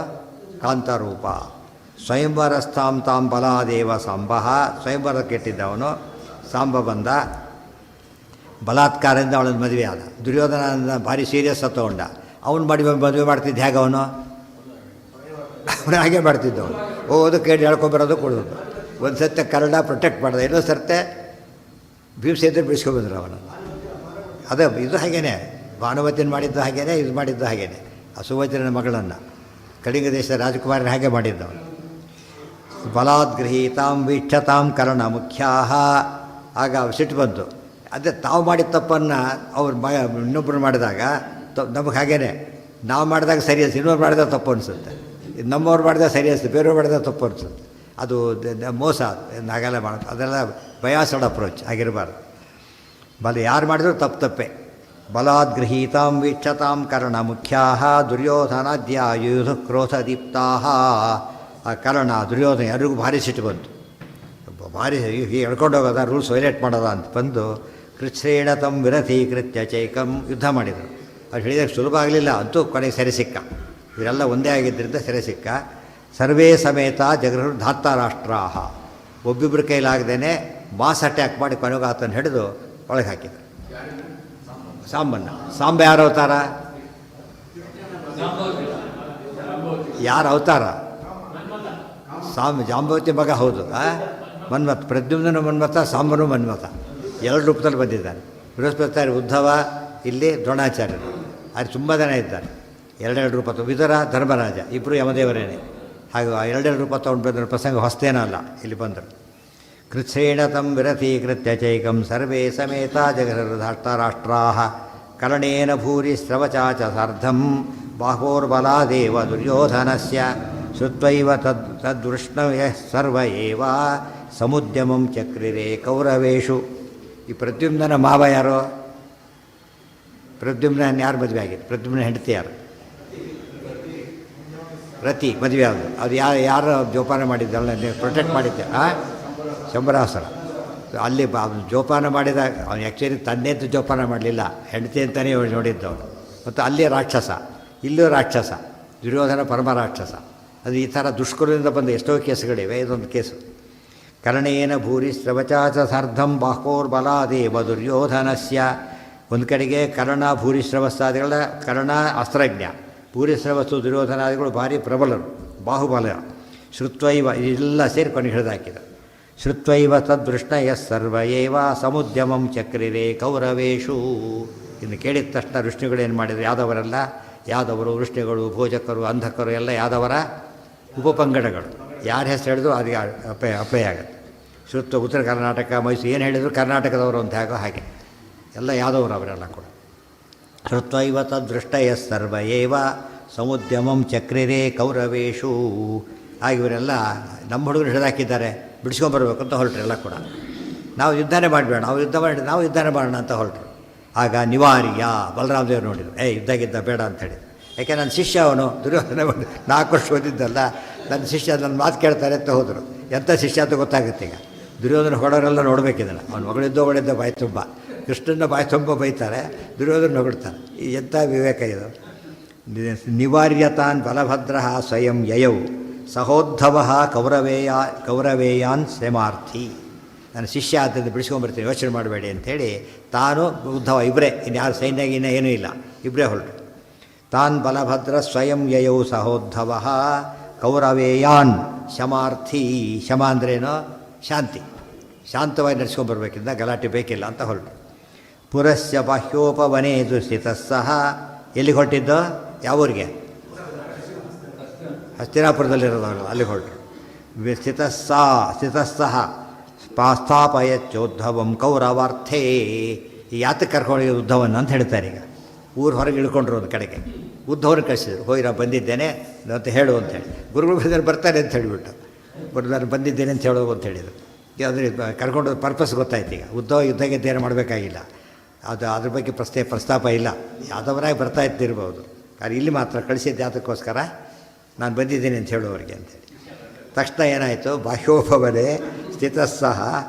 ಕಾಂತರೂಪ. ಸ್ವಯಂವರಸ್ಥಾಂ ತಾಂ ಬಲಾದೇವ ಸಾಂಬಃ. ಸ್ವಯಂವರಕ್ಕೆ ಇಟ್ಟಿದ್ದವನು ಸಾಂಬ ಬಂದ. ಬಲಾತ್ಕಾರದಿಂದ ಅವಳನ್ನು ಮದುವೆ ಆದ. ದುರ್ಯೋಧನ ಭಾರಿ ಸೀರಿಯಸ್ ತಗೊಂಡ. ಅವನು ಮದುವೆ ಮಾಡ್ತಿದ್ದ ಹೇಗೆ? ಅವನು ಹಾಗೆ ಮಾಡ್ತಿದ್ದವನು. ಓದು ಕೇಳಿ ಹೇಳ್ಕೊಂಬರೋದು, ಕೊಡೋದು. ಒಂದು ಸತ್ಯ ಕನ್ನಡ ಪ್ರೊಟೆಕ್ಟ್ ಮಾಡಿದ, ಇನ್ನೊಂದು ಸರ್ತೆ ಭೀಮಸೇಂದ್ರ ಬಿಡಿಸ್ಕೊಂಬಂದ್ರು ಅವನನ್ನು. ಅದೇ ಇದು ಹಾಗೇನೆ. ಭಾನುಮತಿನ ಮಾಡಿದ್ದು ಹಾಗೇನೆ, ಇದು ಮಾಡಿದ್ದು ಹಾಗೇನೆ. ಆ ಸುವಜ್ರನ ಮಗಳನ್ನು ಕಳಿಂಗ ದೇಶದ ರಾಜಕುಮಾರನ ಹಾಗೆ ಮಾಡಿದ್ದವನು. ಬಲಾದ್ಗೃಹೀತಾಂ ವೀಕ್ಷತಾಂ ಕರ್ಣ ಮುಖ್ಯಾಹ. ಆಗ ಸಿಟ್ಟು ಬಂತು. ಅದೇ ತಾವು ಮಾಡಿದ ತಪ್ಪನ್ನು ಅವ್ರು ಇನ್ನೊಬ್ಬರು ಮಾಡಿದಾಗ ನಮಗೆ ಹಾಗೇನೆ, ನಾವು ಮಾಡಿದಾಗ ಸರಿ ಅನಿಸುತ್ತೆ, ಇನ್ನೊಬ್ರು ಮಾಡಿದಾಗ ತಪ್ಪು ಅನಿಸುತ್ತೆ. ನಮ್ಮವ್ರು ಮಾಡಿದಾಗ ಸರಿ ಅನಿಸುತ್ತೆ, ಬೇರೆಯವ್ರು ಮಾಡಿದಾಗ ತಪ್ಪು ಅನಿಸುತ್ತೆ. ಅದು ಮೋಸ. ಹಾಗೆಲ್ಲ ಮಾಡೋದು ಅದೆಲ್ಲ ಬಯಾಸಡ್ ಅಪ್ರೋಚ್ ಆಗಿರಬಾರ್ದು. ಯಾರು ಮಾಡಿದ್ರು ತಪ್ಪೇ. ಬಲಾದ್ಗೃಹೀತಾಂ ವೀಕ್ಷತಾಂ ಕರ್ಣ ಮುಖ್ಯಾಹ ದುರ್ಯೋಧನಾದ್ಯಾಯುಧ ಕ್ರೋಧದೀಪ್ತಾ. ಆ ಕರ್ಣ ದುರ್ಯೋಧನ ಯಾರಿಗೂ ಭಾರಿ ಸಿಟ್ಟು ಬಂತು. ಭಾರಿ ಹೀಗೆ ಎಳ್ಕೊಂಡು ಹೋಗೋದ, ರೂಲ್ಸ್ ವೈಲೇಟ್ ಮಾಡೋದ ಅಂತ ಬಂದು ಕೃಚ್ಛ್ರೇಣ ತಂ ವಿರಥೀಕೃತ್ಯ ಚೈಕಂ ಯುದ್ಧ ಮಾಡಿದರು. ಅದು ಹೇಳಿದಾಗ ಸುಲಭ ಆಗಲಿಲ್ಲ. ಅಂತೂ ಕೊನೆಗೆ ಸೆರೆ ಸಿಕ್ಕ. ಇವರೆಲ್ಲ ಒಂದೇ ಆಗಿದ್ದರಿಂದ ಸೆರೆ ಸಿಕ್ಕ. ಸರ್ವೇ ಸಮೇತ ಜಗರು ಧಾರ್ತಾರಾಷ್ಟ್ರಾಹ. ಒಬ್ಬಿಬ್ಬರ ಕೈಲಾಗದೇ ಮಾಸ್ ಅಟ್ಯಾಕ್ ಮಾಡಿ ಕೊನೆಗೆ ಆತನ ಹಿಡಿದು ಒಳಗೆ ಹಾಕಿದರು ಸಾಂಬನ್ನು. ಸಾಂಬ ಯಾರು ಅವತಾರ? ಯಾರ ಅವತಾರ? ಜಾಂಬವತಿ ಮಗ, ಹೌದು. ಮನ್ಮಥ, ಪ್ರದ್ಯುಮ್ನನು ಮನ್ಮಥ, ಸಾಂಬನು ಮನ್ಮಥ, ಎರಡು ರೂಪದಲ್ಲಿ ಬಂದಿದ್ದಾನೆ. ಬೃಹಸ್ಪತಿ ಉದ್ಧವ, ಇಲ್ಲಿ ದ್ರೋಣಾಚಾರ್ಯರು, ಅಲ್ಲಿ ತುಂಬ ಜನ ಇದ್ದಾರೆ. ಎರಡೆರಡು ರೂಪ. ವಿದುರ, ಧರ್ಮರಾಜ ಇಬ್ಬರು ಯಮದೇವರೇನೆ. ಹಾಗೂ ಎರಡೆರಡು ರೂಪ ತೊಗೊಂಡು ಬಂದ ಪ್ರಸಂಗ ಹೊಸ್ತೇನೋ ಅಲ್ಲ, ಇಲ್ಲಿ ಬಂದರು. ಕೃಚ್ಛ್ರೇಣ ತಂ ವಿರಥೀಕೃತ್ಯ ಚೈಕಂ ಸರ್ವೇ ಸಮೇತ ಜಗಧಾಷ್ಟ್ರಾಷ್ಟ್ರಾ ಕರ್ಣೇನ ಭೂರಿ ಸ್ರವಚಾಚ ಸಾರ್ಧಂ ಬಾಹೋರ್ಬಲಾದೇವ ದುರ್ಯೋಧನಸ್ಯ ಶ್ರುತ್ವೈವ ತದ್ವೃಷ್ಣವೇ ಸರ್ವ ಏವ ಸಮುದ್ಯಮಂ ಚಕ್ರಿರೆ ಕೌರವೇಶು. ಈ ಪ್ರದ್ಯುಮ್ನ ಮಾವ ಯಾರು? ಪ್ರದ್ಯುಮ್ನ ಯಾರು ಮದುವೆ ಆಗಿದೆ? ಪ್ರದ್ಯುಮ್ನ ಹೆಂಡತಿ ಯಾರು? ರತಿ ಮದುವೆ ಆದರು. ಅದು ಯಾರು ಜೋಪಾನ ಮಾಡಿದ್ದಲ್ಲ, ಪ್ರೊಟೆಕ್ಟ್ ಮಾಡಿದ್ದೆ? ಶಂಬರಾಸುರ. ಅಲ್ಲಿ ಜೋಪಾನ ಮಾಡಿದ ಅವನು ಆ್ಯಕ್ಚುಲಿ ತಂದೆಂತ ಜೋಪಾನ ಮಾಡಲಿಲ್ಲ, ಹೆಂಡತಿ ಅಂತಲೇ ನೋಡಿದ್ದವನು. ಮತ್ತು ಅಲ್ಲಿ ರಾಕ್ಷಸ, ಇಲ್ಲೂ ರಾಕ್ಷಸ, ದುರ್ಯೋಧನ ಪರಮ ರಾಕ್ಷಸ. ಅದು ಈ ಥರ ದುಷ್ಕೃತದಿಂದ ಬಂದ ಎಷ್ಟೋ ಕೇಸುಗಳಿವೆ, ಇದೊಂದು ಕೇಸು. ಕರ್ಣೇನ ಭೂರಿ ಸ್ರವಚಾಚ ಸಾರ್ಧಂ ಬಾಹೋರ್ಬಲಾದೇವ ದುರ್ಯೋಧನಸ್ಯ. ಒಂದು ಕಡೆಗೆ ಕರ್ಣ ಭೂರಿಶ್ರವಸ್ಸಾದಿಗಳ, ಕರ್ಣ ಅಸ್ತ್ರಜ್ಞ, ಭೂರಿಶ್ರವಸ್ಸು ದುರ್ಯೋಧನಾದಿಗಳು ಭಾರಿ ಪ್ರಬಲರು, ಬಾಹುಬಲ. ಶ್ರುತ್ವೈವ ಇದೆಲ್ಲ ಸೇರಿ ಕೊನೆಗೆ ಹಿಡಿದಾಕಿದ. ಶ್ರುತ್ವೈವ ತದ್ವೃಷ್ಣಯ ಸರ್ವ ಏವ ಸಮುದ್ಯಮಂ ಚಕ್ರಿರೆ ಕೌರವೇಶು. ಇನ್ನು ಕೇಳಿದ ತಕ್ಷಣ ಋಷ್ಣಿಗಳೇನು ಮಾಡಿದರು? ಯಾದವರೆಲ್ಲ, ಯಾದವರು, ವೃಷ್ಣಿಗಳು, ಭೋಜಕರು, ಅಂಧಕರು ಎಲ್ಲ ಯಾದವರ ಉಪಪಂಗಡಗಳು. ಯಾರ ಹೆಸರು ಹೇಳಿದ್ರು ಅದಕ್ಕೆ ಅಪಯ ಆಗುತ್ತೆ. ಶ್ರುತ್ವ ಉತ್ತರ ಕರ್ನಾಟಕ, ಮೈಸೂರು ಏನು ಹೇಳಿದ್ರು ಕರ್ನಾಟಕದವರು ಅಂತ ಆಗೋ ಹಾಗೆ ಎಲ್ಲ ಯಾದವರು ಅವರೆಲ್ಲ ಕೂಡ. ಶ್ರುತ್ವೈವ ತದೃಷ್ಟಯ ಸರ್ವ ಏವ ಸಮುದ್ಯಮಂ ಚಕ್ರಿರೆ ಕೌರವೇಶು. ಆಗ ಇವರೆಲ್ಲ ನಮ್ಮ ಹುಡುಗರು ಹಿಡಿದಾಕಿದ್ದಾರೆ, ಬಿಡಿಸ್ಕೊಂಬರ್ಬೇಕು ಅಂತ ಹೊರಟ್ರು ಎಲ್ಲ ಕೂಡ. ನಾವು ಯುದ್ಧನೇ ಮಾಡಬೇಡ, ನಾವು ಯುದ್ಧನೇ ಮಾಡೋಣ ಅಂತ ಹೊರಟ್ರು. ಆಗ ನಿವಾರ್ಯ ಬಲರಾಮದೇವರು ನೋಡಿದರು, ಯುದ್ಧ ಬೇಡ ಅಂಥೇಳಿ. ಯಾಕೆ ನನ್ನ ಶಿಷ್ಯ ಅವನು ದುರ್ಯೋಧನ 4 ವರ್ಷ ಓದಿದ್ದಲ್ಲ, ನನ್ನ ಶಿಷ್ಯ ನನ್ನ ಮಾತು ಕೇಳ್ತಾರೆ ಅಂತ ಹೋದರು. ಎಂಥ ಶಿಷ್ಯ ಅಂತ ಗೊತ್ತಾಗುತ್ತೆ. ಈಗ ದುರ್ಯೋಧನ ಹೊಡೋರೆಲ್ಲ ನೋಡಬೇಕಿದ್ದಾನೆ. ಅವನು ಮಗಳಿದ್ದ ಬಾಯಿ ತುಂಬ, ಕೃಷ್ಣನ ಬಾಯಿ ತುಂಬ ಬೈತಾರೆ, ದುರ್ಯೋಧನ ಹೊಗಳ್ತಾನೆ. ಎಂಥ ವಿವೇಕ ಇದು. ನಿವಾರ್ಯತಾನ್ ಬಲಭದ್ರ ಸ್ವಯಂ ಯಯೌ ಸಹೋದ್ಧವ ಕೌರವೇಯಾನ್ ಶ್ರಮಾರ್ಥಿ. ನನ್ನ ಶಿಷ್ಯ ಆದ್ದರಿಂದ ಬಿಡಿಸ್ಕೊಂಬರ್ತೀನಿ, ಯೋಚನೆ ಮಾಡಬೇಡಿ ಅಂಥೇಳಿ ತಾನು ಉದ್ಧವ ಇಬ್ಬರೇ, ಇನ್ಯಾರು ಸೈನ್ಯಗಿನ್ನ ಏನೂ ಇಲ್ಲ, ಇಬ್ಬರೇ ಹೊರಟರು. ತಾನ್ ಬಲಭದ್ರ ಸ್ವಯಂ ಯಯೌ ಸಹೋದ್ಧವ ಕೌರವೇಯಾನ್ ಶಮಾರ್ಥಿ. ಶಮ ಅಂದ್ರೇನೋ ಶಾಂತಿ, ಶಾಂತವಾಗಿ ನಡೆಸ್ಕೊಂಬರ್ಬೇಕಿಂದ ಗಲಾಟೆ ಬೇಕಿಲ್ಲ ಅಂತ ಹೊರಟು. ಪುರಸ್ಯ ಬಾಹ್ಯೋಪವನೇ ದುಸ್ಥಿತಃ ಸಹ. ಎಲ್ಲಿಗೆ ಹೊರಟಿದ್ದು? ಯಾವೂರಿಗೆ? ಹಸ್ತಿನಾಪುರದಲ್ಲಿರೋದವರು, ಅಲ್ಲಿ ಹೊರಟರು. ಸ್ಥಿತಸ್ಸಹ ಸ್ಥಾಪಯಚ್ಚೋದ್ಧವಂ ಕೌರವಾರ್ಥೇ. ಈ ಯಾತಕ್ಕೆ ಕರ್ಕೊಂಡು ಉದ್ಧವನ್ನ ಅಂತ ಹೇಳ್ತಾರೆ. ಈಗ ಊರು ಹೊರಗೆ ಇಳ್ಕೊಂಡ್ರು ಒಂದು ಕಡೆಗೆ, ಉದ್ಧವನ ಕಳಿಸಿದ್ರು, ಹೋಗಿ ನಾನು ಬಂದಿದ್ದೇನೆ ಅಂತ ಹೇಳು ಅಂತೇಳಿ. ಗುರುಗಳು ಬಂದರೆ ಬರ್ತಾರೆ ಅಂತ ಹೇಳಿಬಿಟ್ಟು, ನಾನು ಬಂದಿದ್ದೇನೆ ಅಂತ ಹೇಳೋದು ಅಂತ ಹೇಳಿದರು. ಅದ್ರ ಕರ್ಕೊಂಡು ಪರ್ಪಸ್ ಗೊತ್ತಾಯ್ತು. ಈಗ ಉದ್ಧವ ಯುದ್ಧಕ್ಕೆ ತಯಾರು ಮಾಡಬೇಕಾಗಿಲ್ಲ, ಅದ್ರ ಬಗ್ಗೆ ಪ್ರಸ್ತಾಪ ಇಲ್ಲ, ಯಾವ್ದವರಾಗಿ ಬರ್ತಾ ಇದ್ದಿರ್ಬೋದು. ಆದರೆ ಇಲ್ಲಿ ಮಾತ್ರ ಕಳಿಸಿದ್ದು ಯಾತಕ್ಕೋಸ್ಕರ, ನಾನು ಬಂದಿದ್ದೇನೆ ಅಂತ ಹೇಳೋರಿಗೆ ಅಂತೇಳಿ. ತಕ್ಷಣ ಏನಾಯಿತು? ಬಾಹ್ಯೋಪವನೇ ಸ್ಥಿತಸ್ಸಹ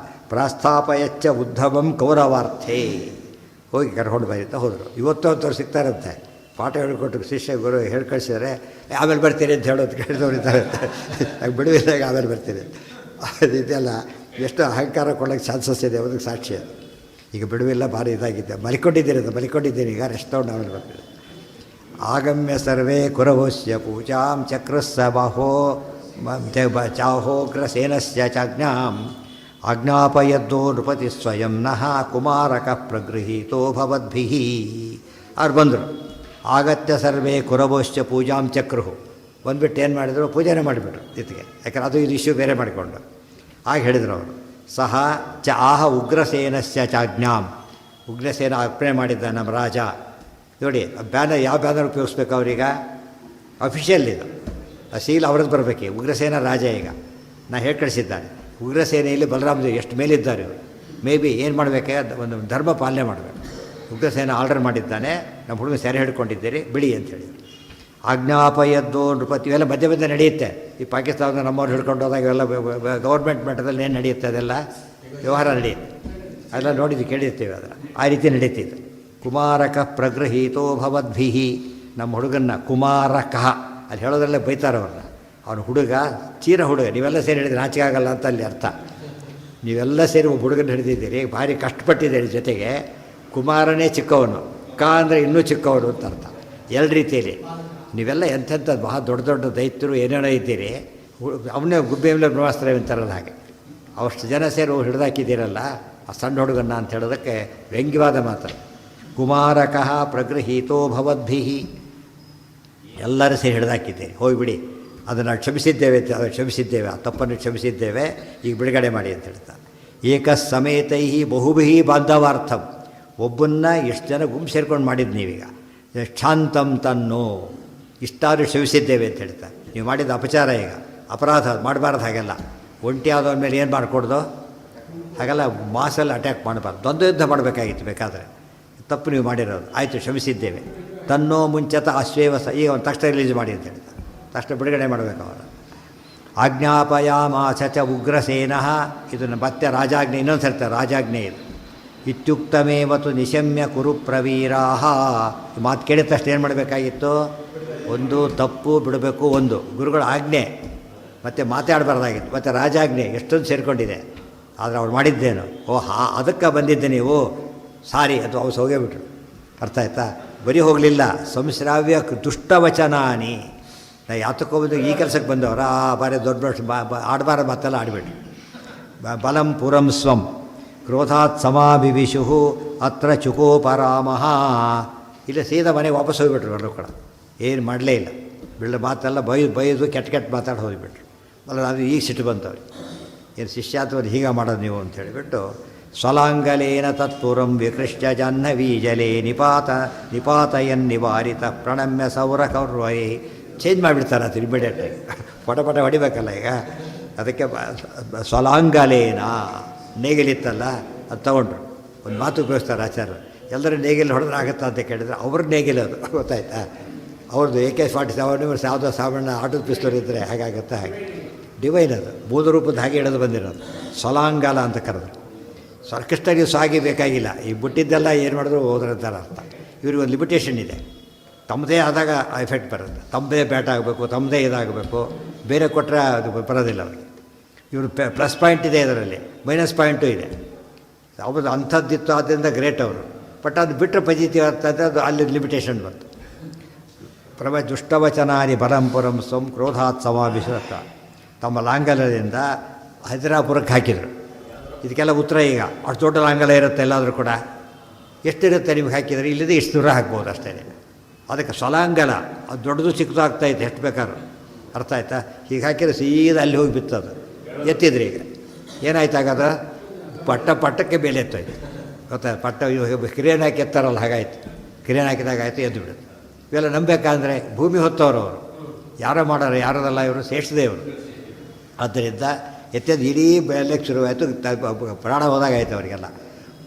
ಪ್ರಾಸ್ಥಾಪಯಚ್ಚ ಉದ್ಧವಂ ಕೌರವಾರ್ಥೇ. ಹೋಗಿ ಕರ್ಕೊಂಡು ಬರೀ ಅಂತ ಹೋದರು. ಇವತ್ತು ಅಂಥವ್ರು ಸಿಗ್ತಾರಂತೆ, ಪಾಠ ಹೇಳ್ಕೊಟ್ಟು ಶಿಷ್ಯ ಗುರು ಹೇಳಿ ಕಳಿಸಿದರೆ ಆಮೇಲೆ ಬರ್ತೀನಿ ಅಂತ ಹೇಳೋದು ಕೇಳಿದವ್ರು ಇದ್ದಾರೆ. ನಂಗೆ ಬಿಡುವಿದ್ದಾಗ ಆಮೇಲೆ ಬರ್ತೀನಿ ಇದೆಲ್ಲ ಎಷ್ಟು ಅಹಂಕಾರ ಕೊಡೋಕ್ಕೆ ಚಾನ್ಸಸ್ ಇದೆ ಅದಕ್ಕೆ ಸಾಕ್ಷಿ. ಈಗ ಬಿಡುವಿಲ್ಲ, ಭಾರಿ ಇದಾಗಿದೆ. ಮಲಿಕೊಂಡಿದ್ದೀನಿ ಈಗ, ರೆಸ್ಟ್ ತಗೊಂಡು ಆಮೇಲೆ ಬರ್ತೀನಿ. ಆಗಮ್ಯ ಸರ್ವೇ ಕುರವೋಸ್ಯ ಪೂಜಾಂ ಚಕ್ರಸ್ಸ ಬಾಹೋ ಚಾಹೋಗ್ರಸೇನಸ್ಯ ಚಾಜ್ಞಾಂ ಆಜ್ಞಾಪಯದ್ದೋ ನೃಪತಿ ಸ್ವಯಂ ನಃ ಕುಮಾರಕ ಪ್ರಗೃಹೀತೋ ಭವದ್ಭಿಃ. ಅವ್ರು ಬಂದರು. ಆಗತ್ಯ ಸರ್ವೇ ಕುರವೋಶ್ಚ ಪೂಜಾಂ ಚಕ್ರುಹು. ಬಂದುಬಿಟ್ಟು ಏನು ಮಾಡಿದರು? ಪೂಜೆನೇ ಮಾಡಿಬಿಟ್ರು ಜೊತೆಗೆ. ಯಾಕಂದ್ರೆ ಅದು ಇದು ಇಶ್ಯೂ ಬೇರೆ ಮಾಡಿಕೊಂಡು ಆಗ ಹೇಳಿದರು ಅವರು. ಸಹ ಆಹ ಉಗ್ರಸೇನಸ್ಯ ಚಾಜ್ಞಾಂ. ಉಗ್ರಸೇನ ಅರ್ಪಣೆ ಮಾಡಿದ್ದ ನಮ್ಮ ರಾಜ. ನೋಡಿ ಬ್ಯಾನರ್, ಯಾವ ಬ್ಯಾನರ್ ಉಪಯೋಗಿಸ್ಬೇಕು ಅವ್ರೀಗ? ಅಫಿಷಿಯಲ್ ಇದು, ಆ ಸೀಲ್ ಅವ್ರದ್ದು ಬರಬೇಕು. ಉಗ್ರಸೇನ ರಾಜ ಈಗ ನಾನು ಹೇಳಿ ಕಳಿಸಿದ್ದಾನೆ. ಉಗ್ರಸೇನೆಯಲ್ಲಿ ಬಲರಾಮದೇವ್ ಎಷ್ಟು ಮೇಲಿದ್ದಾರೆ ಇವರು. ಮೇ ಬಿ ಏನು ಮಾಡಬೇಕೆ, ಒಂದು ಧರ್ಮ ಪಾಲನೆ ಮಾಡಬೇಕು. ಉಗ್ರಸೇನ ಆರ್ಡರ್ ಮಾಡಿದ್ದಾನೆ, ನಮ್ಮ ಹುಡುಗ ಸೆರೆ ಹಿಡ್ಕೊಂಡಿದ್ದೀರಿ, ಬಿಡಿ ಅಂತ ಹೇಳಿದರು. ಆಜ್ಞಾಪಯದ್ದು ನೃಪತಿ ಇವೆಲ್ಲ ಮಧ್ಯೆ ಮಧ್ಯೆ ನಡೆಯುತ್ತೆ. ಈ ಪಾಕಿಸ್ತಾನದ ನಮ್ಮವ್ರು ಹಿಡ್ಕೊಂಡು ಹೋದಾಗ ಇವೆಲ್ಲ ಗೌರ್ಮೆಂಟ್ ಮಟ್ಟದಲ್ಲಿ ಏನು ನಡೆಯುತ್ತೆ, ಅದೆಲ್ಲ ವ್ಯವಹಾರ ನಡೆಯುತ್ತೆ. ಅದೆಲ್ಲ ನೋಡಿದ್ವಿ, ಕೇಳಿರ್ತೀವಿ. ಅದರ ಆ ರೀತಿ ನಡೀತಿತ್ತು. ಕುಮಾರಕ ಪ್ರಗೃಹೀತೋ ಭವದ್ಭಿಃ. ನಮ್ಮ ಹುಡುಗನ್ನ ಕುಮಾರಕಃ ಅಲ್ಲಿ ಹೇಳೋದ್ರಲ್ಲೇ ಬೈತಾರವ್ರನ್ನ. ಅವನು ಹುಡುಗ ಚೀರ ಹುಡುಗ, ನೀವೆಲ್ಲ ಸೇರಿ ಹಿಡಿದ್ರೆ ನಾಚಿಕೆ ಆಗಲ್ಲ ಅಂತ ಅಲ್ಲಿ ಅರ್ಥ. ನೀವೆಲ್ಲ ಸೇರಿ ಒಬ್ಬ ಹುಡುಗನ ಹಿಡಿದಿದ್ದೀರಿ, ಭಾರಿ ಕಷ್ಟಪಟ್ಟಿದ್ದೀರಿ. ಜೊತೆಗೆ ಕುಮಾರನೇ ಚಿಕ್ಕವನು, ಕ ಅಂದರೆ ಇನ್ನೂ ಚಿಕ್ಕವನು ಅಂತ ಅರ್ಥ. ಎರಡು ರೀತಿಯಲ್ಲಿ ನೀವೆಲ್ಲ ಎಂಥೆಂಥದ್ದು ಬಹಳ ದೊಡ್ಡ ದೊಡ್ಡ ದೈತ್ಯರು ಏನೇನೋ ಇದ್ದೀರಿ, ಅವನೇ ಗುಬ್ಬೆ ಮೇಲೆ ಬ್ರಹ್ಮಾಸ್ತ್ರ ಅಂತಾರಲ್ಲ ಹಾಗೆ, ಅವಷ್ಟು ಜನ ಸೇರಿ ಹಿಡಿದಾಕಿದ್ದೀರಲ್ಲ ಆ ಸಣ್ಣ ಹುಡುಗನ್ನ ಅಂತ ಹೇಳೋದಕ್ಕೆ ವ್ಯಂಗ್ಯವಾದ ಮಾತು. ಕುಮಾರಕಃ ಪ್ರಗೃಹೀತೋ ಭವದ್ಭಿ, ಎಲ್ಲರೂ ಸೇರಿ ಹಿಡಿದಾಕಿದ್ದೀರಿ, ಹೋಗಿಬಿಡಿ, ಅದನ್ನು ಕ್ಷಮಿಸಿದ್ದೇವೆ, ಕ್ಷಮಿಸಿದ್ದೇವೆ, ಆ ತಪ್ಪನ್ನು ಕ್ಷಮಿಸಿದ್ದೇವೆ, ಈಗ ಬಿಡುಗಡೆ ಮಾಡಿ ಅಂತ ಹೇಳ್ತಾರೆ. ಏಕಸಮೇತೈ ಬಹುಭಿ ಬಾಂಧವಾರ್ಥಂ, ಒಬ್ಬನ್ನ ಎಷ್ಟು ಜನ ಗುಂಪು ಸೇರ್ಕೊಂಡು ಮಾಡಿದ್ದು ನೀವೀಗ. ಶಾಂತಂ ತನ್ನೋ, ಇಷ್ಟಾದರೂ ಕ್ಷಮಿಸಿದ್ದೇವೆ ಅಂತ ಹೇಳ್ತಾರೆ. ನೀವು ಮಾಡಿದ ಅಪಚಾರ, ಈಗ ಅಪರಾಧ ಮಾಡಬಾರ್ದು ಹಾಗೆಲ್ಲ. ಒಂಟಿ ಆದವ್ರ ಮೇಲೆ ಏನು ಮಾಡಿಕೊಡ್ದೋ ಹಾಗೆಲ್ಲ ಮಾಸಲ್ಲಿ ಅಟ್ಯಾಕ್ ಮಾಡಬಾರ್ದು, ದ್ವಂದ್ವ ಯುದ್ಧ ಮಾಡಬೇಕಾಗಿತ್ತು ಬೇಕಾದರೆ. ತಪ್ಪು ನೀವು ಮಾಡಿರೋದು, ಆಯಿತು ಕ್ಷಮಿಸಿದ್ದೇವೆ. ತನ್ನೋ ಮುಂಚತ ಅಶ್ವೇವಸ, ಈಗ ಒಂದು ತಕ್ಷಣ ರಿಲೀಸ್ ಮಾಡಿ ಅಂತ ಹೇಳ್ತಾರೆ, ತಕ್ಷಣ ಬಿಡುಗಡೆ ಮಾಡಬೇಕು ಅವರು. ಆಜ್ಞಾಪಯಾಮಾಸ ಚ ಉಗ್ರಸೇನಃ, ಇದನ್ನು ಮತ್ತೆ ರಾಜಾಜ್ಞೆ, ಇನ್ನೊಂದು ಸರ್ತಾರೆ ರಾಜಾಜ್ಞೆ ಇದು. ಇತ್ಯುಕ್ತಮೇವತು ನಿಶಮ್ಯ ಕುರು ಪ್ರವೀರಾಹ, ಮಾತು ಕೇಳಿದ ತಕ್ಷಣ ಏನು ಮಾಡಬೇಕಾಗಿತ್ತು? ಒಂದು ತಪ್ಪು ಬಿಡಬೇಕು, ಒಂದು ಗುರುಗಳ ಆಜ್ಞೆ, ಮತ್ತು ಮಾತಾಡಬಾರ್ದಾಗಿತ್ತು, ಮತ್ತು ರಾಜಾಜ್ಞೆ ಎಷ್ಟೊಂದು ಸೇರಿಕೊಂಡಿದೆ. ಆದರೆ ಅವ್ರು ಮಾಡಿದ್ದೇನು? ಅದಕ್ಕೆ ಬಂದಿದ್ದೆ ನೀವು, ಸಾರಿ ಅದು ಅವ್ರು ಹೋಗೇಬಿಟ್ರು. ಅರ್ಥ ಆಯ್ತಾ? ಬರೀ ಹೋಗಲಿಲ್ಲ, ಸಂಶ್ರಾವ್ಯ ದುಷ್ಟವಚನಾನಿ. ನಾ ಯಾತಕ್ಕೋಬೋದು ಈ ಕೆಲಸಕ್ಕೆ ಬಂದವರು ಬಾರಿ ದೊಡ್ಡ ಆಡಬಾರ ಮಾತೆಲ್ಲ ಆಡಿಬಿಟ್ರು. ಬಲಂ ಪುರಂ ಸ್ವಂ ಕ್ರೋಧಾತ್ ಸಮಾಭಿವಿಶು ಅತ್ರ ಚುಕೋಪರಾಮಃ. ಇಲ್ಲ ಸೀದಾ ಮನೆಗೆ ವಾಪಸ್ ಹೋಗಿಬಿಟ್ರು. ಅವರು ಕೂಡ ಏನು ಮಾಡಲೇ ಇಲ್ಲ, ಬಿಳ್ಳ ಮಾತೆಲ್ಲ ಬೈದು ಕೆಟ್ಟ ಮಾತಾಡಿ ಹೋಗಿಬಿಟ್ರು. ಅಲ್ಲ ಅದು ಈಗ ಸಿಟ್ಟು ಬಂತವ್ರಿಗೆ, ಏನು ಶಿಷ್ಯಾತ್ವರು ಹೀಗೆ ಮಾಡೋದು ನೀವು ಅಂತ ಹೇಳಿಬಿಟ್ಟು, ಸ್ವಲಾಂಗಲೇನ ತತ್ಪುರಂ ವಿಕೃಷ್ಯ ಜಾಹ್ನವೀ ಜಲೇ ನಿಪಾತಯನ್ ನಿವಾರಿತ ಪ್ರಣಮ್ಯ ಸೌರ ಕೌರ್ವೈ. ಚೇಂಜ್ ಮಾಡಿಬಿಡ್ತಾರೆ ಅದು ಇಮಿಡಿಯೇಟಾಗಿ, ಪಟ ಹೊಡಿಬೇಕಲ್ಲ ಈಗ. ಅದಕ್ಕೆ ಸ್ವಲಾಂಗಲೇನ, ನೇಗಿಲಿತ್ತಲ್ಲ ಅದು ತಗೊಂಡ್ರು. ಒಂದು ಮಾತು ಉಪಯೋಗಿಸ್ತಾರೆ ಆಚಾರ್ಯರು, ಎಲ್ಲರೂ ನೇಗಿಲು ಹೊಡೆದ್ರೆ ಆಗುತ್ತಾ ಅಂತ ಕೇಳಿದ್ರೆ ಅವ್ರ ನೇಗಿಲದು ಗೊತ್ತಾಯ್ತಾ. ಅವ್ರದ್ದು AK-47 ಯಾವುದೋ ಸಾವಣ್ಣ ಆಟದ ಪಿಸ್ತೂಲ್ ಇದ್ದರೆ ಹಾಗಾಗುತ್ತೆ, ಹಾಗೆ ಡಿವೈನ್ ಅದು, ಬೂದ ರೂಪದ ಹಾಗೆ ಹಿಡಿದು ಬಂದಿರೋದು. ಸ್ವಲಾಂಗಾಲ ಅಂತ ಕರೆದ್ರು. ಕೃಷ್ಣರಿಗೆ ಸಾಗಿ ಬೇಕಾಗಿಲ್ಲ, ಈ ಬಿಟ್ಟಿದ್ದೆಲ್ಲ ಏನು ಮಾಡಿದ್ರು ಹೋದ್ರಂತಾರೆ ಅರ್ಥ. ಇವ್ರಿಗೆ ಒಂದು ಲಿಮಿಟೇಷನ್ ಇದೆ, ತಮ್ಮದೇ ಆದಾಗ ಎಫೆಕ್ಟ್ ಬರುತ್ತೆ. ತಮ್ಮದೇ ಬ್ಯಾಟ್ ಆಗಬೇಕು, ತಮ್ಮದೇ ಇದಾಗಬೇಕು, ಬೇರೆ ಕೊಟ್ಟರೆ ಅದು ಬರೋದಿಲ್ಲ ಅವರಿಗೆ. ಇವರು ಪ್ಲಸ್ ಪಾಯಿಂಟ್ ಇದೆ ಇದರಲ್ಲಿ, ಮೈನಸ್ ಪಾಯಿಂಟು ಇದೆ. ಅವ್ರದ್ದು ಅಂಥದ್ದಿತ್ತು, ಆದ್ದರಿಂದ ಗ್ರೇಟ್ ಅವರು. ಬಟ್ ಅದು ಬಿಟ್ಟರೆ ಪಜಿತಿ ಅಂತಂದರೆ ಅದು ಅಲ್ಲಿ ಲಿಮಿಟೇಷನ್ ಬಂತು. ದುಷ್ಟವಚನಾನಿ ಬಲಂಪುರಂ ಸ್ವಂ ಕ್ರೋಧಾತ್ ಸಮಾಭಿಷತ. ತಮ್ಮ ಲಾಂಗಲದಿಂದ ಹೈದರಾಪುರಕ್ಕೆ ಹಾಕಿದರು. ಇದಕ್ಕೆಲ್ಲ ಉತ್ತರ ಈಗ ಅಷ್ಟು ದೊಡ್ಡ ಲಾಂಗಲ ಇರುತ್ತೆ ಎಲ್ಲಾದರೂ ಕೂಡ. ಎಷ್ಟಿರುತ್ತೆ ನಿಮ್ಗೆ ಹಾಕಿದರೆ? ಇಲ್ಲದೆ ಇಷ್ಟು ದೂರ ಹಾಕ್ಬೋದು ಅಷ್ಟೇ. ಅದಕ್ಕೆ ಸ್ವಲಾಂಗಲ ಅದು ದೊಡ್ಡದು ಚಿಕ್ಕದು ಆಗ್ತಾಯಿತ್ತು ಎಷ್ಟು ಬೇಕಾದ್ರು. ಅರ್ಥ ಆಯ್ತಾ? ಹೀಗೆ ಹಾಕಿದ್ರೆ ಸೀದಾ ಅಲ್ಲಿ ಹೋಗಿ ಬಿತ್ತದು. ಎತ್ತಿದ್ರಿ ಈಗ ಏನಾಯ್ತು ಆಗೋದು? ಪಟ್ಟಕ್ಕೆ ಬೇಲೆ ಎತ್ತೋಯ್ತು ಗೊತ್ತಾ. ಕಿರಿಯನ್ ಹಾಕಿ ಎತ್ತಾರಲ್ಲ ಹಾಗಾಯ್ತು. ಕಿರಿಯನ್ ಹಾಕಿದಾಗ ಆಯಿತು, ಎದ್ದು ಬಿಡುತ್ತೆ. ಇವೆಲ್ಲ ನಂಬೇಕಾದ್ರೆ ಭೂಮಿ ಹೊತ್ತವರು ಅವರು, ಯಾರೋ ಮಾಡೋರು, ಯಾರೋದಲ್ಲ ಇವರು ಶೇಷದೇವರು. ಆದ್ದರಿಂದ ಎತ್ತದ್ದು ಇಡೀ ಬೆಳೆಯಕ್ಕೆ ಶುರುವಾಯಿತು. ಪ್ರಾಣ ಹೋದಾಗಾಯ್ತು ಅವರಿಗೆಲ್ಲ.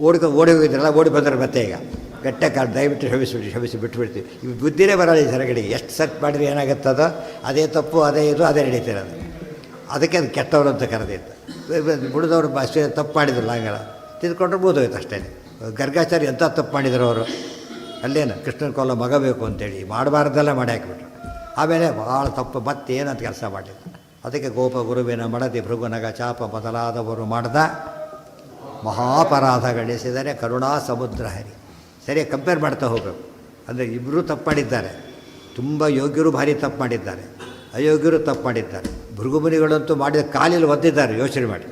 ಓಡಿ ಹೋಗಿದ್ರಲ್ಲ, ಓಡಿ ಬಂದರೆ ಮತ್ತೆ ಈಗ ಗಟ್ಟೆ ಕಾಲು ದಯವಿಟ್ಟು ಕ್ಷಮಿಸಿ ಬಿಟ್ಟುಬಿಡ್ತೀವಿ. ಇವು ಬುದ್ಧಿನೇ ಬರೋಲ್ಲ ಈ ಸರಗಡಿಗೆ. ಎಷ್ಟು ಸರ್ಚ್ ಮಾಡಿದ್ರೆ ಏನಾಗುತ್ತದೋ ಅದೇ ತಪ್ಪು, ಅದೇ ಇದು, ಅದೇ ನಡೀತಿರೋದು. ಅದಕ್ಕೆ ಅದು ಕೆಟ್ಟವರು ಅಂತ ಕರೆದಿತ್ತು. ಬಿಡಿದವರು ಅಷ್ಟೇ ತಪ್ಪು ಮಾಡಿದ್ರು, ಲಾಂಗಲ ತಿದ್ಕೊಂಡ್ರೆ ಬೋದೋಯ್ತು ಅಷ್ಟೇ. ಗರ್ಗಾಚಾರ್ಯ ಎಂಥ ತಪ್ಪು ಮಾಡಿದ್ರು ಅವರು. ಅಲ್ಲೇನು ಕೃಷ್ಣನ ಕೊಲ್ಲ ಮಗ ಬೇಕು ಅಂತೇಳಿ ಮಾಡಬಾರ್ದೆಲ್ಲ ಮಾಡಿ ಹಾಕಿಬಿಟ್ರು. ಆಮೇಲೆ ಭಾಳ ತಪ್ಪು ಮತ್ತೆ ಏನಂತ ಕೆಲಸ ಮಾಡಲಿಲ್ಲ. ಅದಕ್ಕೆ ಗೋಪ ಗುರುವಿನ ಮಡದಿ ಭೃಗುನಗ ಚಾಪ ಮೊದಲಾದವರು ಮಾಡಿದ ಮಹಾಪರಾಧಗಳಿಸಿದರೆ ಕರುಣಾ ಸಮುದ್ರ ಹರಿ. ಸರಿಯಾಗಿ ಕಂಪೇರ್ ಮಾಡ್ತಾ ಹೋಗಬೇಕು. ಅಂದರೆ ಇಬ್ಬರೂ ತಪ್ಪು ಮಾಡಿದ್ದಾರೆ. ತುಂಬ ಯೋಗ್ಯರು ಭಾರಿ ತಪ್ಪು ಮಾಡಿದ್ದಾರೆ, ಅಯೋಗ್ಯರು ತಪ್ಪು ಮಾಡಿದ್ದಾರೆ. ಭೃಗುಮುನಿಗಳಂತೂ ಮಾಡಿದ ಕಾಲಿಲ್ಲಿ ಒದ್ದಿದ್ದಾರೆ. ಯೋಚನೆ ಮಾಡಿ,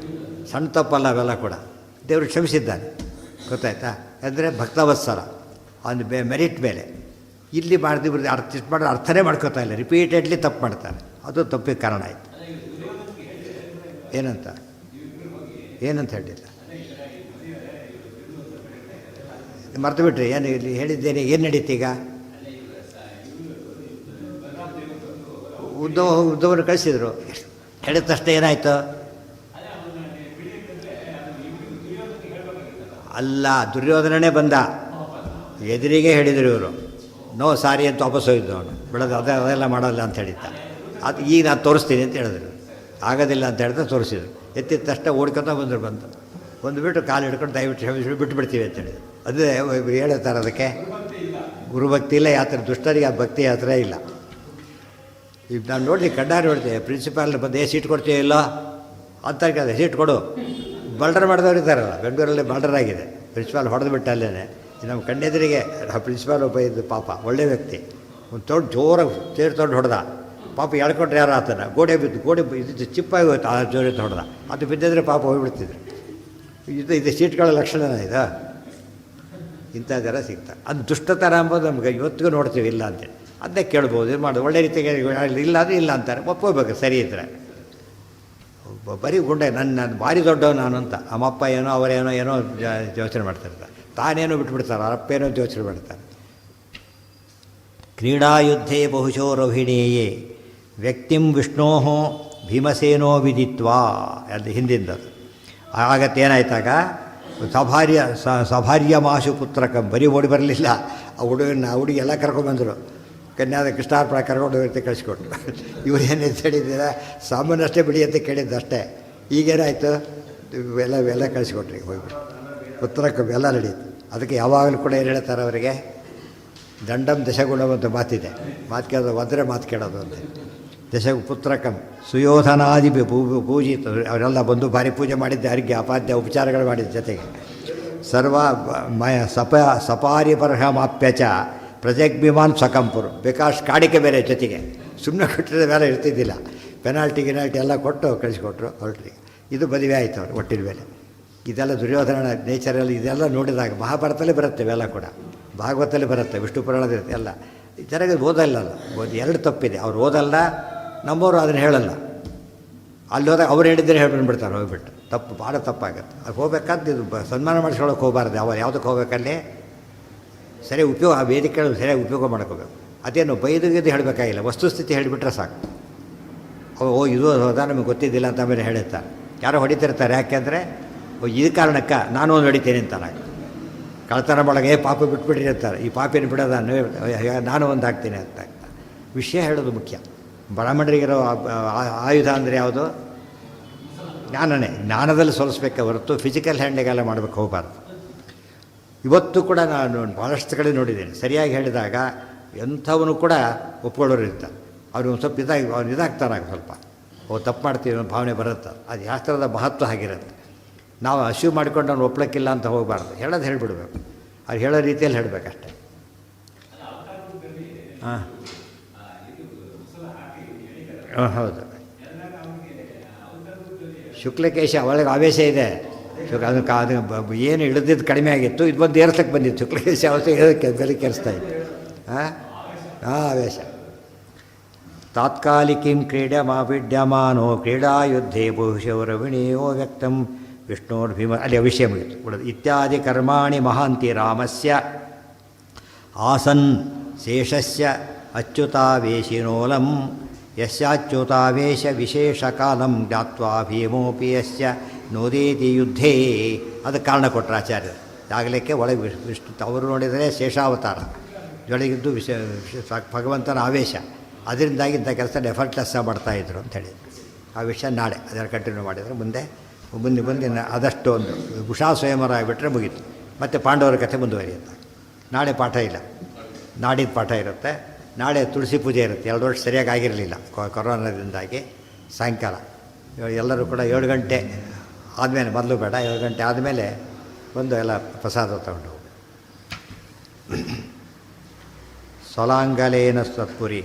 ಸಣ್ಣ ತಪ್ಪಲ್ಲ ಅವೆಲ್ಲ ಕೂಡ. ದೇವರು ಕ್ಷಮಿಸಿದ್ದಾನೆ, ಗೊತ್ತಾಯ್ತಾ. ಅಂದರೆ ಭಕ್ತವತ್ಸಲ ಒಂದು ಮೆರಿಟ್ ಮೇಲೆ. ಇಲ್ಲಿ ಮಾಡಿದ್ರು ಇಷ್ಟು ಮಾಡಿದ್ರೆ ಅರ್ಥನೇ ಮಾಡ್ಕೋತಾ ಇಲ್ಲ, ರಿಪೀಟೆಡ್ಲಿ ತಪ್ಪು ಮಾಡ್ತಾರೆ. ಅದು ತಪ್ಪಿಗೆ ಕಾರಣ ಆಯಿತು. ಏನಂತ ಹೇಳಿಲ್ಲ, ಮರ್ತು ಬಿಟ್ರಿ. ಏನು ಇಲ್ಲಿ ಹೇಳಿದ್ದೇನೆ, ಏನು ನಡೀತೀಗ? ಉದ್ದವರು ಕಳಿಸಿದ್ರು. ಹೇಳಿದ ತಕ್ಷಣ ಏನಾಯಿತು? ಅಲ್ಲ, ದುರ್ಯೋಧನನೇ ಬಂದ, ಎದುರಿಗೆ ಹೇಳಿದರು ಇವರು. ನೋ ಸಾರಿ ಅಂತ ವಾಪಸ್ ಹೋಗಿದ್ದು ಅವನು. ಬಿಡೋದು ಅದೆಲ್ಲ ಮಾಡೋಲ್ಲ ಅಂತ ಹೇಳಿದ್ದ. ಅದು ಈಗ ನಾನು ತೋರಿಸ್ತೀನಿ ಅಂತ ಹೇಳಿದ್ರು. ಆಗೋದಿಲ್ಲ ಅಂತ ಹೇಳಿದ್ರೆ ತೋರಿಸಿದ್ರು. ಎತ್ತಿದ ತಕ್ಷಣ ಓಡ್ಕೊತ ಬಂತು. ಬಂದುಬಿಟ್ಟು ಕಾಲು ಹಿಡ್ಕೊಂಡು ದಯವಿಟ್ಟು ಕ್ಷಮಿಸಿ ಬಿಟ್ಟುಬಿಡ್ತೀವಿ ಅಂತ ಹೇಳಿದ್ರು. ಅದೇ ಹೇಳ್ತಾರೆ, ಅದಕ್ಕೆ ಗುರುಭಕ್ತಿ ಇಲ್ಲ. ಯಾತ್ರೆ ದುಷ್ಟರಿಗೆ ಆ ಭಕ್ತಿ ಯಾತ್ರೆ ಇಲ್ಲ. ಈಗ ನಾನು ನೋಡಿ ಕಣ್ಣಾರೆ ನೋಡ್ತೇವೆ. ಪ್ರಿನ್ಸಿಪಾಲ್ ಬಂದು ಸೀಟ್ ಕೊಡ್ತೀವಿ ಇಲ್ಲ ಅಂತ ಕೇಳಿದೆ. ಸೀಟ್ ಕೊಡು. ಮರ್ಡರ್ ಮಾಡಿದವ್ರು ಇದ್ದಾರಲ್ಲ, ಬೆಂಗಳೂರಲ್ಲಿ ಮರ್ಡರ್ ಆಗಿದೆ. ಪ್ರಿನ್ಸಿಪಾಲ್ ಹೊಡೆದು ಬಿಟ್ಟು ಅಲ್ಲೇ ನಮ್ಮ ಕಣ್ಣೆದುರಿಗೆ. ಪ್ರಿನ್ಸಿಪಾಲ್ ಒಬ್ಬ ಇದ್ದು ಪಾಪ ಒಳ್ಳೆ ವ್ಯಕ್ತಿ. ಒಂದು ದೊಡ್ಡ ಜೋರಾಗಿ ಸೇರಿ ತೊಗೊಂಡು ಹೊಡೆದ. ಪಾಪ ಎಳ್ಕೊಂಡ್ರೆ ಯಾರು ಆತನ ಗೋಡೆ ಬಿದ್ದು ಇದು ಚಿಪ್ಪಾಗಿ ಹೋಯ್ತು, ಆ ಜೋರಿತ್ತು ಹೊಡೆದ. ಅದು ಬಿದ್ದಿದ್ರೆ ಪಾಪ ಹೋಗ್ಬಿಡ್ತಿದ್ರು. ಇದು ಸೀಟ್ಗಳ ಲಕ್ಷಣ ಇದು. ಇಂಥ ಜನ ಸಿಗ್ತಾರೆ. ಅದು ದುಷ್ಟತನ ಅಂಬೋದು ನಮ್ಗೆ ಇವತ್ತಿಗೂ ನೋಡ್ತೀವಿ, ಇಲ್ಲ ಅಂತೇಳಿ. ಅದನ್ನೇ ಕೇಳ್ಬೋದು, ಇದು ಮಾಡೋದು ಒಳ್ಳೆ ರೀತಿಗೆ ಇಲ್ಲ ಅದು ಇಲ್ಲ ಅಂತಾರೆ, ಒಪ್ಕೋಬೇಕು ಸರಿ ಇದ್ದರೆ. ಬರೀ ಗುಂಡೆ ನನ್ನ ಭಾರಿ ದೊಡ್ಡವ ನಾನು ಅಂತ ನಮ್ಮಪ್ಪ ಏನೋ ಅವರೇನೋ ಏನೋ ಯೋಚನೆ ಮಾಡ್ತಿರ್ತಾರೆ, ತಾನೇನೋ ಬಿಟ್ಬಿಡ್ತಾರೆ, ಅವರಪ್ಪೇನೋ ಯೋಚನೆ ಮಾಡ್ತಾರೆ. ಕ್ರೀಡಾಯುದ್ಧೇ ಬಹುಶೋ ರೋಹಿಣೀಯೇ ವ್ಯಕ್ತಿಂ ವಿಷ್ಣೋ ಭೀಮಸೇನೋ ವಿದಿತ್ವಾ ಅದು ಹಿಂದಿಂದದು. ಆಗತ್ತೇನಾಯ್ತಾಗ ಸಭಾರ್ಯ ಮಾಶು ಪುತ್ರಕಂ ಬರೀ ಓಡಿ ಬರಲಿಲ್ಲ, ಆ ಹುಡುಗಿ ಎಲ್ಲ ಕರ್ಕೊಂಡ್ಬಂದರು. ಕನ್ಯಾದ ಕೃಷ್ಣಾರ್ಪಣ ಕರ್ಕೊಂಡು ಹೋಗಿ ಕಳಿಸ್ಕೊಟ್ರು. ಇವ್ರು ಏನು ಹೇಳಿದ್ದೀರ ಸಾಮಾನ್ಯಷ್ಟೇ ಬಿಡಿ ಅಂತ ಕೇಳಿದ್ದು ಅಷ್ಟೇ. ಈಗೇನಾಯಿತು, ಇವೆಲ್ಲ ಕಳಿಸ್ಕೊಟ್ರಿ, ಹೋಗ್ಬಿಟ್ಟು ಪುತ್ರಕಂ ಎಲ್ಲ ನಡೀತು. ಅದಕ್ಕೆ ಯಾವಾಗಲೂ ಕೂಡ ಏನು ಹೇಳ್ತಾರೆ ಅವರಿಗೆ, ದಂಡಂ ದಶಗುಣಂ ಅಂತ ಮಾತಿದೆ. ಮಾತು ಕೇಳೋದು ಒದ್ರೆ ಮಾತು ಕೇಳೋದು ಅಂತ. ಪುತ್ರಕಂ ಸುಯೋಧನಾದಿ ಪೂಜಿತ ಅವರೆಲ್ಲ ಬಂದು ಭಾರಿ ಪೂಜೆ ಮಾಡಿದ್ದೆ, ಅರ್ಘ್ಯ ಅಪಾದ್ಯ ಉಪಚಾರಗಳು ಮಾಡಿದ ಜೊತೆಗೆ ಸರ್ವ ಸಪಾರಿಪರ್ಹಮಾಪ್ಯಚ ಪ್ರಜಗ್ಭಿಮಾನ್ ಸ್ವಕಂಪುರು ಬೇಕಾಷ್ಟು ಕಾಡಿಕೆ ಬೇರೆ ಜೊತೆಗೆ. ಸುಮ್ಮನೆ ಕೊಟ್ಟಿರೋ ಬೇರೆ ಇರ್ತಿದ್ದಿಲ್ಲ, ಪೆನಾಲ್ಟಿ ಗಿನಾಲ್ಟಿ ಎಲ್ಲ ಕೊಟ್ಟು ಕಳಿಸ್ಕೊಟ್ರು ಹೊರಟ್ರಿ. ಇದು ಮದುವೆ ಆಯಿತು ಅವ್ರು ಒಟ್ಟಿನ ಮೇಲೆ. ಇದೆಲ್ಲ ದುರ್ಯೋಧನ ನೇಚರಲ್ಲಿ ಇದೆಲ್ಲ ನೋಡಿದಾಗ ಮಹಾಭಾರತದಲ್ಲಿ ಬರುತ್ತೆ, ಇವೆಲ್ಲ ಕೂಡ ಭಾಗವತದಲ್ಲಿ ಬರುತ್ತೆ, ವಿಷ್ಣು ಪುರಾಣದಿರುತ್ತೆ ಎಲ್ಲ. ಜನರಿಗೆ ಓದಲ್ಲ, ಎರಡು ತಪ್ಪಿದೆ. ಅವ್ರು ಓದಲ್ಲ, ನಮ್ಮವರು ಅದನ್ನು ಹೇಳಲ್ಲ. ಅಲ್ಲಿ ಹೋದಾಗ ಅವ್ರು ಹೇಳಿದ್ರೆ ಹೇಳ್ಬಿಡ್ತಾರೆ ಹೋಗ್ಬಿಟ್ಟು. ತಪ್ಪು, ಭಾಳ ತಪ್ಪಾಗುತ್ತೆ. ಅದು ಹೋಗ್ಬೇಕಾದ್ರೆ ಇದು ಸನ್ಮಾನ ಮಾಡಿಸ್ಕೊಳಕ್ಕೆ ಹೋಗಬಾರ್ದು. ಅವ್ರು ಯಾವುದಕ್ಕೆ ಹೋಗ್ಬೇಕಲ್ಲಿ ಸರಿಯಾಗಿ ಉಪಯೋಗ, ಆ ವೇದಿಕೆಗಳು ಸರಿಯಾಗಿ ಉಪಯೋಗ ಮಾಡ್ಕೋಬೇಕು. ಅದೇನು ಬೈದು ಹೇಳಬೇಕಾಗಿಲ್ಲ, ವಸ್ತುಸ್ಥಿತಿ ಹೇಳಿಬಿಟ್ರೆ ಸಾಕು. ಇದು ಹೋದ ನಮಗೆ ಗೊತ್ತಿದ್ದಿಲ್ಲ ಅಂತ ಆಮೇಲೆ ಹೇಳುತ್ತಾರೆ. ಯಾರೋ ಹೊಡಿತಿರ್ತಾರೆ, ಯಾಕೆಂದರೆ ಈ ಕಾರಣಕ್ಕೆ ನಾನು ಒಂದು ಹೊಡಿತೇನೆ ಅಂತಾರೆ. ಕಳ್ತನ ಮಾಡಗೆ ಪಾಪ ಬಿಟ್ಬಿಡ್ರಿ ಅಂತಾರೆ. ಈ ಪಾಪಿನ ಬಿಡೋದ ನಾನು ಒಂದು ಹಾಕ್ತೀನಿ ಅಂತ. ವಿಷಯ ಹೇಳೋದು ಮುಖ್ಯ. ಬ್ರಾಹ್ಮಣರಿಗಿರೋ ಆಯುಧ ಅಂದರೆ ಯಾವುದು? ಜ್ಞಾನನೇ. ಜ್ಞಾನದಲ್ಲಿ ಸೋಲಿಸ್ಬೇಕೆ ಹೊರತು ಫಿಸಿಕಲ್ ಹ್ಯಾಂಡಿಗೆಲ್ಲ ಮಾಡಬೇಕು ಹೋಗಬಾರ್ದು. ಇವತ್ತು ಕೂಡ ನಾನು ಭಾಳಷ್ಟು ಕಡೆ ನೋಡಿದ್ದೇನೆ, ಸರಿಯಾಗಿ ಹೇಳಿದಾಗ ಎಂಥವನು ಕೂಡ ಒಪ್ಕೊಳ್ಳೋರು ಇರ್ತಾರೆ. ಅವ್ರು ಒಂದು ಸ್ವಲ್ಪ ಇದಾಗ್ತಾರಾಗ ಸ್ವಲ್ಪ ತಪ್ಪು ಮಾಡ್ತೀವಿ ಅನ್ನೋ ಭಾವನೆ ಬರುತ್ತೆ. ಅದು ಶಾಸ್ತ್ರದ ಮಹತ್ವ ಆಗಿರುತ್ತೆ. ನಾವು ಅಶ್ಯೂ ಮಾಡ್ಕೊಂಡು ಅವ್ನು ಒಪ್ಲಕ್ಕಿಲ್ಲ ಅಂತ ಹೋಗಬಾರ್ದು. ಹೇಳೋದು ಹೇಳಿಬಿಡ್ಬೇಕು, ಅವ್ರು ಹೇಳೋ ರೀತಿಯಲ್ಲಿ ಹೇಳಬೇಕಷ್ಟೆ. ಹಾಂ ಹೌದು. ಶುಕ್ಲಕೇಶ ಒಳಗೆ ಆವೇಶ ಇದೆ. ಅದು ಏನು ಇಳಿದಿದ್ದು ಕಡಿಮೆ ಆಗಿತ್ತು, ಇದು ಬಂದು ಏರ್ಸಕ್ಕೆ ಬಂದಿತ್ತು. ಶುಕ್ಲಕೇಶ ಅವಶ್ಯ ಏರೋಕ್ಕೆ ಬೆಲೆ ಕೆರಿಸ್ತಾ ಇತ್ತು. ಹಾಂ ಆವೇಶ. ತಾತ್ಕಾಲಿಕೀಂ ಕ್ರೀಡ್ಯಮಾನೋ ಕ್ರೀಡಾಯುದ್ಧೇ ಬಹುಶಃ ರವಿಣೀಯೋ ವ್ಯಕ್ತಂ ವಿಷ್ಣೋರ್ಭೀಮ ಅಲ್ಲಿ ವಿಷಯ ಮುಗಿತು. ಇತ್ಯಾದಿ ಕರ್ಮಾಣಿ ಮಹಾಂತಿ ರಾಮಸ್ಯ ಆಸನ್ ಶೇಷಸ್ಯ ಅಚ್ಯುತಾವೇಶಿನೋಲಂ ಯಸ್ಯಾಚ್ಯುತಾವೇಶ ವಿಶೇಷಕಾಲಂ ಜ್ಞಾತ್ವಾ ಭೀಮೋಪಿ ಯಸ್ಯ ನೋದೇತಿ ಯುದ್ಧೇ. ಅದಕ್ಕೆ ಕಾರಣ ಕೊಟ್ಟರು ಆಚಾರ್ಯರು. ಆಗಲಿಕ್ಕೆ ಒಳಗೆ ವಿಷ್ಣು ಅವರು ನೋಡಿದರೆ ಶೇಷಾವತಾರ ಜೊಳಗಿದ್ದು ಭಗವಂತನ ಆವೇಶ, ಅದರಿಂದಾಗಿ ಇಂಥ ಕೆಲಸ ಎಫರ್ಟ್ಲೆಸ್ ಮಾಡ್ತಾಯಿದ್ರು ಅಂತ ಹೇಳಿ. ಆ ವಿಷಯ ನಾಳೆ ಅದನ್ನು ಕಂಟಿನ್ಯೂ ಮಾಡಿದರೆ ಮುಂದೆ ಆದಷ್ಟು ಒಂದು ಉಷಾ ಸ್ವಯಂವರ ಆಗಿಬಿಟ್ರೆ ಮುಗೀತು. ಮತ್ತು ಪಾಂಡವರ ಕಥೆ ಮುಂದುವರಿಯುತ್ತೆ. ನಾಳೆ ಪಾಠ ಇಲ್ಲ, ನಾಡಿದ್ದು ಪಾಠ ಇರುತ್ತೆ. ನಾಳೆ ತುಳಸಿ ಪೂಜೆ ಇರುತ್ತೆ. 2 ವರ್ಷ ಸರಿಯಾಗಿ ಆಗಿರಲಿಲ್ಲ ಕೊರೋನಾದಿಂದಾಗಿ. ಸಾಯಂಕಾಲ ಎಲ್ಲರೂ ಕೂಡ 7 ಗಂಟೆ ಆದಮೇಲೆ, ಮೊದಲು ಬೇಡ, 7 ಗಂಟೆ ಆದಮೇಲೆ ಬಂದು ಎಲ್ಲ ಪ್ರಸಾದ ತಗೊಂಡು ಹೋಗಿ. ಸ್ವಲಾಂಗಲೇನ ಸತ್ಪುರಿ